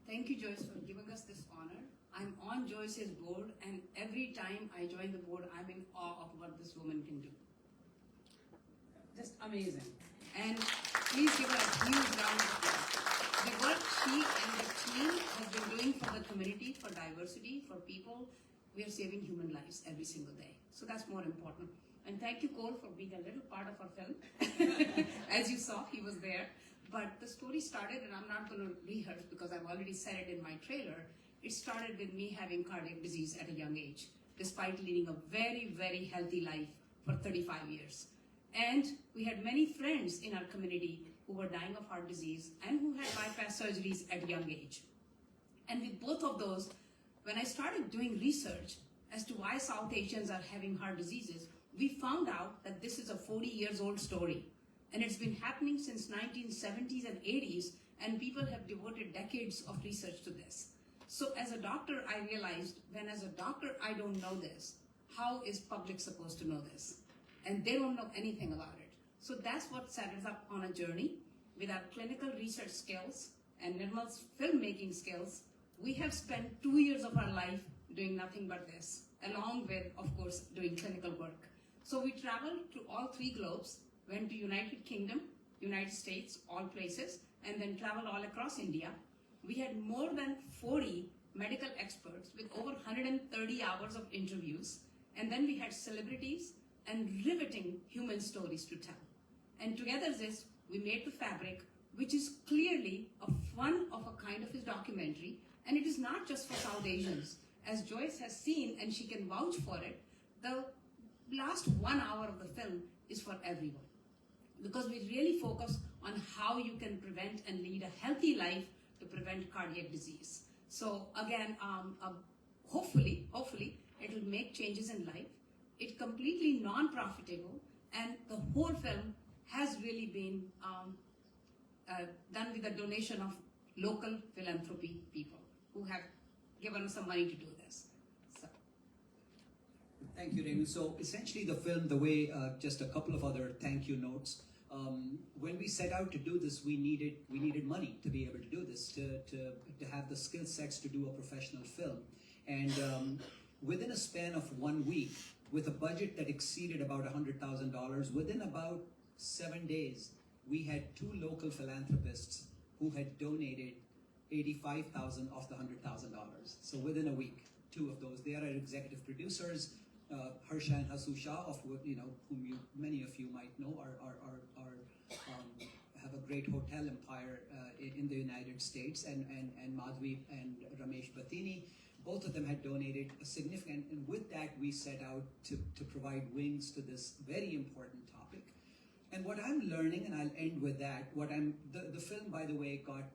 Thank you, Joyce, for giving us this honor. I'm on Joyce's board, and every time I join the board, I'm in awe of what this woman can do. Just amazing. And please give her a huge round of applause. The work she and the team has been doing for the community, for diversity, for people, we are saving human lives every single day. So that's more important. And thank you, Cole, for being a little part of our film. As you saw, he was there. But the story started, and I'm not going to rehearse because I've already said it in my trailer. It started with me having cardiac disease at a young age, despite leading a very, very healthy life for 35 years. And we had many friends in our community who were dying of heart disease and who had bypass surgeries at a young age. And with both of those, when I started doing research as to why South Asians are having heart diseases, we found out that this is a 40-year-old story. And it's been happening since 1970s and 80s, and people have devoted decades of research to this. So as a doctor, I realized when as a doctor I don't know this, how is public supposed to know this? And they don't know anything about it. So that's what set us up on a journey with our clinical research skills and Nirmal's filmmaking skills. We have spent 2 years of our life doing nothing but this, along with, of course, doing clinical work. So we traveled to all 3 globes, went to United Kingdom, United States, all places, and then traveled all across India. We had more than 40 medical experts with over 130 hours of interviews. And then we had celebrities and riveting human stories to tell. And together this, we made The Fabric, which is clearly a one of a kind of his documentary. And it is not just for South Asians. As Joyce has seen, and she can vouch for it, the last 1 hour of the film is for everyone. Because we really focus on how you can prevent and lead a healthy life to prevent cardiac disease. So again, hopefully, it will make changes in life. It's completely non-profitable, and the whole film has really been done with a donation of local philanthropy people who have given us some money to do this. So. Thank you, Renu. So essentially the film, the way, just a couple of other thank you notes. When we set out to do this, we needed money to be able to do this, to have the skill sets to do a professional film. And within a span of 1 week, with a budget that exceeded about $100,000, within about 7 days, we had 2 local philanthropists who had donated $85,000 of the $100,000. So within a week, 2 of those. They are our executive producers, Harsha and Hasu Shah, of whom many of you might know, have a great hotel empire in the United States, and Madhvi and Ramesh Bathini. Both of them had donated a significant, and with that we set out to provide wings to this very important topic. And what I'm learning, and I'll end with that, the film, by the way, got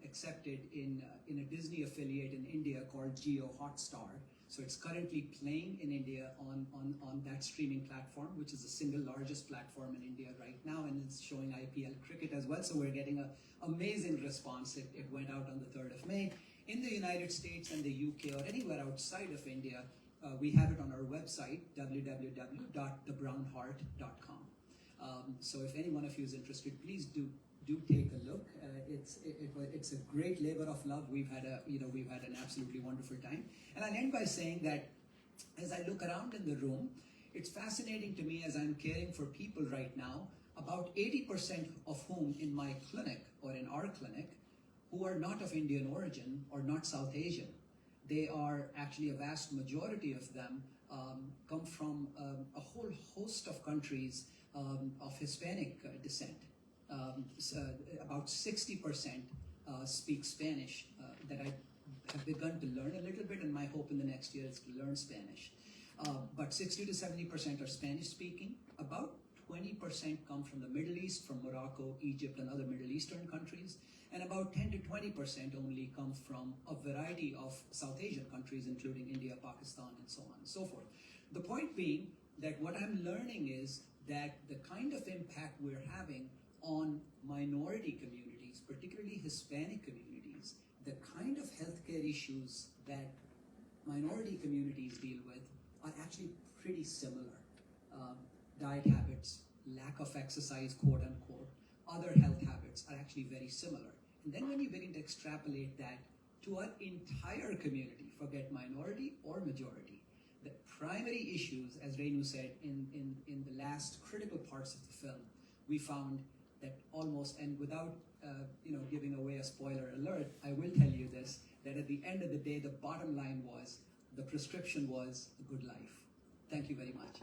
accepted in a Disney affiliate in India called Jio Hotstar. So it's currently playing in India on that streaming platform, which is the single largest platform in India right now, and it's showing IPL cricket as well. So we're getting an amazing response. It went out on the 3rd of May. In the United States and the UK or anywhere outside of India, we have it on our website, www.thebrownheart.com. So if any one of you is interested, please do take a look. It's a great labor of love. We've had an absolutely wonderful time. And I'll end by saying that as I look around in the room, it's fascinating to me as I'm caring for people right now, about 80% of whom in my clinic or in our clinic, who are not of Indian origin or not South Asian. They are actually, a vast majority of them come from a whole host of countries of Hispanic descent. So about 60% speak Spanish that I have begun to learn a little bit, and my hope in the next year is to learn Spanish. But 60 to 70% are Spanish speaking. About 20% come from the Middle East, from Morocco, Egypt, and other Middle Eastern countries. And about 10 to 20% only come from a variety of South Asian countries, including India, Pakistan, and so on and so forth. The point being that what I'm learning is that the kind of impact we're having on minority communities, particularly Hispanic communities, the kind of healthcare issues that minority communities deal with are actually pretty similar. Diet habits, lack of exercise, quote unquote, other health habits are actually very similar. And then when you begin to extrapolate that to our entire community, forget minority or majority, the primary issues, as Renu said in the last critical parts of the film, we found that almost, and without giving away a spoiler alert, I will tell you this, that at the end of the day, the bottom line was, the prescription was a good life. Thank you very much.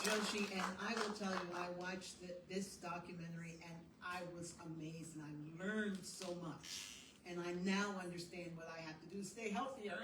Joshi, and I will tell you, I watched this documentary and I was amazed and I learned so much. And I now understand what I have to do to stay healthier.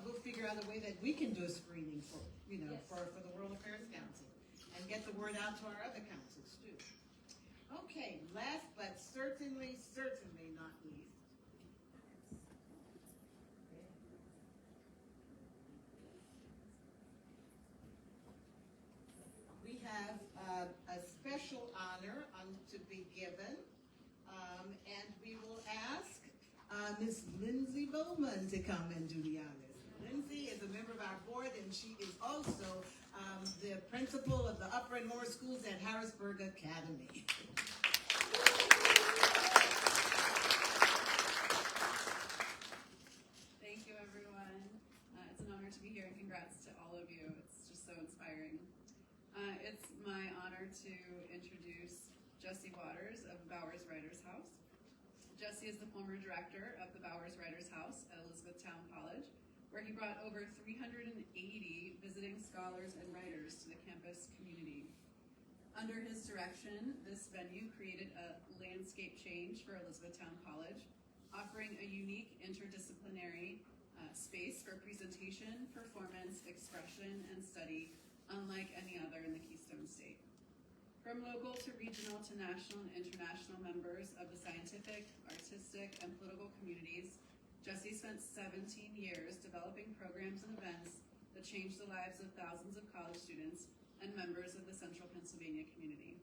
We'll figure out a way that we can do a screening for the World Affairs Council and get the word out to our other councils too. Okay, last but certainly not least. We have a special honor to be given, and we will ask Ms. Lindsay Bowman to come and do the honors. Lindsay is a member of our board, and she is also the principal of the Upper and Lower Schools at Harrisburg Academy. Thank you, everyone. It's an honor to be here, and congrats to all of you. It's just so inspiring. It's my honor to introduce Jesse Waters of Bowers Writers House. Jesse is the former director of the Bowers Writers House at Elizabethtown College, where he brought over 380 visiting scholars and writers to the campus community. Under his direction, this venue created a landscape change for Elizabethtown College, offering a unique interdisciplinary space for presentation, performance, expression, and study, unlike any other in the Keystone State. From local to regional to national and international members of the scientific, artistic, and political communities, Jesse spent 17 years developing programs and events that changed the lives of thousands of college students and members of the Central Pennsylvania community.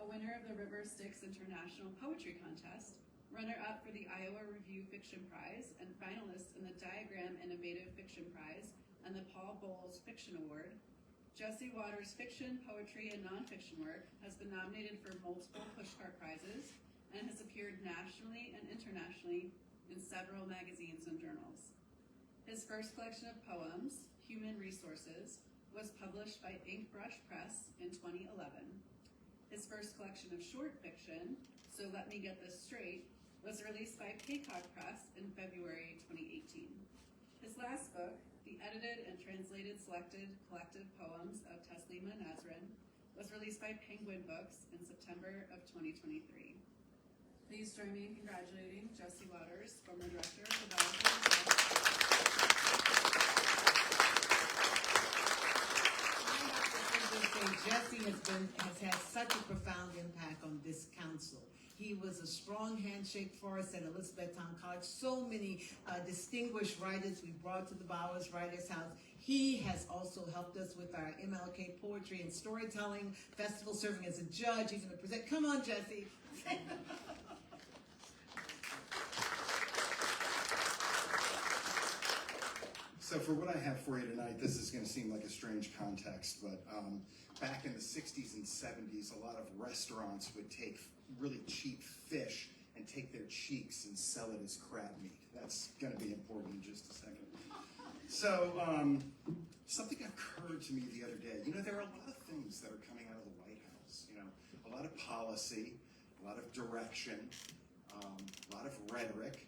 a winner of the River Styx International Poetry Contest, runner-up for the Iowa Review Fiction Prize, and finalist in the Diagram Innovative Fiction Prize and the Paul Bowles Fiction Award, Jessie Waters' fiction, poetry, and nonfiction work has been nominated for multiple Pushcart Prizes and has appeared nationally and internationally in several magazines and journals. His first collection of poems, Human Resources, was published by Inkbrush Press in 2011. His first collection of short fiction, So Let Me Get This Straight, was released by Paycock Press in February 2018. His last book, the edited and translated selected collective poems of Taslima Nasrin, was released by Penguin Books in September of 2023. Please join me in congratulating Jessie Waters, former director of the Jesse has had such a profound impact on this council. He was a strong handshake for us at Elizabethtown College. So many distinguished writers we brought to the Bowers Writers House. He has also helped us with our MLK Poetry and Storytelling Festival, serving as a judge, even a presenter. Come on, Jesse. So for what I have for you tonight, this is going to seem like a strange context, but back in the 60s and 70s, a lot of restaurants would take really cheap fish and take their cheeks and sell it as crab meat. That's going to be important in just a second. So something occurred to me the other day. You know, there are a lot of things that are coming out of the White House. You know, a lot of policy, a lot of direction, a lot of rhetoric,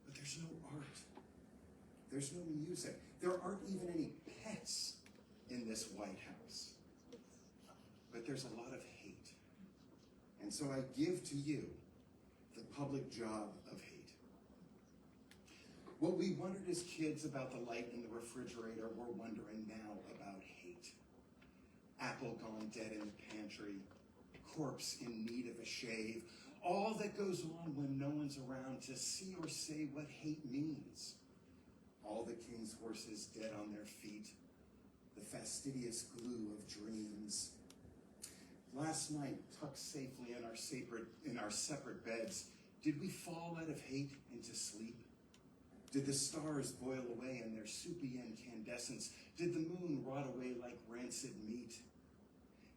but there's no art. There's no music. There aren't even any pets in this White House. But there's a lot of hate. And so I give to you the public job of hate. What we wondered as kids about the light in the refrigerator, we're wondering now about hate. Apple gone dead in the pantry, corpse in need of a shave, all that goes on when no one's around to see or say what hate means. All the king's horses dead on their feet, the fastidious glue of dreams. Last night, tucked safely in our separate beds, did we fall out of hate into sleep? Did the stars boil away in their soupy incandescence? Did the moon rot away like rancid meat?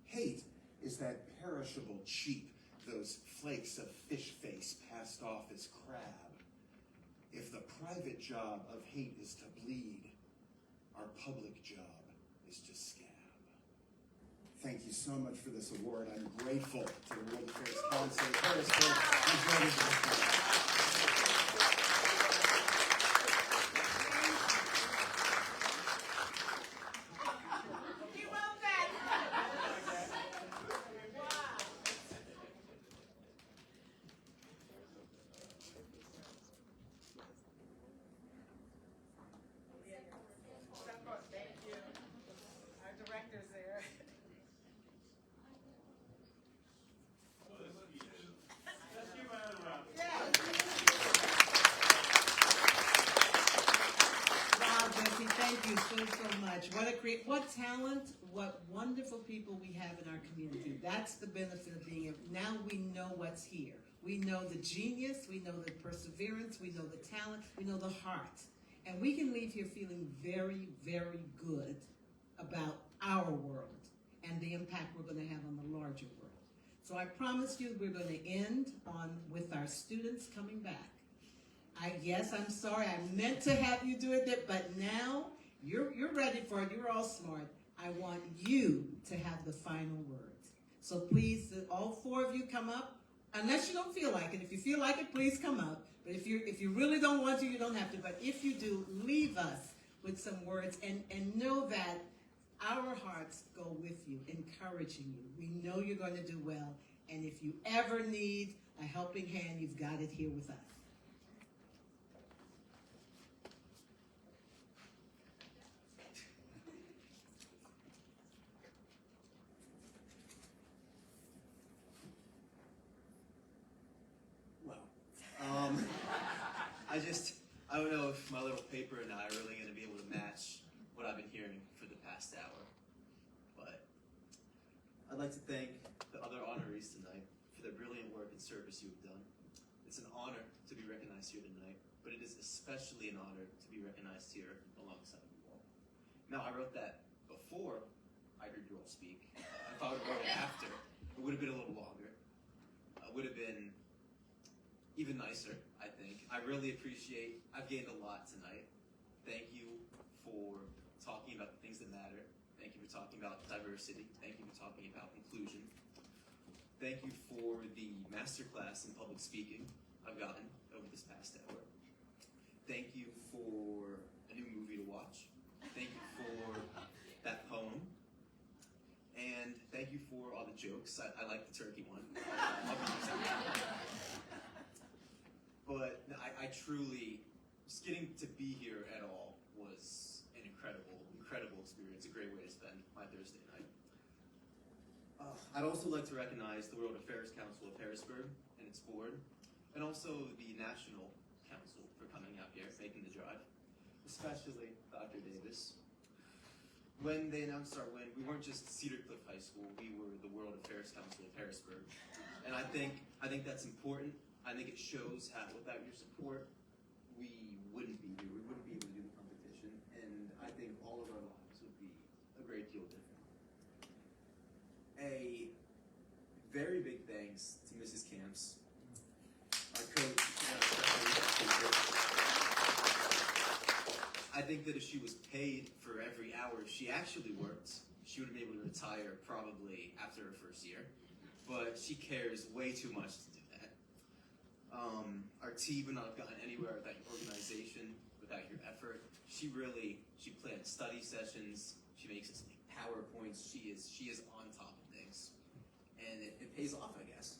Hate is that perishable cheap, those flakes of fish face passed off as crab. If the private job of hate is to bleed, our public job is to scab. Thank you so much for this award. I'm grateful to the World Affairs Council, Periscope, and joining us. What talent, what wonderful people we have in our community. That's the benefit of being now we know what's here. We know the genius, we know the perseverance, we know the talent, we know the heart. And we can leave here feeling very, very good about our world and the impact we're going to have on the larger world. So I promise you we're going to end with our students coming back. Yes, I'm sorry, I meant to have you do it, but now you're ready for it. You're all smart. I want you to have the final word. So please, all four of you come up, unless you don't feel like it. If you feel like it, please come up. But if you really don't want to, you don't have to. But if you do, leave us with some words and know that our hearts go with you, encouraging you. We know you're going to do well. And if you ever need a helping hand, you've got it here with us. I don't know if my little paper and I are really going to be able to match what I've been hearing for the past hour. But I'd like to thank the other important service you have done. It's an honor to be recognized here tonight, but it is especially an honor to be recognized here alongside you all. Now, I wrote that before I heard you all speak. If I would have wrote it after, it would have been a little longer. It would have been even nicer, I think. I really appreciate, I've gained a lot tonight. Thank you for talking about the things that matter. Thank you for talking about diversity. Thank you for talking about inclusion. Thank you for the masterclass in public speaking I've gotten over this past hour. Thank you for a new movie to watch. Thank you for that poem. And thank you for all the jokes. I like the turkey one. I'll be using that. But I truly, just getting to be here at all was an incredible experience, a great way to spend my Thursday night. I'd also like to recognize the World Affairs Council of Harrisburg and its board, and also the National Council for coming out here, making the drive, especially Dr. Davis. When they announced our win, we weren't just Cedar Cliff High School, we were the World Affairs Council of Harrisburg. And I think that's important. I think it shows how without your support, we wouldn't be here. We wouldn't be able to do the competition. And I think all of our lives would be a great deal different. A very big thanks to Mrs. Camps, our coach, and our special teacher. I think that if she was paid for every hour she actually worked, she would have been able to retire probably after her first year. But she cares way too much to do that. Our team would not have gotten anywhere without your organization, without your effort. She plans study sessions. She makes us make PowerPoints. She is on top of things, and it pays off, I guess.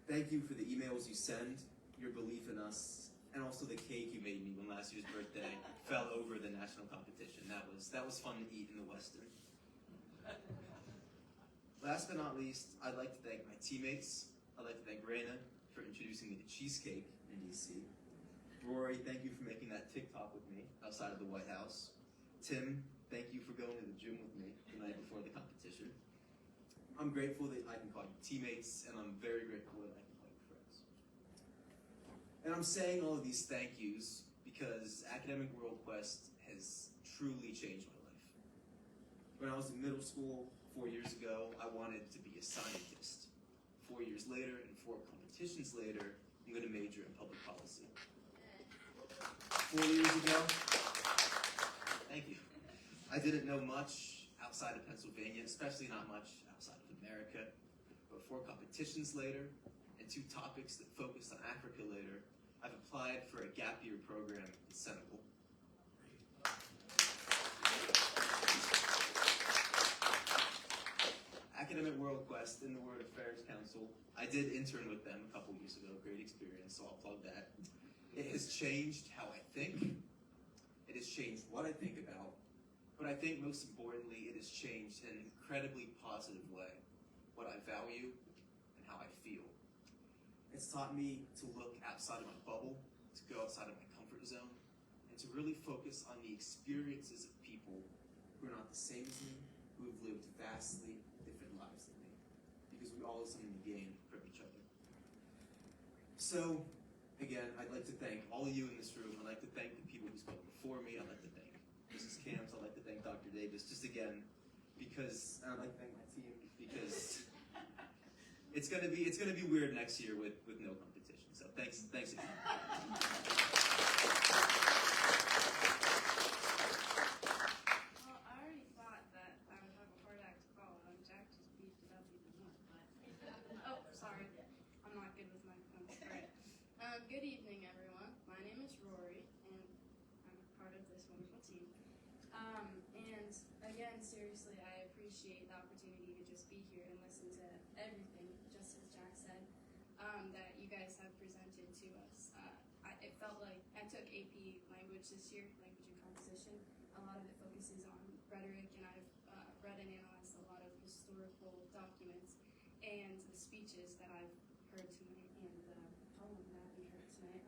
Thank you for the emails you send, your belief in us, and also the cake you made me when last year's birthday fell over the national competition. That was fun to eat in the Westin. Last but not least, I'd like to thank my teammates. I'd like to thank Raina for introducing me to cheesecake in DC. Rory, thank you for making that TikTok with me outside of the White House. Tim, thank you for going to the gym with me the night before the competition. I'm grateful that I can call you teammates, and I'm very grateful that I can call you friends. And I'm saying all of these thank yous because Academic World Quest has truly changed my life. When I was in middle school 4 years ago, I wanted to be a scientist. 4 years later, and 4 competitions later, I'm going to major in public policy. 4 years ago, thank you. I didn't know much outside of Pennsylvania, especially not much outside of America. But 4 competitions later, and 2 topics that focused on Africa later, I've applied for a gap year program in Senegal. Academic World Quest in the World Affairs Council. I did intern with them a couple years ago. Great experience, so I'll plug that. It has changed how I think. It has changed what I think about. But I think most importantly, it has changed in an incredibly positive way what I value and how I feel. It's taught me to look outside of my bubble, to go outside of my comfort zone, and to really focus on the experiences of people who are not the same as me, who have lived vastly different lives than me, because we all have something to gain from each other. So, again, I'd like to thank all of you in this room. I'd like to thank the people who spoke before me. I'd like to thank Mrs. Camps. I'd like to thank Dr. Davis, just again, because, and I'd like to thank my team, because it's gonna be weird next year with no competition. So thanks again. Well, I already thought that I would have a hard act to follow, and Jack just beefed it up even more. But sorry, I'm not good with microphones. All right. Good evening, everyone. My name is Rory, and I'm part of this wonderful team. And again, seriously, I appreciate the opportunity to just be here and listen to everything, just as Jack said, that you guys have presented to us. It felt like I took AP language this year, language and composition. A lot of it focuses on rhetoric, and I've read and analyzed a lot of historical documents, and the speeches that I've heard tonight and the poem that we heard tonight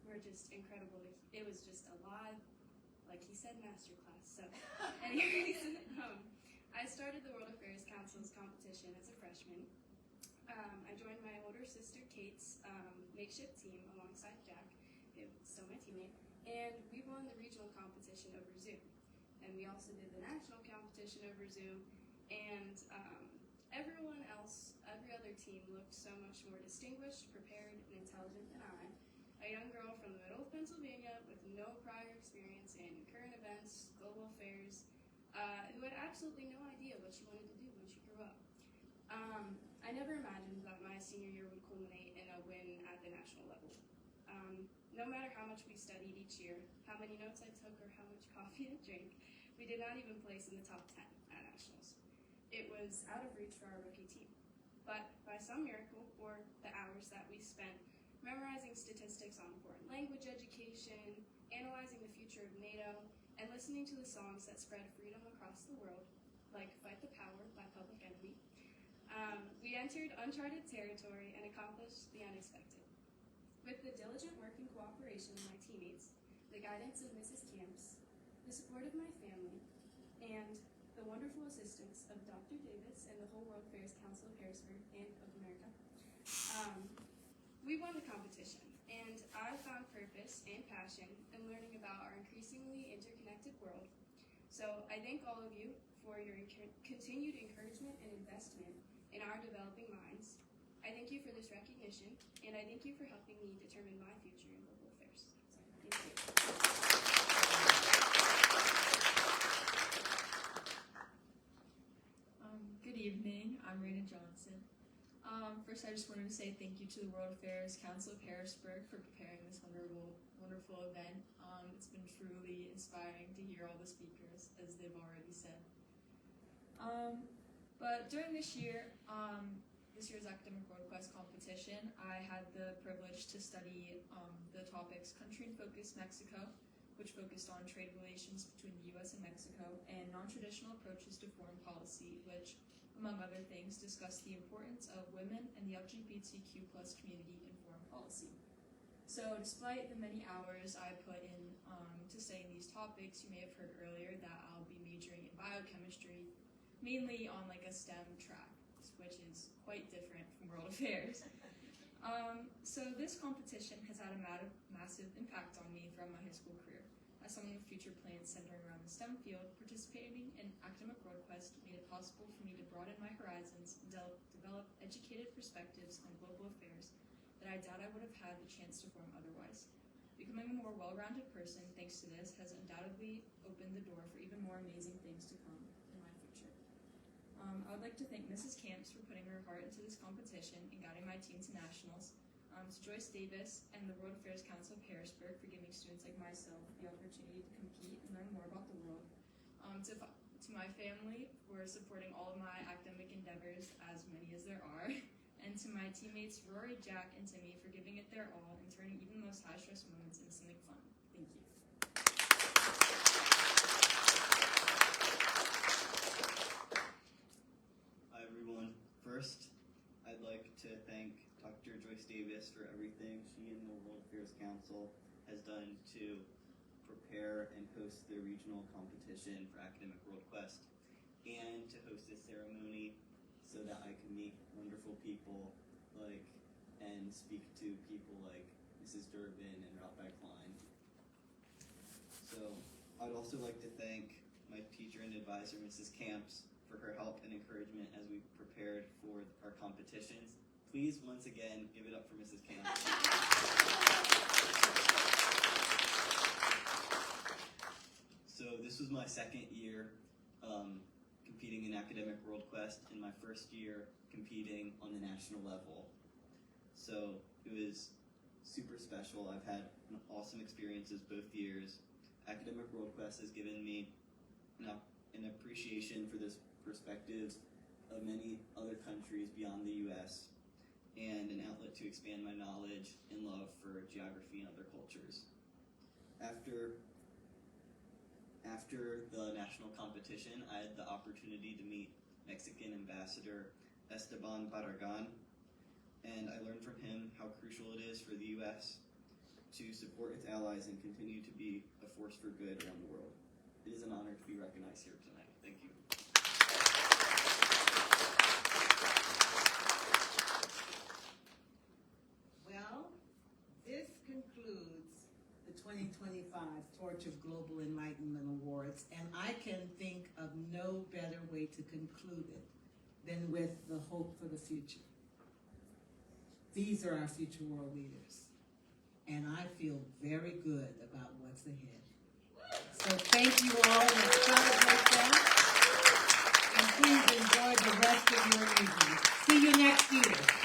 were just incredible. It was just a live, like he said, masterclass. So anyways, I started the World Affairs Council's competition as a freshman. I joined my older sister Kate's makeshift team alongside Jack, who's still my teammate, and we won the regional competition over Zoom. And we also did the national competition over Zoom, and everyone else, every other team looked so much more distinguished, prepared, and intelligent than I, a young girl from the middle of Pennsylvania with no prior experience in current events, global affairs, who had absolutely no idea what she wanted to do when she grew up. I never imagined that my senior year would culminate in a win at the national level. No matter how much we studied each year, how many notes I took, or how much coffee I drank, we did not even place in the top 10 at nationals. It was out of reach for our rookie team. But by some miracle, or the hours that we spent memorizing statistics on foreign language education, analyzing the future of NATO, and listening to the songs that spread freedom across the world, like Fight the Power by Public Enemy, we entered uncharted territory and accomplished the unexpected. With the diligent work and cooperation of my teammates, the guidance of Mrs. Camps, the support of my family, and the wonderful assistance of Dr. Davis and the whole World Fairs Council of Harrisburg and of America, we won the competition, and I found purpose and passion in learning about our increasingly interconnected world. So I thank all of you for your continued encouragement and investment in our developing minds. I thank you for this recognition, and I thank you for helping me determine my future in global affairs. Thank you. Good evening, I'm Raina Johnson. First, I just wanted to say thank you to the World Affairs Council of Harrisburg for preparing this wonderful event. It's been truly inspiring to hear all the speakers, as they've already said. But during this year's Academic World Quest competition, I had the privilege to study the topics Country in Focus Mexico, which focused on trade relations between the U.S. and Mexico, and non-traditional approaches to foreign policy, which, among other things, discussed the importance of women and the LGBTQ+ community in foreign policy. So despite the many hours I put in to studying these topics, you may have heard earlier that I'll be majoring in biochemistry, mainly on like a STEM track, which is quite different from world affairs. So this competition has had a massive impact on me throughout my high school career. As someone with future plans centering around the STEM field, participating in Academic World Quest made it possible for me to broaden my horizons and develop educated perspectives on global affairs that I doubt I would have had the chance to form otherwise. Becoming a more well-rounded person, thanks to this, has undoubtedly opened the door for even more amazing things to come in my future. I would like to thank Mrs. Camps for putting her heart into this competition and guiding my team to nationals, to Joyce Davis and the World Affairs Council of Harrisburg for giving students like myself the opportunity to compete and learn more about the world, to my family for supporting all of my academic endeavors, as many as there are, and to my teammates Rory, Jack, and Timmy for giving it their all and turning even the most high-stress moments into something fun. Thank you. Hi everyone. First, I'd like to thank Dr. Joyce Davis for everything she and the World Affairs Council has done to prepare and host the regional competition for Academic World Quest, and to host this ceremony so that I can meet wonderful people and speak to people like Mrs. Durbin and Rabbi Klein. So I'd also like to thank my teacher and advisor, Mrs. Camps, for her help and encouragement as we prepared for our competitions. Please, once again, give it up for Mrs. Camps. So this was my second year competing in Academic World Quest, and my first year competing on the national level. So it was super special. I've had awesome experiences both years. Academic World Quest has given me an appreciation for this perspectives of many other countries beyond the U.S., and an outlet to expand my knowledge and love for geography and other cultures. After the national competition, I had the opportunity to meet Mexican Ambassador Esteban Barragan, and I learned from him how crucial it is for the U.S. to support its allies and continue to be a force for good around the world. It is an honor to be recognized here tonight. Thank you. 2025 Torch of Global Enlightenment Awards, and I can think of no better way to conclude it than with the hope for the future. These are our future world leaders, and I feel very good about what's ahead. So thank you all, and celebrate them, and please enjoy the rest of your evening. See you next year.